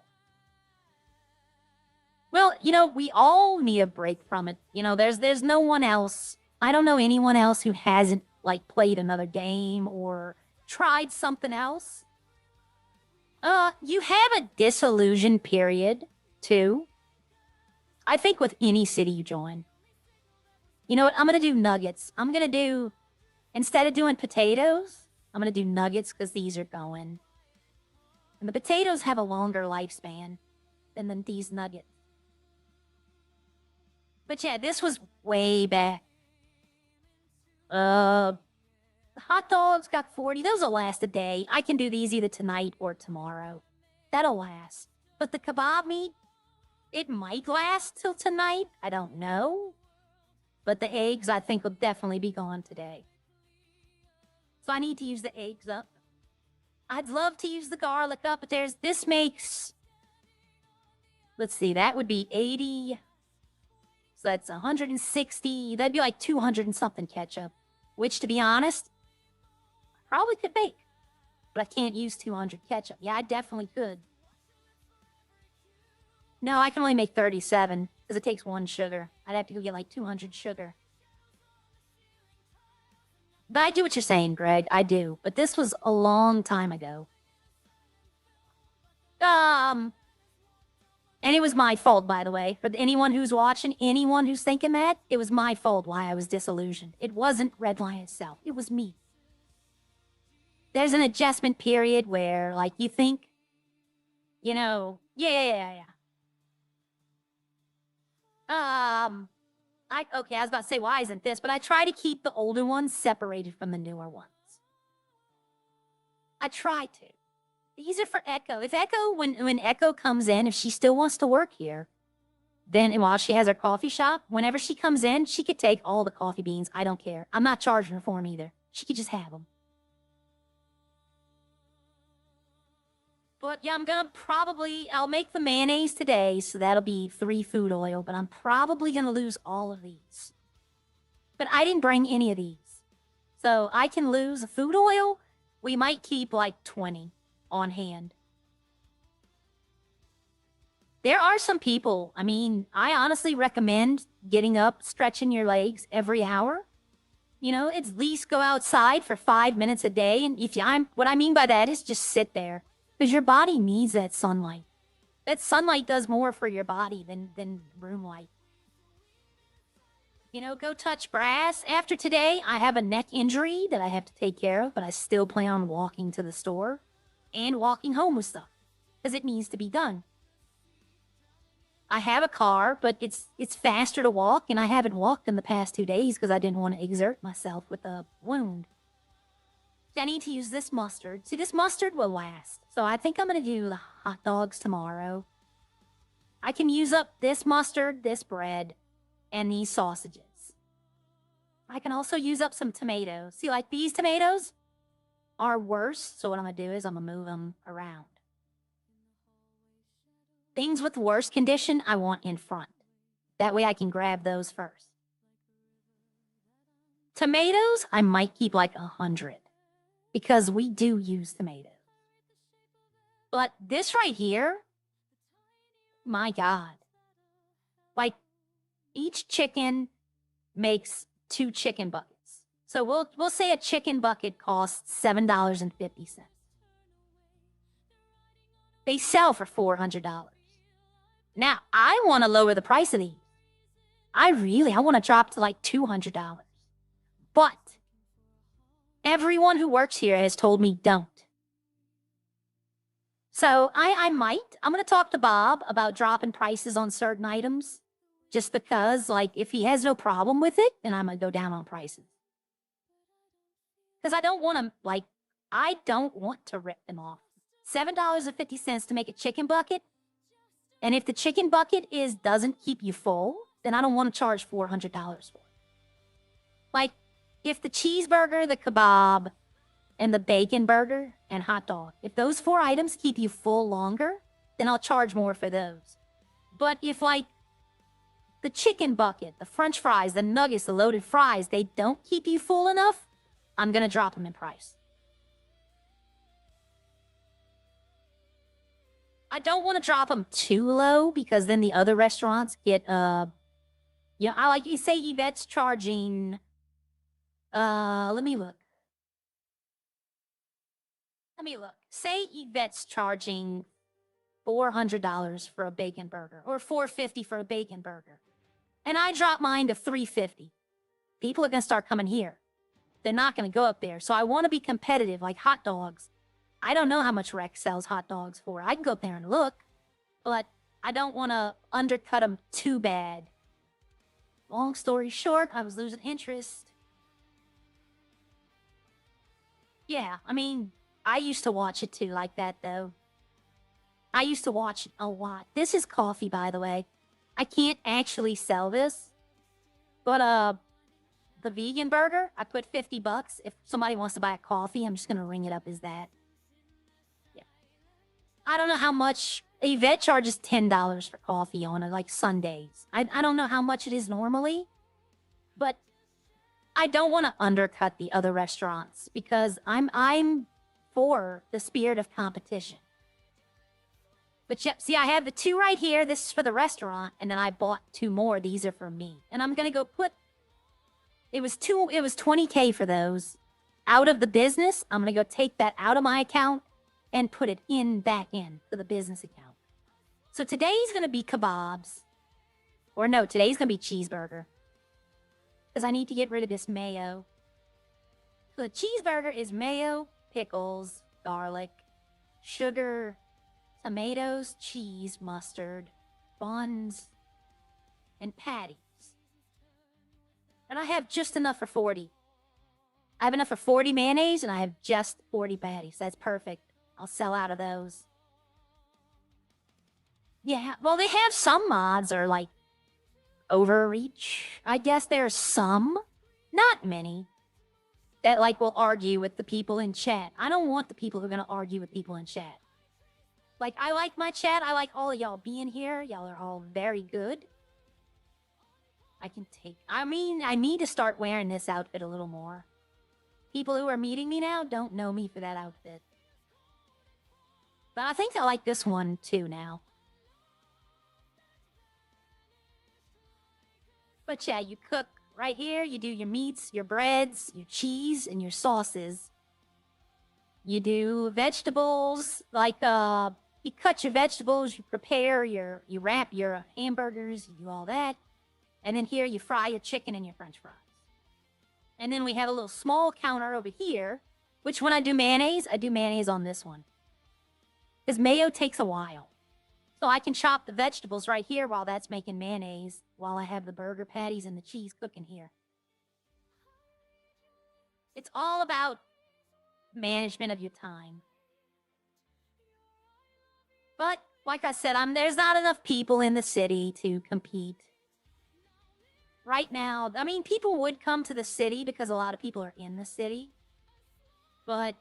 Well, we all need a break from it. There's no one else. I don't know anyone else who hasn't like played another game or tried something else. You have a disillusion period too. I think with any city you join. You know what? I'm going to do nuggets. Instead of doing potatoes, I'm going to do nuggets because these are going. And the potatoes have a longer lifespan than these nuggets. But yeah, this was way back. The hot dogs got 40. Those will last a day. I can do these either tonight or tomorrow. That'll last. But the kebab meat, it might last till tonight. I don't know. But the eggs, I think, will definitely be gone today. So I need to use the eggs up. I'd love to use the garlic up, but this makes... Let's see, that would be 80... So that's 160. That'd be like 200 and something ketchup. Which, to be honest, I probably could make. But I can't use 200 ketchup. Yeah, I definitely could. No, I can only make 37. Because it takes 1 sugar. I'd have to go get like 200 sugar. But I do what you're saying, Greg. I do. But this was a long time ago. And it was my fault, by the way. For anyone who's watching, anyone who's thinking that, it was my fault why I was disillusioned. It wasn't Redline itself. It was me. There's an adjustment period where, like, you think, yeah. Okay, I was about to say, why isn't this? But I try to keep the older ones separated from the newer ones. I try to. These are for Echo. If Echo, when Echo comes in, if she still wants to work here, then while she has her coffee shop, whenever she comes in, she could take all the coffee beans. I don't care. I'm not charging her for them either. She could just have them. But yeah, I'll make the mayonnaise today, so that'll be 3 food oil, but I'm probably going to lose all of these. But I didn't bring any of these. So I can lose a food oil. We might keep like 20 on hand. There are some people, I honestly recommend getting up, stretching your legs every hour. At least go outside for 5 minutes a day. And what I mean by that is just sit there. Because your body needs that sunlight. That sunlight does more for your body than room light. You know, go touch brass. After today, I have a neck injury that I have to take care of, but I still plan on walking to the store and walking home with stuff because it needs to be done. I have a car, but it's faster to walk, and I haven't walked in the past 2 days because I didn't want to exert myself with a wound. I need to use this mustard. See, this mustard will last. So I think I'm going to do the hot dogs tomorrow. I can use up this mustard, this bread, and these sausages. I can also use up some tomatoes. See, like these tomatoes are worse. So what I'm going to do is I'm going to move them around. Things with worse condition, I want in front. That way I can grab those first. Tomatoes, I might keep like 100 because we do use tomatoes. But this right here, my God. Like each chicken makes 2 chicken buckets. So we'll say a chicken bucket costs $7.50. They sell for $400. Now, I want to lower the price of these. I want to drop to like $200. But everyone who works here has told me don't. So I'm going to talk to Bob about dropping prices on certain items. Just because, like, if he has no problem with it, then I'm going to go down on prices. Because I don't want to rip them off. $7.50 to make a chicken bucket. And if the chicken bucket doesn't keep you full, then I don't want to charge $400 for it. Like, if the cheeseburger, the kebab, and the bacon burger and hot dog, if those 4 items keep you full longer, then I'll charge more for those. But if, like, the chicken bucket, the french fries, the nuggets, the loaded fries, they don't keep you full enough, I'm going to drop them in price. I don't want to drop them too low because then the other restaurants get, I like you say Yvette's charging, let me look. Say Yvette's charging $400 for a bacon burger or $450 for a bacon burger. And I drop mine to $350. People are going to start coming here. They're not going to go up there. So I want to be competitive, like hot dogs. I don't know how much Rex sells hot dogs for. I can go up there and look, but I don't want to undercut them too bad. Long story short, I was losing interest. Yeah, I mean, I used to watch it too like that, though. I used to watch it a lot. This is coffee, by the way. I can't actually sell this, but the vegan burger, I put $50. If somebody wants to buy a coffee, I'm just going to ring it up as that. Yeah. I don't know how much. Yvette charges $10 for coffee on it, like Sundays. I don't know how much it is normally, but I don't want to undercut the other restaurants because I'm for the spirit of competition. But yep, see, I have the 2 right here. This is for the restaurant, and then I bought 2 more. These are for me. And I'm going to go put, it was $20K for those. Out of the business, I'm going to go take that out of my account and put it back in to the business account. So today's going to be kebabs. Or no, today's going to be cheeseburger. Because I need to get rid of this mayo. So the cheeseburger is mayo, pickles, garlic, sugar, tomatoes, cheese, mustard, buns, and patties. And I have just enough for 40. I have enough for 40 mayonnaise, and I have just 40 patties. That's perfect. I'll sell out of those. Yeah, well, they have some mods are like overreach. I guess there's some, not many, that like will argue with the people in chat. I don't want the people who are going to argue with people in chat. Like, I like my chat. I like all of y'all being here. Y'all are all very good. I need to start wearing this outfit a little more. People who are meeting me now don't know me for that outfit. But I think I like this one too now. But yeah, you cook right here. You do your meats, your breads, your cheese, and your sauces. You do vegetables, like, You cut your vegetables, you prepare you wrap your hamburgers, you do all that. And then here you fry your chicken and your french fries. And then we have a little small counter over here, which when I do mayonnaise on this one. Because mayo takes a while. So I can chop the vegetables right here while that's making mayonnaise, while I have the burger patties and the cheese cooking here. It's all about management of your time. But, like I said, there's not enough people in the city to compete. Right now, I mean, people would come to the city because a lot of people are in the city. But,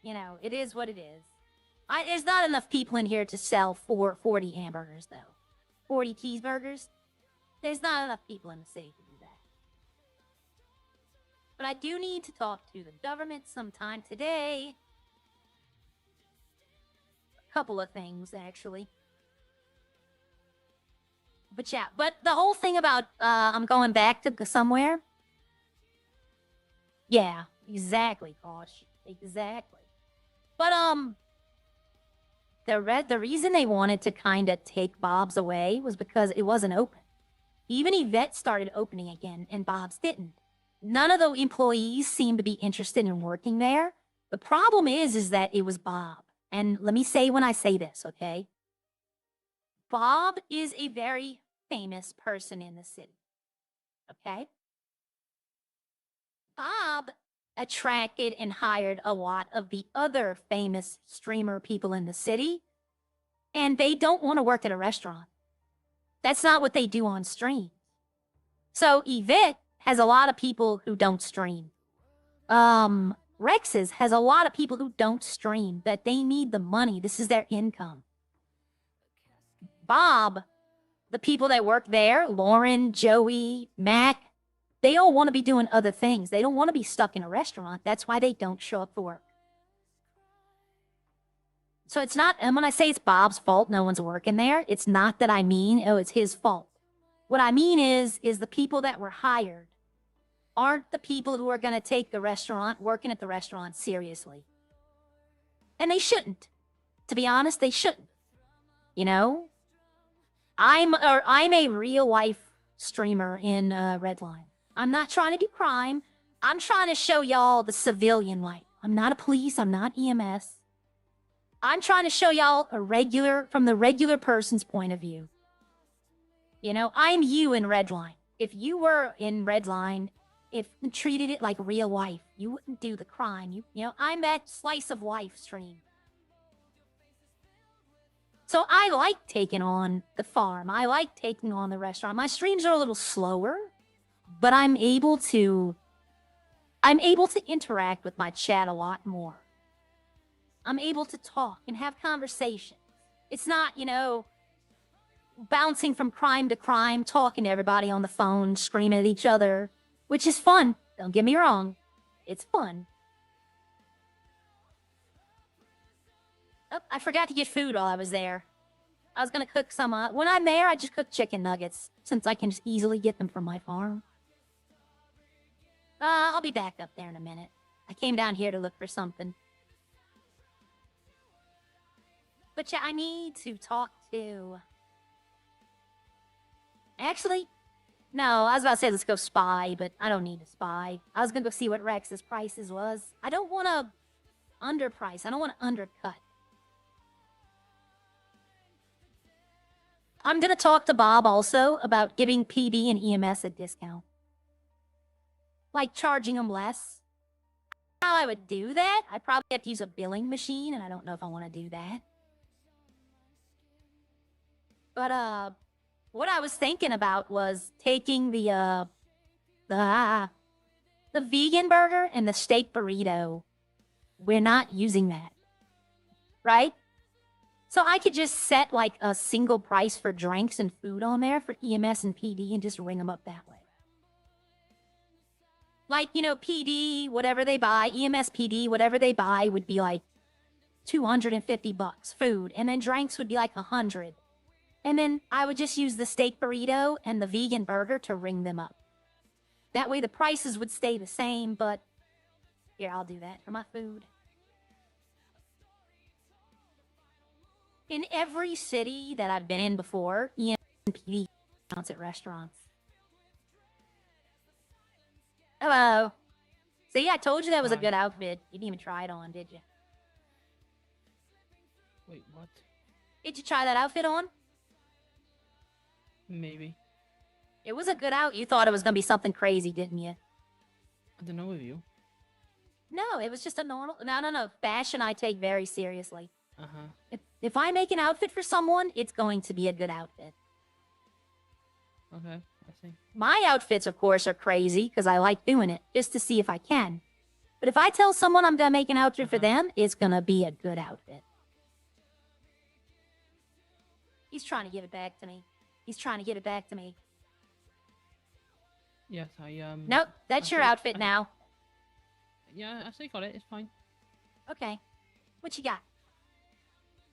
you know, it is what it is. There's not enough people in here to sell 40 hamburgers, though. 40 cheeseburgers. There's not enough people in the city to do that. But I do need to talk to the government sometime today. A couple of things, actually. But yeah, but the whole thing about I'm going back to somewhere. Yeah, exactly, Kosh. Exactly. But the reason they wanted to kind of take Bob's away was because it wasn't open. Even Yvette started opening again, and Bob's didn't. None of the employees seemed to be interested in working there. The problem is that it was Bob. And let me say when I say this, okay? Bob is a very famous person in the city. Okay? Bob attracted and hired a lot of the other famous streamer people in the city, and they don't want to work at a restaurant. That's not what they do on stream. So Yvette has a lot of people who don't stream. Rex's has a lot of people who don't stream, that they need the money. This is their income. Bob, the people that work there, Lauren, Joey, Mac, they all want to be doing other things. They don't want to be stuck in a restaurant. That's why they don't show up for work. So it's not, and when I say it's Bob's fault, no one's working there, it's not that I mean, oh, it's his fault. What I mean is the people that were hired aren't the people who are going to take the restaurant, working at the restaurant, seriously. And they shouldn't. To be honest, they shouldn't. You know? I'm a real life streamer in Redline. I'm not trying to do crime. I'm trying to show y'all the civilian life. I'm not a police. I'm not EMS. I'm trying to show y'all from the regular person's point of view. You know, I'm you in Redline. If you were in Redline, if you treated it like real life, you wouldn't do the crime. You know, I'm that slice of life stream. So I like taking on the farm. I like taking on the restaurant. My streams are a little slower, but I'm able to interact with my chat a lot more. I'm able to talk and have conversations. It's not, you know, bouncing from crime to crime, talking to everybody on the phone, screaming at each other, which is fun. Don't get me wrong. It's fun. Oh, I forgot to get food while I was there. I was going to cook some. When I'm there, I just cook chicken nuggets, since I can just easily get them from my farm. I'll be back up there in a minute. I came down here to look for something. But yeah, I need to talk to... Actually, no, I was about to say let's go spy, but I don't need to spy. I was going to go see what Rex's prices was. I don't want to underprice. I don't want to undercut. I'm going to talk to Bob also about giving PD and EMS a discount. Like charging them less. How I would do that? I'd probably have to use a billing machine, and I don't know if I want to do that. But, what I was thinking about was taking the vegan burger and the steak burrito. We're not using that. Right? So I could just set like a single price for drinks and food on there for EMS and PD and just ring them up that way. Like, you know, PD, whatever they buy, EMS PD, whatever they buy would be like $250 food. And then drinks would be like $100. And then I would just use the steak burrito and the vegan burger to ring them up. That way the prices would stay the same, but here, I'll do that for my food. In every city that I've been in before, EMPD counts at restaurants. Hello. See, I told you that was a Hi. good outfit. You didn't even try it on, did you? Wait, what? Did you try that outfit on? Maybe. It was a good out. You thought it was going to be something crazy, didn't you? I don't know with you. No, it was just a normal... No. Fashion I take very seriously. Uh-huh. If I make an outfit for someone, it's going to be a good outfit. Okay, I see. My outfits, of course, are crazy because I like doing it just to see if I can. But if I tell someone I'm going to make an outfit for them, it's going to be a good outfit. He's trying to give it back to me. He's trying to give it back to me. Yes, Nope, that's your outfit now. Yeah, I still got it. It's fine. Okay. What you got?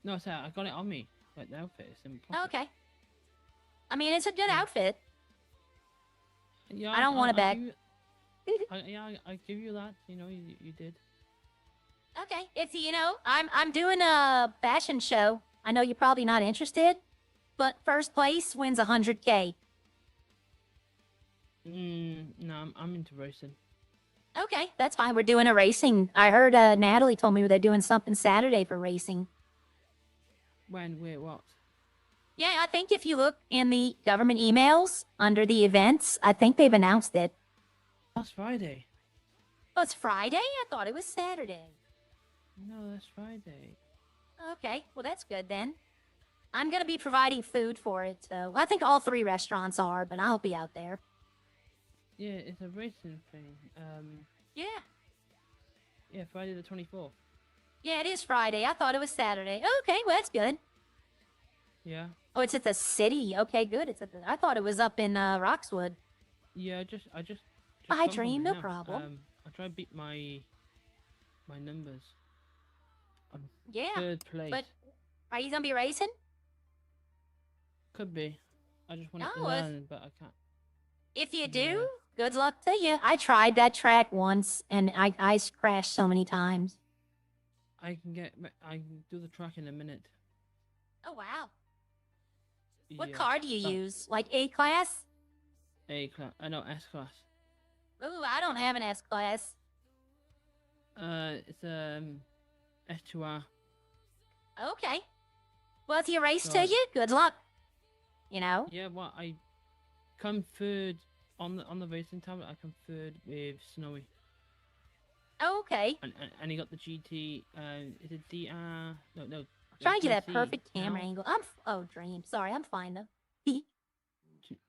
No, I got it on me. Like the outfit is in my pocket. Okay. I mean, it's a good outfit. Yeah, I don't want it back. I give you that. You know, you did. Okay. It's, you know, I'm doing a fashion show. I know you're probably not interested, but first place wins 100K. No, I'm into racing. Okay, that's fine. We're doing a racing. I heard Natalie told me they're doing something Saturday for racing. When? Wait, what? Yeah, I think if you look in the government emails under the events, I think they've announced it. That's Friday. Oh, it's Friday? I thought it was Saturday. No, that's Friday. Okay, well, that's good then. I'm going to be providing food for it, so I think all 3 restaurants are, but I'll be out there. Yeah, it's a racing thing. Yeah. Yeah, Friday the 24th. Yeah, it is Friday. I thought it was Saturday. Okay, well, that's good. Yeah. Oh, it's at the city. Okay, good. It's at the... I thought it was up in Roxwood. Yeah, I just Hi, jumped on Dream. it No now. problem. I try to beat my numbers. I'm Yeah, 3rd place. but are you going to be racing? Could be. I just want to No, learn, but I can't. If you do, Yeah. good luck to you. I tried that track once, and I crashed so many times. I can do the track in a minute. Oh, wow. What Yeah. car do you That- use? Like A-Class? A class. I know S class. Ooh, I don't have an S-Class. It's S2R. Okay. Well, if you race to So- you, good luck. You know? Yeah, well, I come 3rd on the racing tablet. I come 3rd with Snowy, Okay. and he got the GT. Is it DR? No. Trying to get that GT perfect camera now. angle. Oh, Dream. Sorry, I'm fine, though.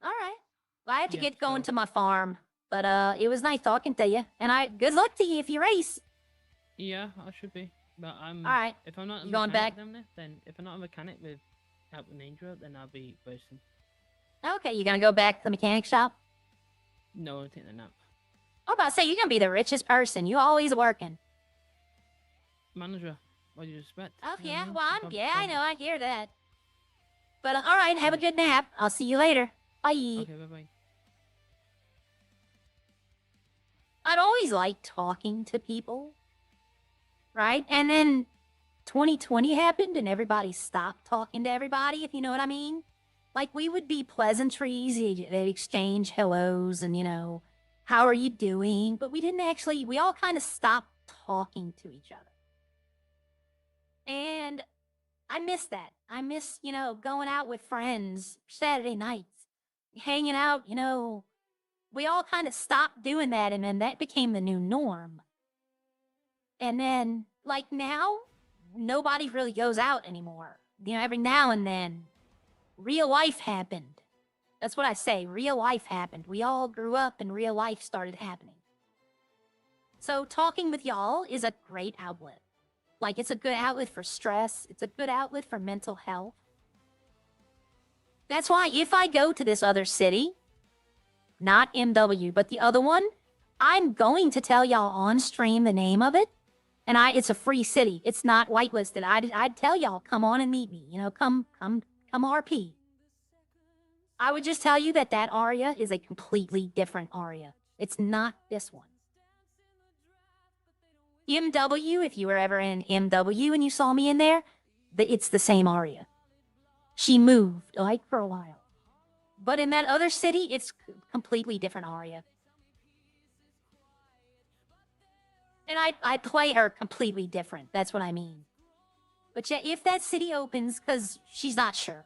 All right. Well, I have to Yeah, get going so- to my farm. But, it was nice talking to you. And good luck to you if you race. Yeah, I should be. But I'm. All right. If I'm not a You going mechanic back? down there, then if I'm not a mechanic with help with Ninja, then I'll be racing. Okay, you gonna go back to the mechanic shop? No, I'll take the nap. I'm about to say, you're gonna be the richest person. You always working. Manager, what do you expect? Oh, You know what yeah, I mean? well, Prob- I prob- know, I hear that. But, all right, have a good nap. I'll see you later. Bye. Okay, bye bye. I'd always liked talking to people, right? And then 2020 happened and everybody stopped talking to everybody, if you know what I mean. Like, we would be pleasantries, they'd exchange hellos and, you know, how are you doing? But we all kind of stopped talking to each other. And I miss that. I miss, you know, going out with friends Saturday nights, hanging out, you know. We all kind of stopped doing that, and then that became the new norm. And then, like now, nobody really goes out anymore. You know, every now and then, real life happened. That's what I say, real life happened. We all grew up and real life started happening. So talking with y'all is a great outlet. Like, it's a good outlet for stress. It's a good outlet for mental health. That's why if I go to this other city, not MW, but the other one, I'm going to tell y'all on stream the name of it. And it's a free city. It's not whitelisted. I'd tell y'all, come on and meet me. You know, come RP. I would just tell you that aria is a completely different aria. It's not this one. MW, if you were ever in MW and you saw me in there, it's the same Arya. She moved, like, for a while. But in that other city, it's completely different Arya. And I play her completely different. That's what I mean. But yeah, if that city opens, because she's not sure.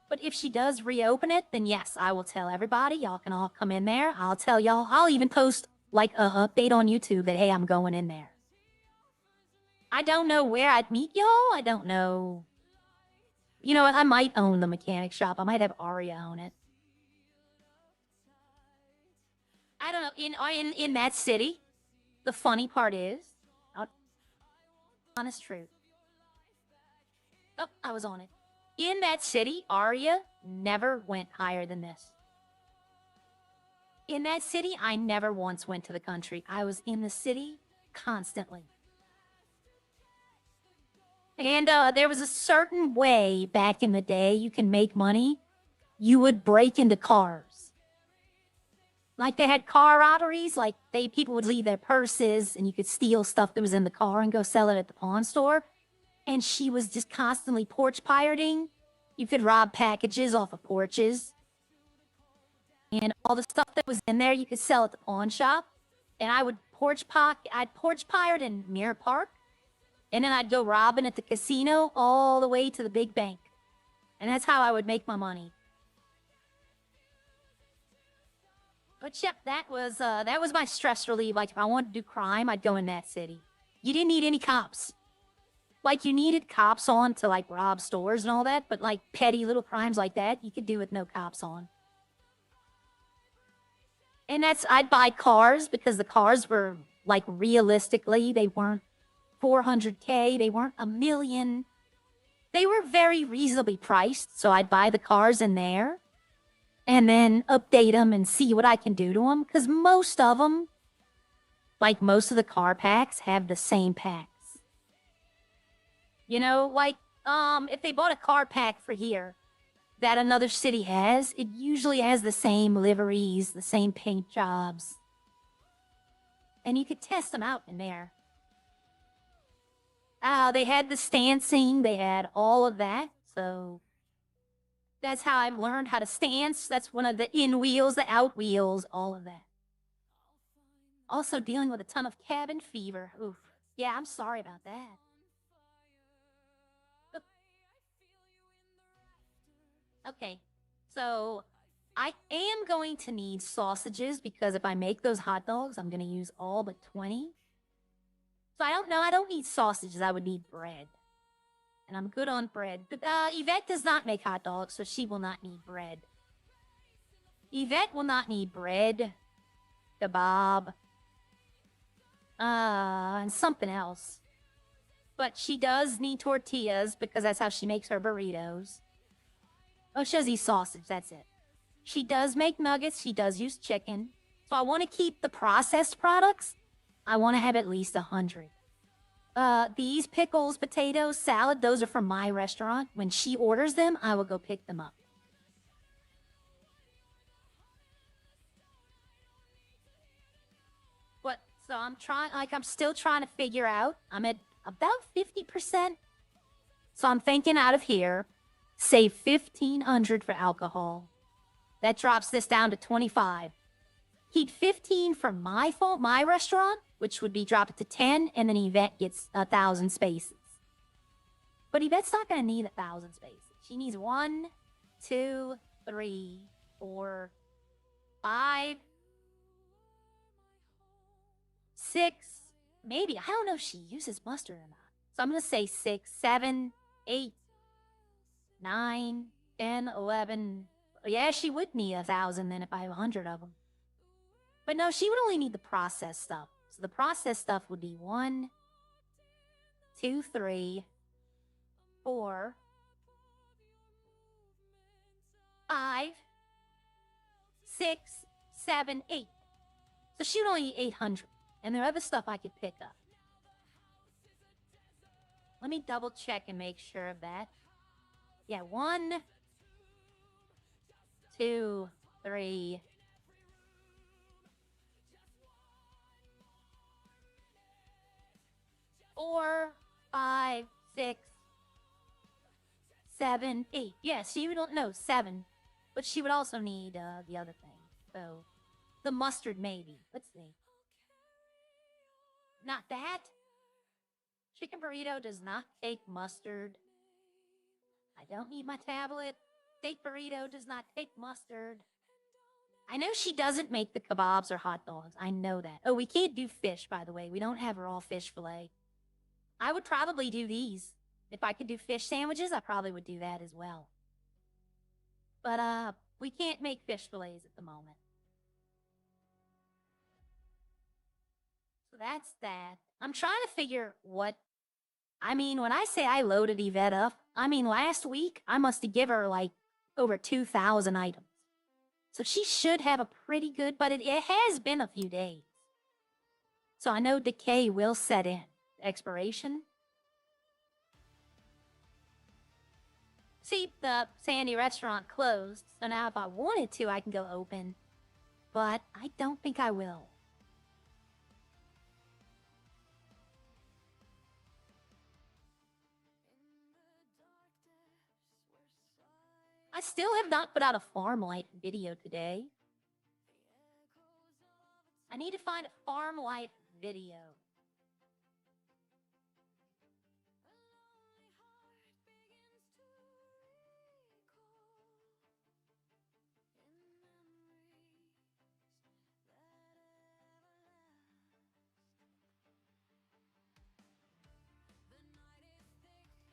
But if she does reopen it, then yes, I will tell everybody. Y'all can all come in there. I'll tell y'all. I'll even post, like, a update on YouTube that, hey, I'm going in there. I don't know where I'd meet y'all. I don't know. You know what? I might own the mechanic shop. I might have Arya own it. I don't know. In that city, the funny part is, honest truth. Oh, I was on it. In that city, Arya never went higher than this. In that city, I never once went to the country. I was in the city constantly. And there was a certain way back in the day you can make money. You would break into cars. Like they had car robberies, like people would leave their purses and you could steal stuff that was in the car and go sell it at the pawn store. And she was just constantly porch pirating. You could rob packages off of porches. And all the stuff that was in there, you could sell at the pawn shop. And I'd porch pirate in Mirror Park. And then I'd go robbing at the casino all the way to the big bank. And that's how I would make my money. But yep, that was my stress relief. Like if I wanted to do crime, I'd go in that city. You didn't need any cops. Like, you needed cops on to, like, rob stores and all that, but, like, petty little crimes like that, you could do with no cops on. And I'd buy cars, because the cars were, like, realistically, they weren't $400K, they weren't $1 million. They were very reasonably priced, so I'd buy the cars in there, and then update them and see what I can do to them, because most of them, like, most of the car packs have the same packs. You know, like, if they bought a car pack for here that another city has, it usually has the same liveries, the same paint jobs. And you could test them out in there. They had the stancing, they had all of that, so that's how I've learned how to stance. That's one of the in wheels, the out wheels, all of that. Also dealing with a ton of cabin fever. Oof. Yeah, I'm sorry about that. Okay, so I am going to need sausages because if I make those hot dogs, I'm going to use all but 20. So I don't know. I don't need sausages. I would need bread. And I'm good on bread. But Yvette does not make hot dogs, so she will not need bread. Yvette will not need bread, kebab, and something else. But she does need tortillas because that's how she makes her burritos. Oh, she does eat sausage, that's it. She does make nuggets, she does use chicken. So I want to keep the processed products. I want to have at least 100. These pickles, potatoes, salad, those are from my restaurant. When she orders them, I will go pick them up. But, so I'm still trying to figure out. I'm at about 50%. So I'm thinking out of here. Save $1,500 for alcohol. That drops this down to 25. Keep 15 for my restaurant, which would be drop it to 10, and then Yvette gets 1,000 spaces. But Yvette's not going to need 1,000 spaces. She needs 1, 2, 3, 4, 5, 6, maybe. I don't know if she uses mustard or not. So I'm going to say 6, 7, 8, 9, 10, 11. Yeah, she would need 1,000 then if I have 100 of them. But no, she would only need the processed stuff. So the processed stuff would be 1, 2, 3, 4, 5, 6, 7, 8. So she would only need 800. And there are other stuff I could pick up. Let me double check and make sure of that. Yeah, 1, 2, 3, 4, 5, 6, 7, 8. Yes, she would know 7. But she would also need the other thing. So, the mustard maybe. Let's see. Not that. Chicken burrito does not take mustard. I don't need my tablet. Steak burrito does not take mustard. I know she doesn't make the kebabs or hot dogs. I know that. Oh, we can't do fish, by the way. We don't have raw fish fillet. I would probably do these. If I could do fish sandwiches, I probably would do that as well. But, we can't make fish fillets at the moment. So that's that. I'm trying to figure what... I mean, when I say I loaded Yvette up, I mean, last week, I must have given her, like, over 2,000 items. So she should have a pretty good, but it has been a few days. So I know decay will set in. Expiration. See, the Sandy restaurant closed, so now if I wanted to, I can go open. But I don't think I will. I still have not put out a farm light video today. I need to find a farm light video.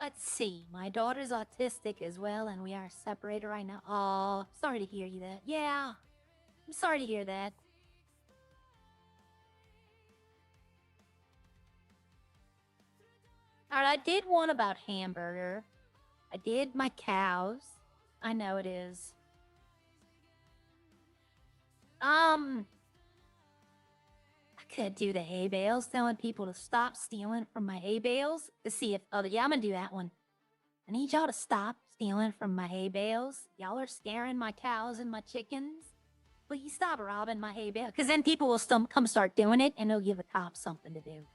Let's see. My daughter's autistic as well, and we are separated right now. Oh, sorry to hear you that. Yeah, I'm sorry to hear that. Alright, I did one about hamburger. I did my cows. I know it is. I could do the hay bales, telling people to stop stealing from my hay bales. To see if yeah, I'm gonna do that one. I need y'all to stop stealing from my hay bales. Y'all are scaring my cows and my chickens. Please stop robbing my hay bale. Because then people will come start doing it, and they'll give the cops something to do.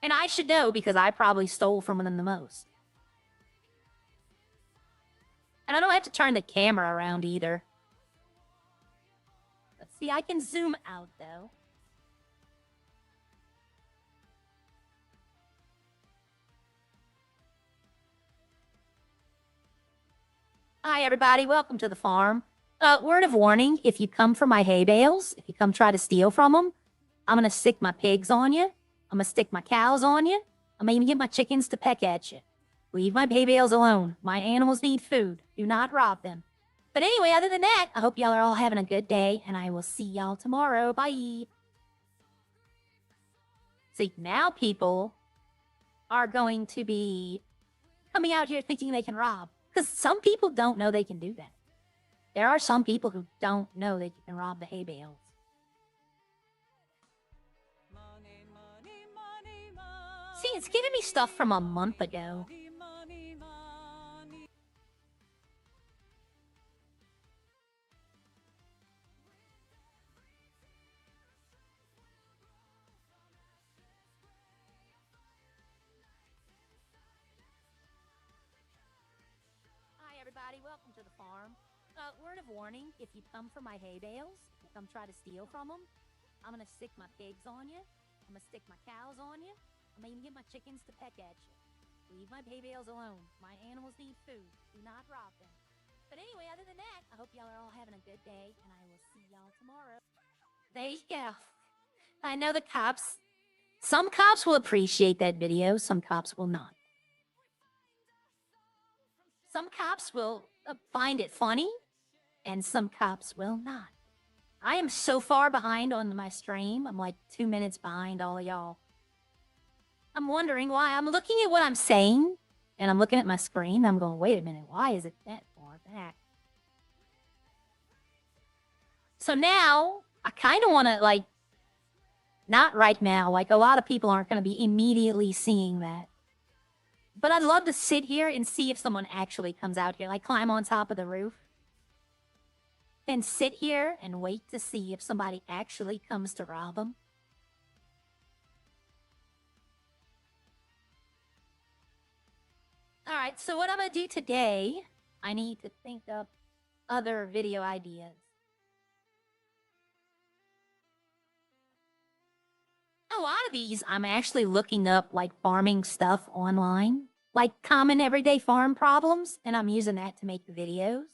And I should know, because I probably stole from them the most. And I don't have to turn the camera around either. Let's see, I can zoom out, though. Hi, everybody. Welcome to the farm. Word of warning, if you come for my hay bales, if you come try to steal from them, I'm going to stick my pigs on you. I'm going to stick my cows on you. I'm going to even get my chickens to peck at you. Leave my hay bales alone. My animals need food. Do not rob them. But anyway, other than that, I hope y'all are all having a good day, and I will see y'all tomorrow. Bye. See, now people are going to be coming out here thinking they can rob. Because some people don't know they can do that. There are some people who don't know that you can rob the hay bales. See, it's giving me stuff from a month ago. Hi, everybody. Welcome to the farm. Word of warning, if you come for my hay bales, if you come try to steal from them, I'm going to stick my pigs on you. I'm going to stick my cows on you. I'm going to even get my chickens to peck at you. Leave my hay bales alone. My animals need food. Do not rob them. But anyway, other than that, I hope y'all are all having a good day, and I will see y'all tomorrow. There you go. I know the cops. Some cops will appreciate that video. Some cops will not. Some cops will find it funny, and some cops will not. I am so far behind on my stream. I'm like 2 minutes behind all of y'all. I'm wondering why. I'm looking at what I'm saying, and I'm looking at my screen. I'm going, wait a minute, why is it that far back? So now, I kind of want to, like, not right now. Like, a lot of people aren't going to be immediately seeing that. But I'd love to sit here and see if someone actually comes out here. Like, climb on top of the roof. And sit here and wait to see if somebody actually comes to rob them. All right, so what I'm gonna do today, I need to think up other video ideas. A lot of these, I'm actually looking up like farming stuff online, like common everyday farm problems, and I'm using that to make the videos.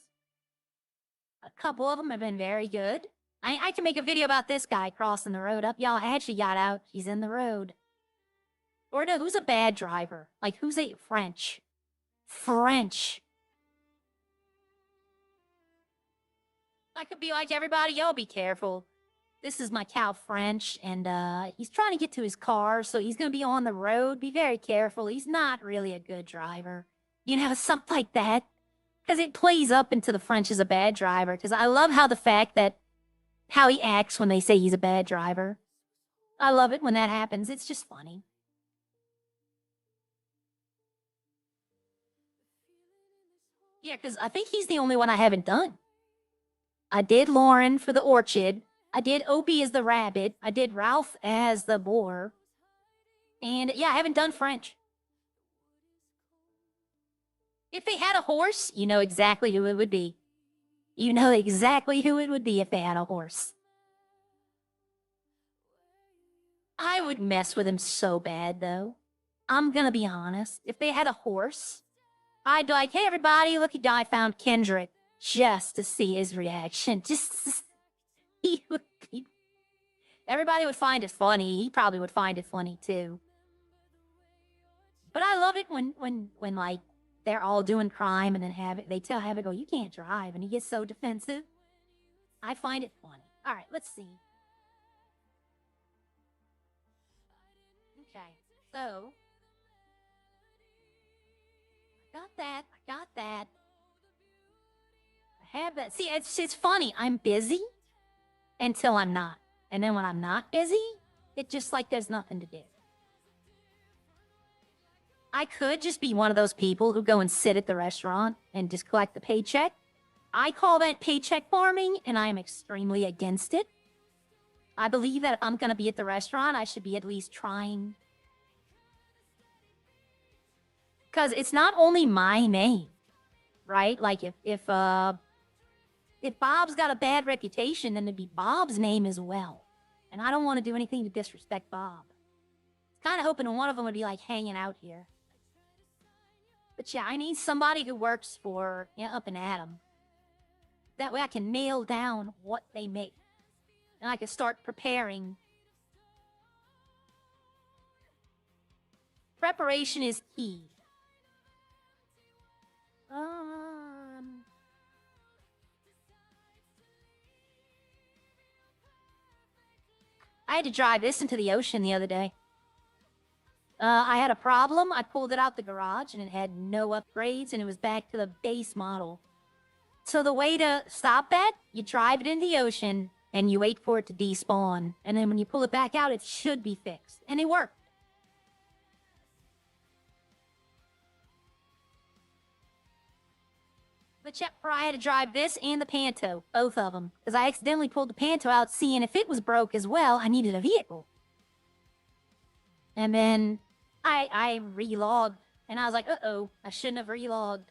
A couple of them have been very good. I can make a video about this guy crossing the road up. Y'all actually got out. He's in the road. Or no, who's a bad driver? Like, who's a French? French. I could be like everybody, y'all be careful. This is my cow French, and he's trying to get to his car, so he's gonna be on the road. Be very careful. He's not really a good driver. You know, something like that. Because it plays up into the French as a bad driver. Because I love how he acts when they say he's a bad driver. I love it when that happens. It's just funny. Yeah, because I think he's the only one I haven't done. I did Lauren for the orchid. I did Opie as the rabbit. I did Ralph as the boar. And yeah, I haven't done French. If they had a horse, you know exactly who it would be. You know exactly who it would be if they had a horse. I would mess with him so bad, though. I'm gonna be honest. If they had a horse, I'd be like, hey, everybody, look, I found Kendrick. Just to see his reaction. Everybody would find it funny. He probably would find it funny, too. But I love it when like, they're all doing crime and then they tell Havoc, oh, you can't drive. And he gets so defensive. I find it funny. All right, let's see. Okay, so. I got that. I have that. See, it's funny. I'm busy until I'm not. And then when I'm not busy, it's just like there's nothing to do. I could just be one of those people who go and sit at the restaurant and just collect the paycheck. I call that paycheck farming, and I am extremely against it. I believe that if I'm going to be at the restaurant, I should be at least trying. Because it's not only my name, right? Like, if Bob's got a bad reputation, then it'd be Bob's name as well. And I don't want to do anything to disrespect Bob. Kind of hoping one of them would be, like, hanging out here. But yeah, I need somebody who works for Up and Atom. That way I can nail down what they make. And I can start preparing. Preparation is key. I had to drive this into the ocean the other day. I had a problem. I pulled it out the garage and it had no upgrades and it was back to the base model. So the way to stop that, you drive it in the ocean and you wait for it to despawn. And then when you pull it back out, it should be fixed. And it worked. But yeah, I had to drive this and the Panto, both of them. Because I accidentally pulled the Panto out, seeing if it was broke as well, I needed a vehicle. And then I relogged, and I was like, uh-oh, I shouldn't have relogged.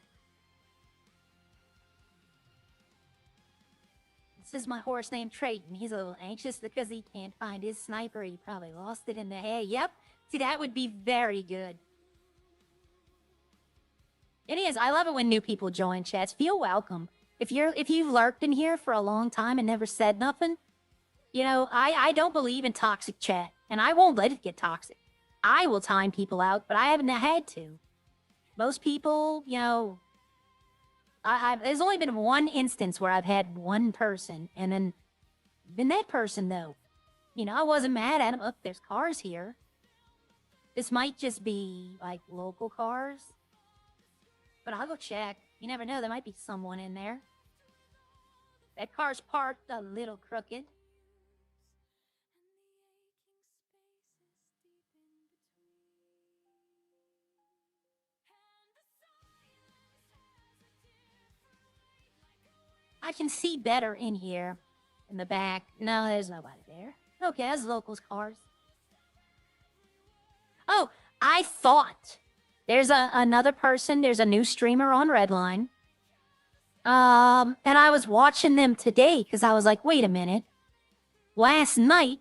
This is my horse named Trayton. He's a little anxious because he can't find his sniper. He probably lost it in the hay. Yep. See, that would be very good. It is. I love it when new people join chats. Feel welcome. If you've lurked in here for a long time and never said nothing, you know, I don't believe in toxic chat, and I won't let it get toxic. I will time people out, but I haven't had to. Most people, you know, there's only been one instance where I've had one person, and then that person, though, you know, I wasn't mad at him. Look, there's cars here. This might just be, like, local cars. But I'll go check. You never know, there might be someone in there. That car's parked a little crooked. I can see better in here. In the back. No, there's nobody there. Okay, that's locals' cars. Oh, I thought There's another person. There's a new streamer on Redline. And I was watching them today because I was like, wait a minute. Last night,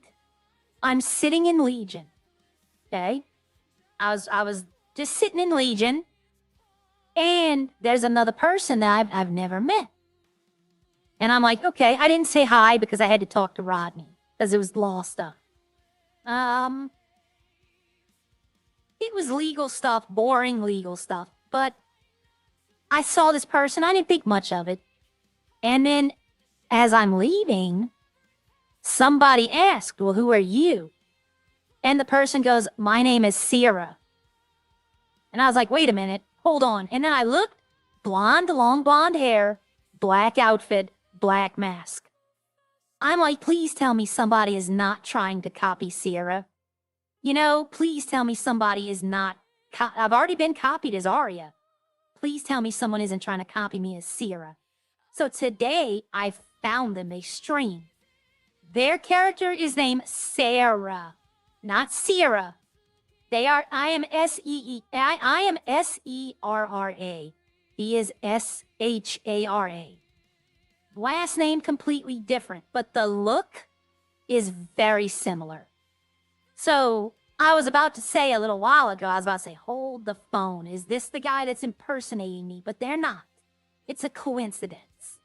I'm sitting in Legion. Okay? I was just sitting in Legion. And there's another person that I've never met. And I'm like, okay, I didn't say hi because I had to talk to Rodney because it was law stuff. It was legal stuff, boring legal stuff. But I saw this person. I didn't think much of it. And then as I'm leaving, somebody asked, well, who are you? And the person goes, my name is Sierra. And I was like, wait a minute, hold on. And then I looked, blonde, long blonde hair, black outfit, black mask. I'm like, please tell me somebody is not trying to copy Sierra. You know, please tell me somebody is not. I've already been copied as Arya. Please tell me someone isn't trying to copy me as Sierra. So today, I found them a stream. Their character is named Sarah, not Sierra. They are, I am S-E-R-R-A. He is S-H-A-R-A. Last name completely different, but the look is very similar. So I was about to say a little while ago, I was about to say, hold the phone. Is this the guy that's impersonating me? But they're not. It's a coincidence.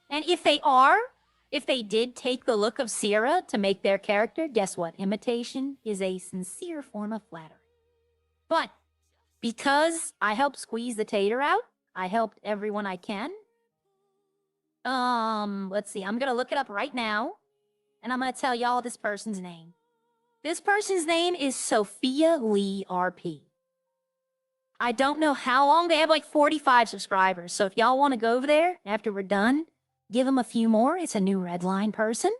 And if they are, if they did take the look of Sierra to make their character, guess what? Imitation is a sincere form of flattery. But because I helped squeeze the tater out, I helped everyone I can. Let's see. I'm going to look it up right now. And I'm going to tell y'all this person's name. This person's name is Sophia Lee RP. I don't know how long. They have like 45 subscribers. So if y'all want to go over there after we're done, give them a few more. It's a new Redline person.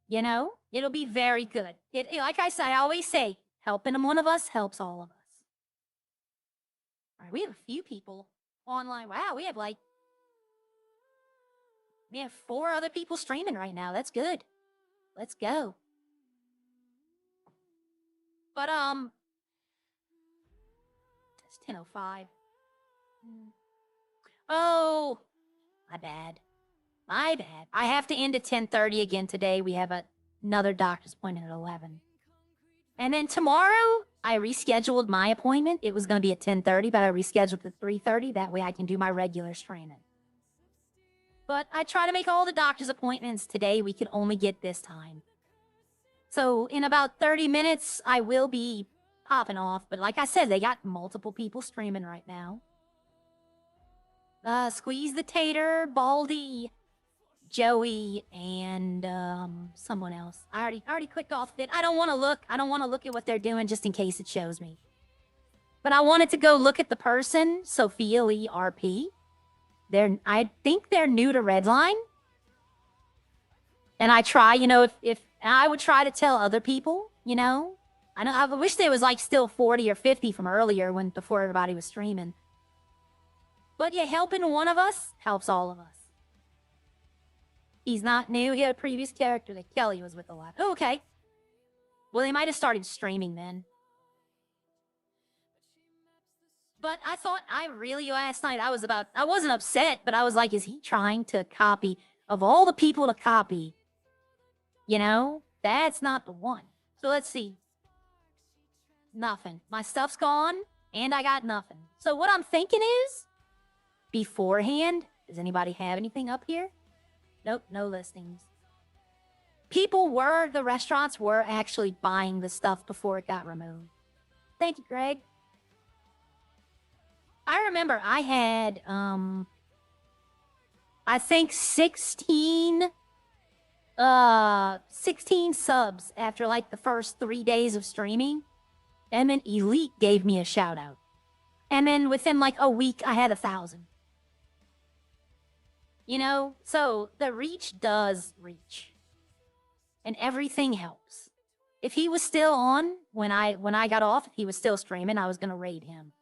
You know, it'll be very good. Like I always say, helping one of us helps all of us. All right, we have a few people online. Wow, we have 4 other people streaming right now. That's good. Let's go. But, it's 10:05. Oh, my bad. My bad. I have to end at 10:30 again today. We have another doctor's appointment at 11. And then tomorrow, I rescheduled my appointment. It was going to be at 10:30, but I rescheduled to 3:30. That way I can do my regular streaming. But I try to make all the doctor's appointments today. We could only get this time. So in about 30 minutes, I will be popping off. But like I said, they got multiple people streaming right now. Squeeze the Tater, Baldy, Joey, and someone else. I already clicked off it. I don't want to look. I don't want to look at what they're doing just in case it shows me. But I wanted to go look at the person, Sophia Lee RP. I think they're new to Redline. And I try, you know, if I would try to tell other people, you know. I wish there was still 40 or 50 from earlier before everybody was streaming. But yeah, helping one of us helps all of us. He's not new. He had a previous character that Kelly was with a lot. Oh, okay. Well, they might have started streaming then. But I thought, last night, I wasn't upset, but I was like, is he trying to copy? Of all the people to copy, you know, that's not the one. So let's see. Nothing. My stuff's gone, and I got nothing. So what I'm thinking is, beforehand, does anybody have anything up here? Nope, no listings. The restaurants were actually buying the stuff before it got removed. Thank you, Greg. I remember I had, I think 16 subs after the first 3 days of streaming. And then Elite gave me a shout out. And then within a week, I had 1,000. You know, so the reach does reach. And everything helps. If he was still on when I got off, if he was still streaming, I was going to raid him.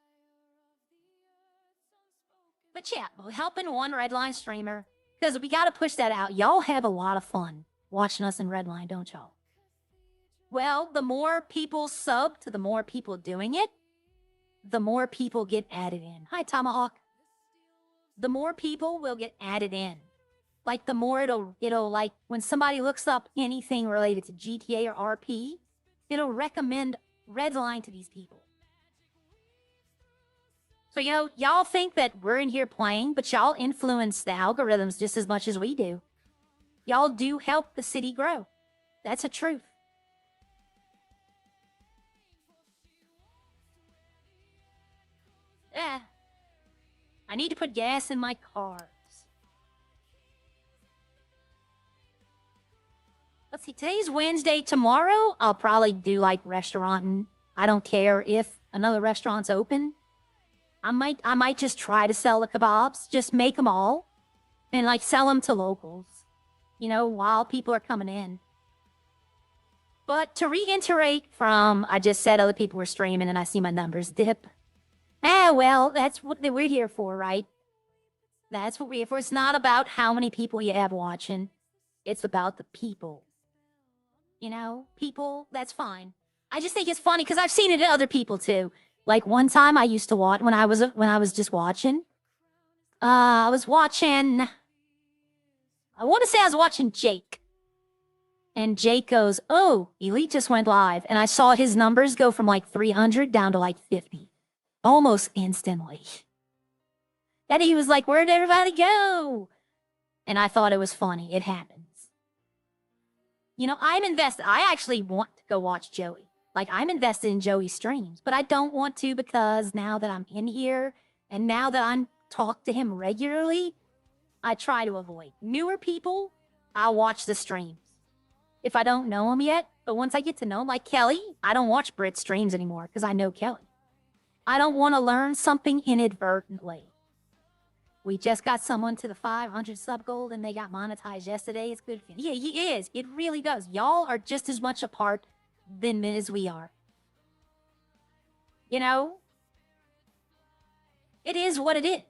But yeah, helping one Redline streamer, because we got to push that out. Y'all have a lot of fun watching us in Redline, don't y'all? Well, the more people sub to the more people doing it, the more people get added in. Hi, Tomahawk. The more people will get added in. Like, the more it'll like, when somebody looks up anything related to GTA or RP, it'll recommend Redline to these people. So, you know, y'all think that we're in here playing, but y'all influence the algorithms just as much as we do. Y'all do help the city grow. That's a truth. I need to put gas in my cars. Let's see, today's Wednesday. Tomorrow, I'll probably do like restaurant. I don't care if another restaurant's open. I might just try to sell the kebabs, just make them all, and like sell them to locals, you know, while people are coming in. But to reiterate from, I just said other people were streaming and I see my numbers dip. Well, that's what we're here for, right? That's what we're here for. It's not about how many people you have watching. It's about the people. You know, people, that's fine. I just think it's funny because I've seen it in other people too. Like one time I used to watch when I was just watching. I was watching. I want to say I was watching Jake. And Jake goes, "Oh, Elite just went live," and I saw his numbers go from like 300 down to like 50, almost instantly. And he was like, "Where'd everybody go?" And I thought it was funny. It happens. You know, I'm invested. I actually want to go watch Joey. Like, I'm invested in Joey's streams, but I don't want to because now that I'm in here and now that I'm talk to him regularly, I try to avoid. Newer people, I'll watch the streams. If I don't know him yet, but once I get to know him, like Kelly, I don't watch Brit streams anymore because I know Kelly. I don't want to learn something inadvertently. We just got someone to the 500 sub gold and they got monetized yesterday. It's good. Yeah, he is. It really does. Y'all are just as much a part than as we are. You know? It is what it is.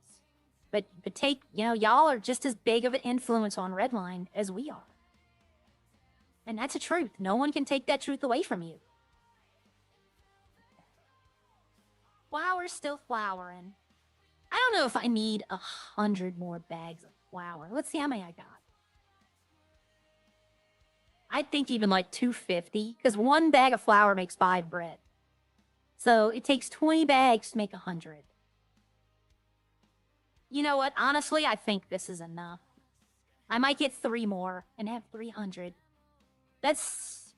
But take, you know, y'all are just as big of an influence on Redline as we are. And that's a truth. No one can take that truth away from you. Flour's still flowering. I don't know if I need 100 more bags of flour. Let's see how many I got. I think even like 250, because one bag of flour makes 5 bread. So it takes 20 bags to make 100. You know what? Honestly, I think this is enough. I might get 3 more and have 300. That's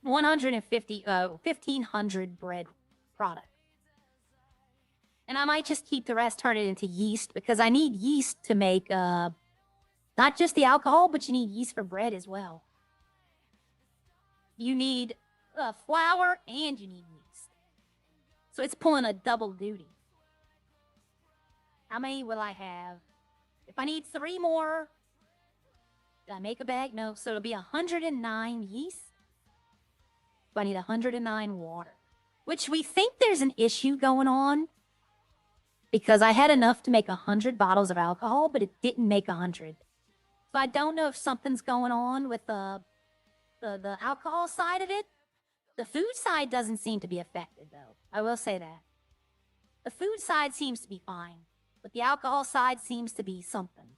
1,500 bread product. And I might just keep the rest, turn it into yeast, because I need yeast to make, not just the alcohol, but you need yeast for bread as well. You need flour and you need yeast. So it's pulling a double duty. How many will I have? If I need 3 more, did I make a bag? No, so it'll be 109 yeast. But I need 109 water, which we think there's an issue going on. Because I had enough to make 100 bottles of alcohol, but it didn't make 100. So I don't know if something's going on with the alcohol side of it. The food side doesn't seem to be affected, though. I will say that. The food side seems to be fine, but the alcohol side seems to be something.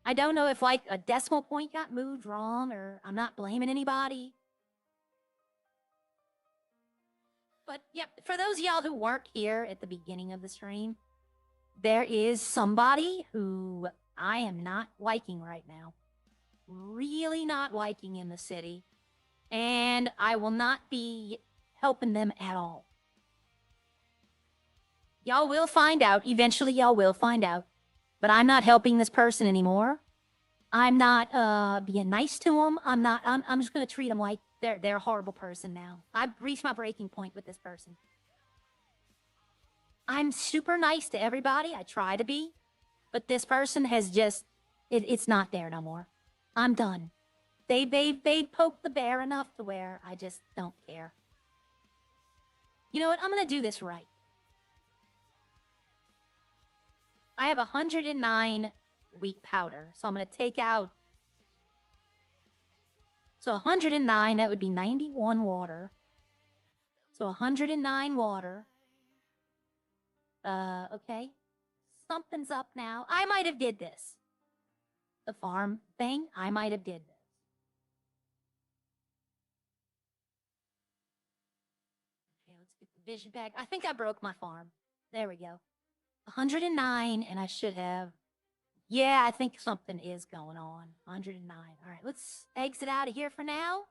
I don't know if, like, a decimal point got moved wrong, or I'm not blaming anybody. But, yep, for those of y'all who weren't here at the beginning of the stream, there is somebody who I am not liking right now. Really not liking in the city. And I will not be helping them at all. Y'all will find out. Eventually, y'all will find out. But I'm not helping this person anymore. I'm not being nice to them. I'm just going to treat them like they're a horrible person now. I've reached my breaking point with this person. I'm super nice to everybody. I try to be. But this person has just, it's not there no more. I'm done. They poked the bear enough to where I just don't care. You know what? I'm going to do this right. I have 109 wheat powder. So I'm going to take out. So 109, that would be 91 water. So 109 water. Okay. Something's up now. I might have did this. The farm thing, I might have did this. Okay, let's get the vision back. I think I broke my farm. There we go. 109, and I should have. Yeah, I think something is going on. 109. All right, let's exit out of here for now.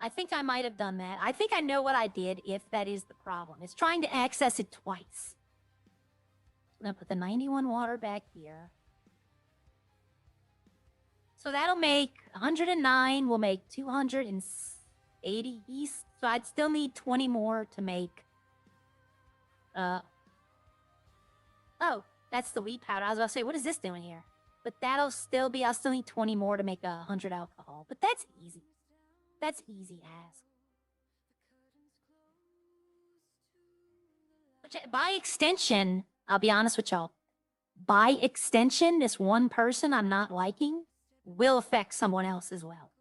I think I might have done that. I think I know what I did, if that is the problem. It's trying to access it twice. I'm going to put the 91 water back here. So that'll make 109 will make 280 east. So I'd still need 20 more to make... Oh, that's the wheat powder. I was about to say, what is this doing here? But that'll still be... I'll still need 20 more to make 100 alcohol. But that's easy. That's easy as. Which, by extension, I'll be honest with y'all. By extension, this one person I'm not liking will affect someone else as well.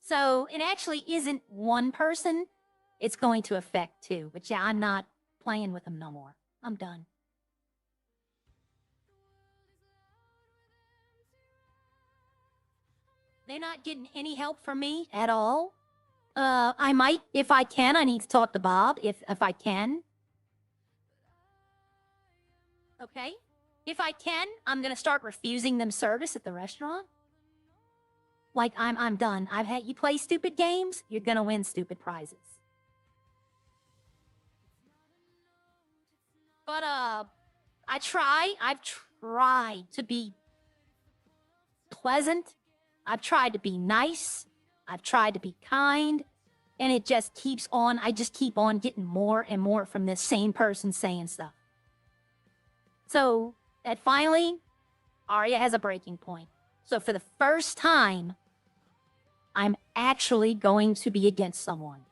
So it actually isn't one person. It's going to affect two. But yeah, I'm not playing with them no more. I'm done. They're not getting any help from me at all. I might, if I can, I need to talk to Bob, if I can. Okay? If I can, I'm gonna start refusing them service at the restaurant. Like, I'm done. You play stupid games, you're gonna win stupid prizes. But, I've tried to be pleasant. I've tried to be nice. I've tried to be kind. And it just keeps on. I just keep on getting more and more from this same person saying stuff. So, that finally, Arya has a breaking point. So for the first time, I'm actually going to be against someone.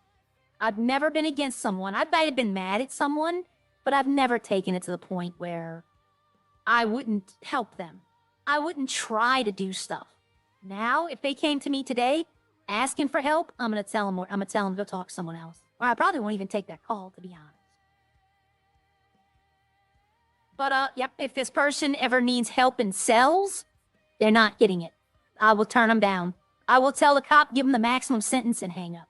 I've never been against someone. I might have been mad at someone, but I've never taken it to the point where I wouldn't help them. I wouldn't try to do stuff. Now, if they came to me today asking for help, I'm gonna tell them to go talk to someone else. Or I probably won't even take that call, to be honest. But yep, if this person ever needs help in cells, they're not getting it. I will turn them down. I will tell the cop, give them the maximum sentence, and hang up.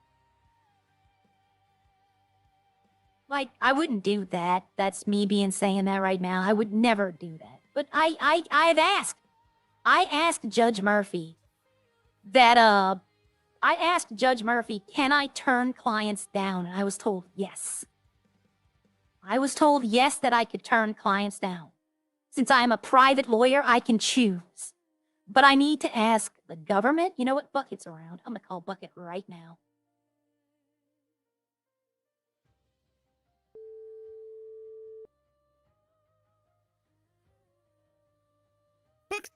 Like, I wouldn't do that. That's me saying that right now. I would never do that. But I've asked. I asked Judge Murphy that, I asked Judge Murphy, can I turn clients down? And I was told yes. I was told yes, that I could turn clients down. Since I am a private lawyer, I can choose. But I need to ask the government. You know what? Bucket's around. I'm going to call Bucket right now.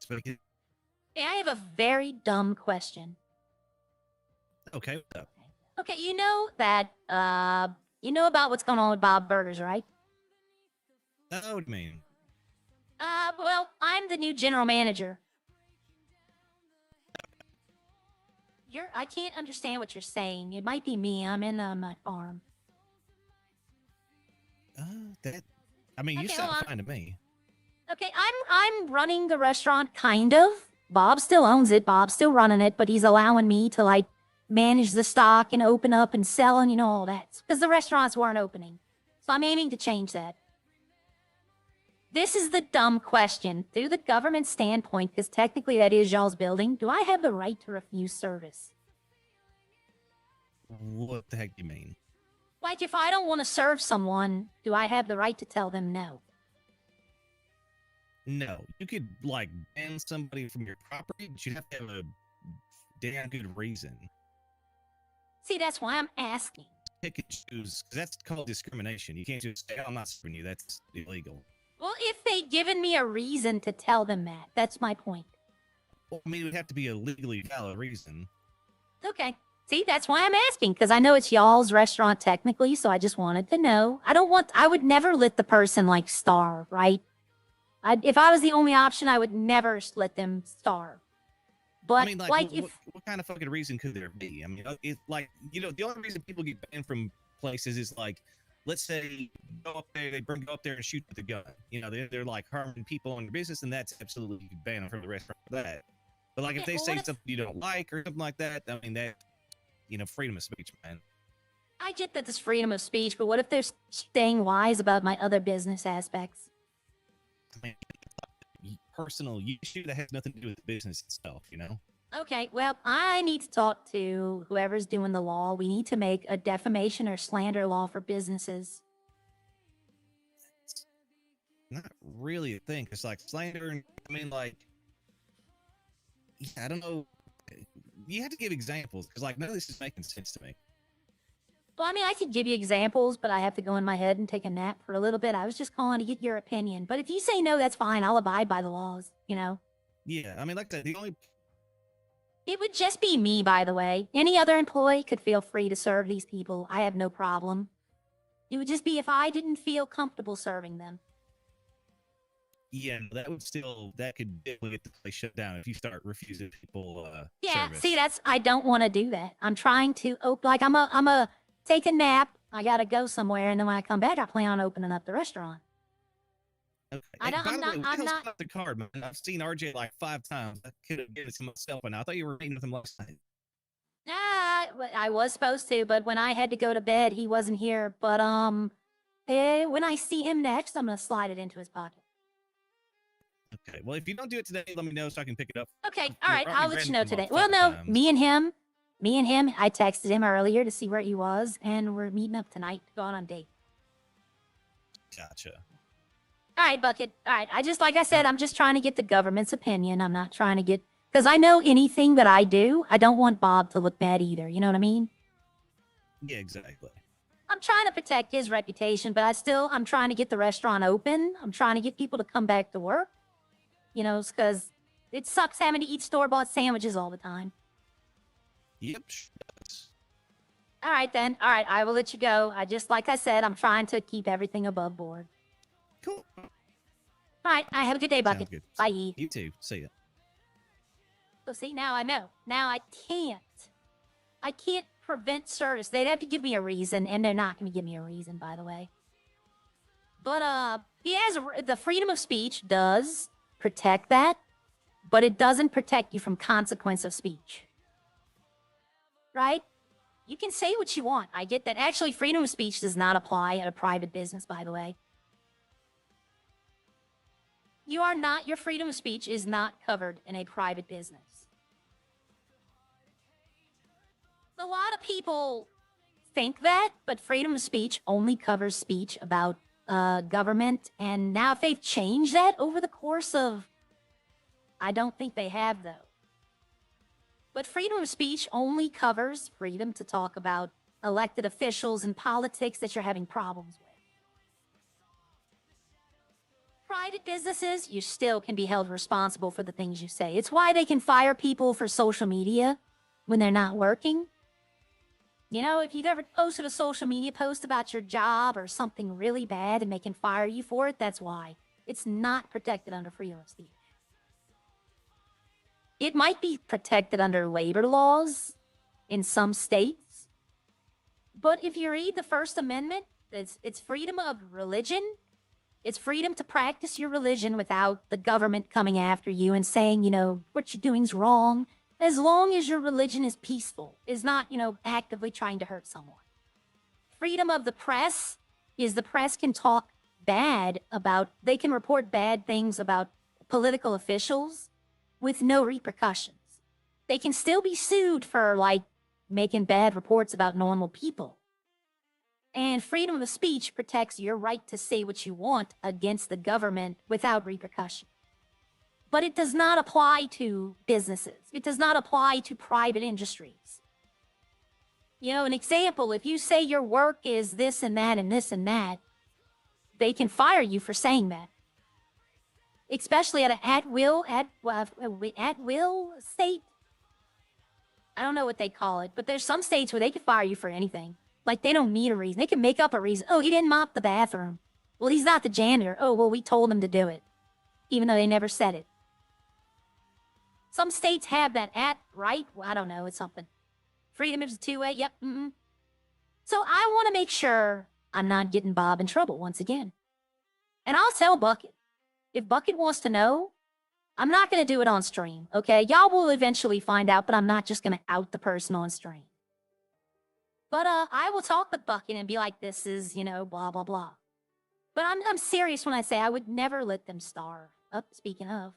Bucket. Hey, I have a very dumb question. Okay, what's up? Okay, you know that, you know about what's going on with Bob Burgers, right? What do you mean? Well, I'm the new general manager. I can't understand what you're saying. It might be me. I'm in my farm. You Okay, sound hold on. fine to me. Okay, I'm running the restaurant, kind of. Bob still owns it. Bob's still running it, but he's allowing me to, like, manage the stock and open up and sell and, you know, all that. Because the restaurants weren't opening. So I'm aiming to change that. This is the dumb question. Through the government standpoint, because technically that is y'all's building, do I have the right to refuse service? What the heck do you mean? Like, if I don't want to serve someone, do I have the right to tell them no? No, you could, like, ban somebody from your property, but you have to have a damn good reason. See, that's why I'm asking. Pick and choose, because that's called discrimination. You can't just say, oh, I'm not serving you. That's illegal. Well, if they'd given me a reason to tell them that, that's my point. Well, I mean, it would have to be a legally valid reason. Okay. See, that's why I'm asking, because I know it's y'all's restaurant technically, so I just wanted to know. I would never let the person, like, starve, right? If I was the only option, I would never let them starve. But I mean, like, if what kind of fucking reason could there be? I mean, it's like, you know, the only reason people get banned from places is like, let's say go up there, they bring you up there and shoot with a gun. You know, they're like harming people in your business, and that's absolutely, you can ban them from the restaurant for that. But like, if they say something you don't like or something like that, I mean, that, you know, freedom of speech, man. I get that there's freedom of speech, but what if they're staying wise about my other business aspects? I mean, personal issue that has nothing to do with the business itself, you know? Okay, well, I need to talk to whoever's doing the law. We need to make a defamation or slander law for businesses. It's not really a thing. It's like slander, and I mean, like, yeah, I don't know. You have to give examples, because like none of this is making sense to me. Well, I mean, I could give you examples, but I have to go in my head and take a nap for a little bit. I was just calling to get your opinion. But if you say no, that's fine. I'll abide by the laws, you know? Yeah, I mean, like the only... It would just be me, by the way. Any other employee could feel free to serve these people. I have no problem. It would just be if I didn't feel comfortable serving them. Yeah, that would still, that could definitely get the place shut down if you start refusing people Yeah, service. see, I don't want to do that. I'm trying to, I'm a take a nap. I gotta go somewhere, and then when I come back, I plan on opening up the restaurant. Okay. I don't- By I'm the way, not- what I'm the hell's not- going on the card, man? I've seen RJ like 5 times. I could have given it to myself by now. I thought you were meeting with him last night. I was supposed to, but when I had to go to bed, he wasn't here. But when I see him next, I'm gonna slide it into his pocket. Okay, well, if you don't do it today, let me know so I can pick it up. Okay, You all right, brought me I'll let you know random today. about Well, 5 no, times. me and him. I texted him earlier to see where he was, and we're meeting up tonight to go on a date. Gotcha. All right, Bucket. All right, like I said, I'm just trying to get the government's opinion. I'm not trying to get, because I know anything that I do, I don't want Bob to look bad either. You know what I mean? Yeah, exactly. I'm trying to protect his reputation, but I'm trying to get the restaurant open. I'm trying to get people to come back to work. You know, because it sucks having to eat store-bought sandwiches all the time. Yep. All right, then. All right, I will let you go. Like I said, I'm trying to keep everything above board. Cool. All right, I have a good day, Sounds Bucket. good. Bye. You too. See ya. So see, now I know. Now I can't prevent service. They'd have to give me a reason, and they're not going to give me a reason, by the way. But the freedom of speech does protect that, but it doesn't protect you from consequence of speech. Right? You can say what you want. I get that. Actually, freedom of speech does not apply at a private business, by the way. Your freedom of speech is not covered in a private business. A lot of people think that, but freedom of speech only covers speech about government. And now if they've changed that over the course of, I don't think they have, though. But freedom of speech only covers freedom to talk about elected officials and politics that you're having problems with. Private businesses, you still can be held responsible for the things you say. It's why they can fire people for social media when they're not working. You know, if you've ever posted a social media post about your job or something really bad and they can fire you for it, that's why. It's not protected under freedom of speech. It might be protected under labor laws in some states. But if you read the First Amendment, it's freedom of religion. It's freedom to practice your religion without the government coming after you and saying, you know, what you're doing's wrong. As long as your religion is peaceful, is not, you know, actively trying to hurt someone. Freedom of the press is the press can talk bad about, they can report bad things about political officials with no repercussions. They can still be sued for, like, making bad reports about normal people. And freedom of speech protects your right to say what you want against the government without repercussion. But it does not apply to businesses. It does not apply to private industries. You know, an example, if you say your work is this and that and this and that, they can fire you for saying that. Especially at an at-will state. I don't know what they call it, but there's some states where they can fire you for anything. Like, they don't need a reason. They can make up a reason. Oh, he didn't mop the bathroom. Well, he's not the janitor. Oh, well, we told him to do it. Even though they never said it. Some states have that right? Well, I don't know. It's something. Freedom is a two-way. Yep. So I want to make sure I'm not getting Bob in trouble once again. And I'll tell Bucket. If Bucket wants to know, I'm not going to do it on stream, okay? Y'all will eventually find out, but I'm not just going to out the person on stream. But I will talk with Bucket and be like, this is, blah, blah, blah. But I'm serious when I say I would never let them starve. Speaking of.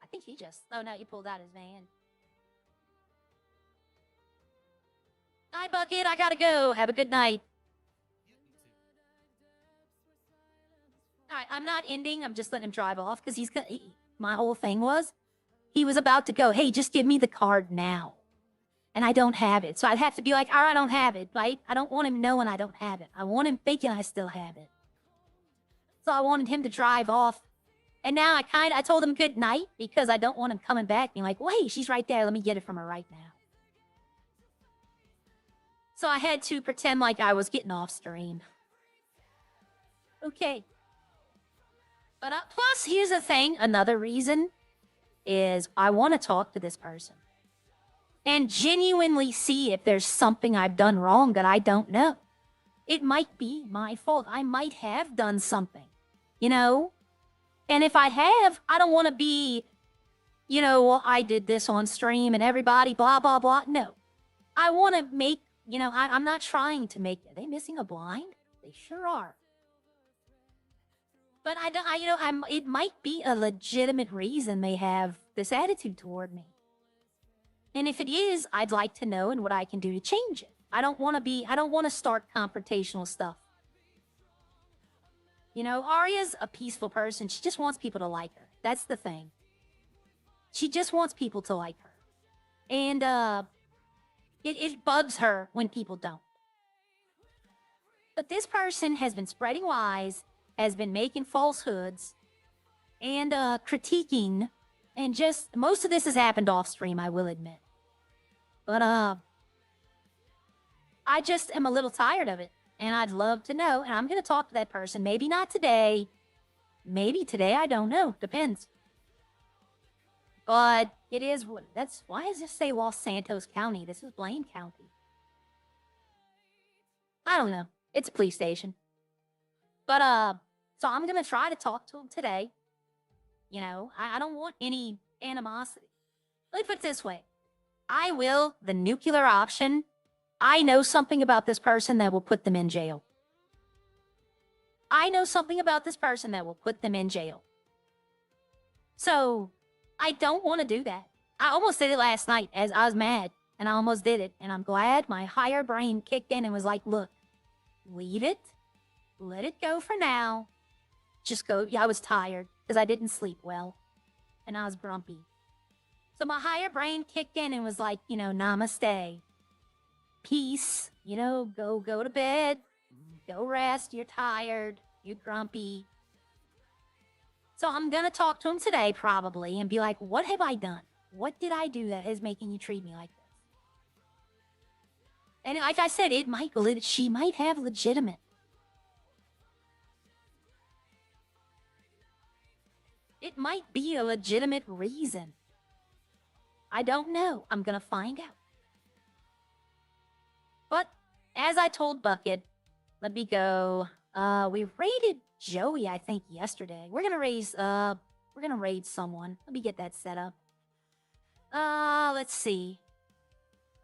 I think oh no, he pulled out his van. Hi, Bucket, I gotta go. Have a good night. All right, I'm not ending. I'm just letting him drive off because my whole thing was he was about to go, hey, just give me the card now. And I don't have it. So I'd have to be like, all right, I don't have it, right? I don't want him knowing I don't have it. I want him thinking I still have it. So I wanted him to drive off. And now I told him good night because I don't want him coming back being like, well, hey, she's right there. Let me get it from her right now. So I had to pretend like I was getting off stream. Okay. But plus, here's the thing. Another reason is I want to talk to this person and genuinely see if there's something I've done wrong that I don't know. It might be my fault. I might have done something, And if I have, I don't want to be, well, I did this on stream and everybody blah, blah, blah. No. I want to make, I'm not trying to make, are they missing a blind? They sure are. But it might be a legitimate reason they have this attitude toward me. And if it is, I'd like to know and what I can do to change it. I don't want to start confrontational stuff. Arya's a peaceful person. She just wants people to like her. That's the thing. She just wants people to like her. And, it bugs her when people don't. But this person has been spreading lies, has been making falsehoods, and, critiquing, and just, most of this has happened off stream, I will admit. But, I just am a little tired of it. And I'd love to know, and I'm going to talk to that person. Maybe not today. Maybe today, I don't know. Depends. But it is, why does this say Los Santos County? This is Blaine County. I don't know. It's a police station. But, so I'm going to try to talk to him today. I don't want any animosity. Let me put it this way. The nuclear option, I know something about this person that will put them in jail. I know something about this person that will put them in jail. So, I don't want to do that. I almost did it last night as I was mad, and I almost did it. And I'm glad my higher brain kicked in and was like, look, leave it. Let it go for now. Just go. Yeah, I was tired because I didn't sleep well. And I was grumpy. So my higher brain kicked in and was like, namaste. Peace. Go to bed. Go rest. You're tired. You're grumpy. So I'm going to talk to him today probably and be like, what have I done? What did I do that is making you treat me like this? And like I said, she might have legitimate. It might be a legitimate reason. I don't know. I'm going to find out. But as I told Bucket, let me go. We raided Joey, I think, yesterday. We're gonna raid someone. Let me get that set up. Let's see.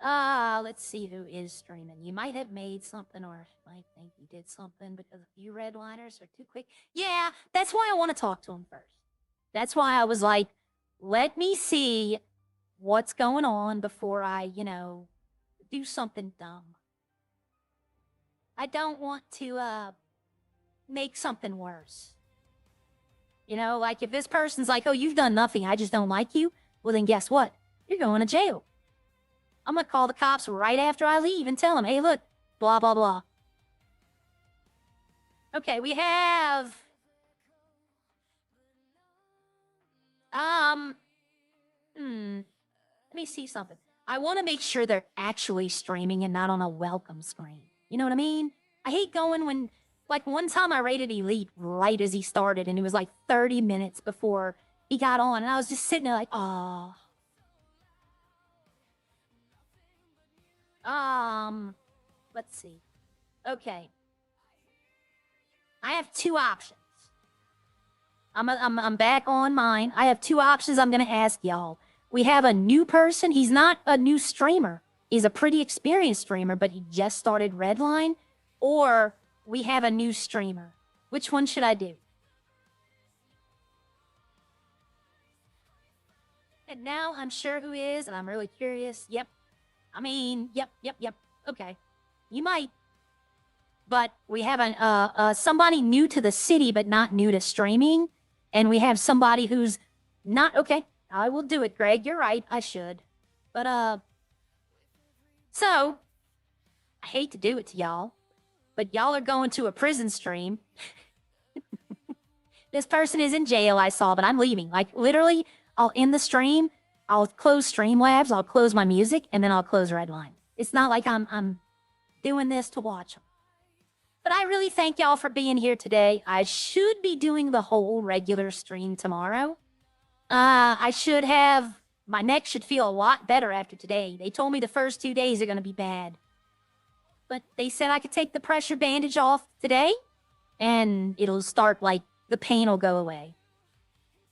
Let's see who is streaming. You might have made something, or might think you did something because a few redliners are too quick. Yeah, that's why I want to talk to him first. That's why I was like, let me see what's going on before I, do something dumb. I don't want to, make something worse. Like if this person's like, oh, you've done nothing, I just don't like you. Well, then guess what? You're going to jail. I'm going to call the cops right after I leave and tell them, hey, look, blah, blah, blah. Okay, we have... Let me see something. I want to make sure they're actually streaming and not on a welcome screen. You know what I mean? I hate going when... Like, one time I rated Elite right as he started, and it was like 30 minutes before he got on, and I was just sitting there like, oh. Let's see. Okay. I have two options. I'm back on mine. I have two options I'm gonna ask y'all. We have a new person. He's not a new streamer. He's a pretty experienced streamer, but he just started Redline. Or we have a new streamer. Which one should I do? And now I'm sure who is, and I'm really curious. Yep. I mean, yep. Okay. You might. But we have somebody new to the city, but not new to streaming. And we have somebody who's not, okay, I will do it, Greg. You're right, I should. But, so, I hate to do it to y'all, but y'all are going to a prison stream. This person is in jail, I saw, but I'm leaving. Like, literally, I'll end the stream, I'll close Streamlabs, I'll close my music, and then I'll close Redline. It's not like I'm doing this to watch them. But I really thank y'all for being here today. I should be doing the whole regular stream tomorrow. I should have, my neck should feel a lot better after today. They told me the first 2 days are going to be bad. But they said I could take the pressure bandage off today, and it'll start, like, the pain will go away.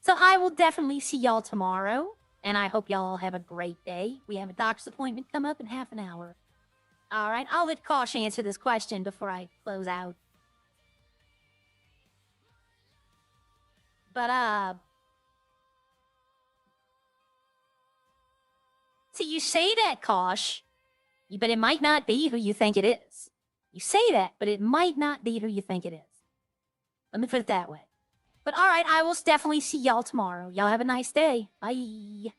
So I will definitely see y'all tomorrow, and I hope y'all have a great day. We have a doctor's appointment come up in half an hour. All right, I'll let Kosh answer this question before I close out. But, see, you say that, Kosh, but it might not be who you think it is. You say that, but it might not be who you think it is. Let me put it that way. But all right, I will definitely see y'all tomorrow. Y'all have a nice day. Bye.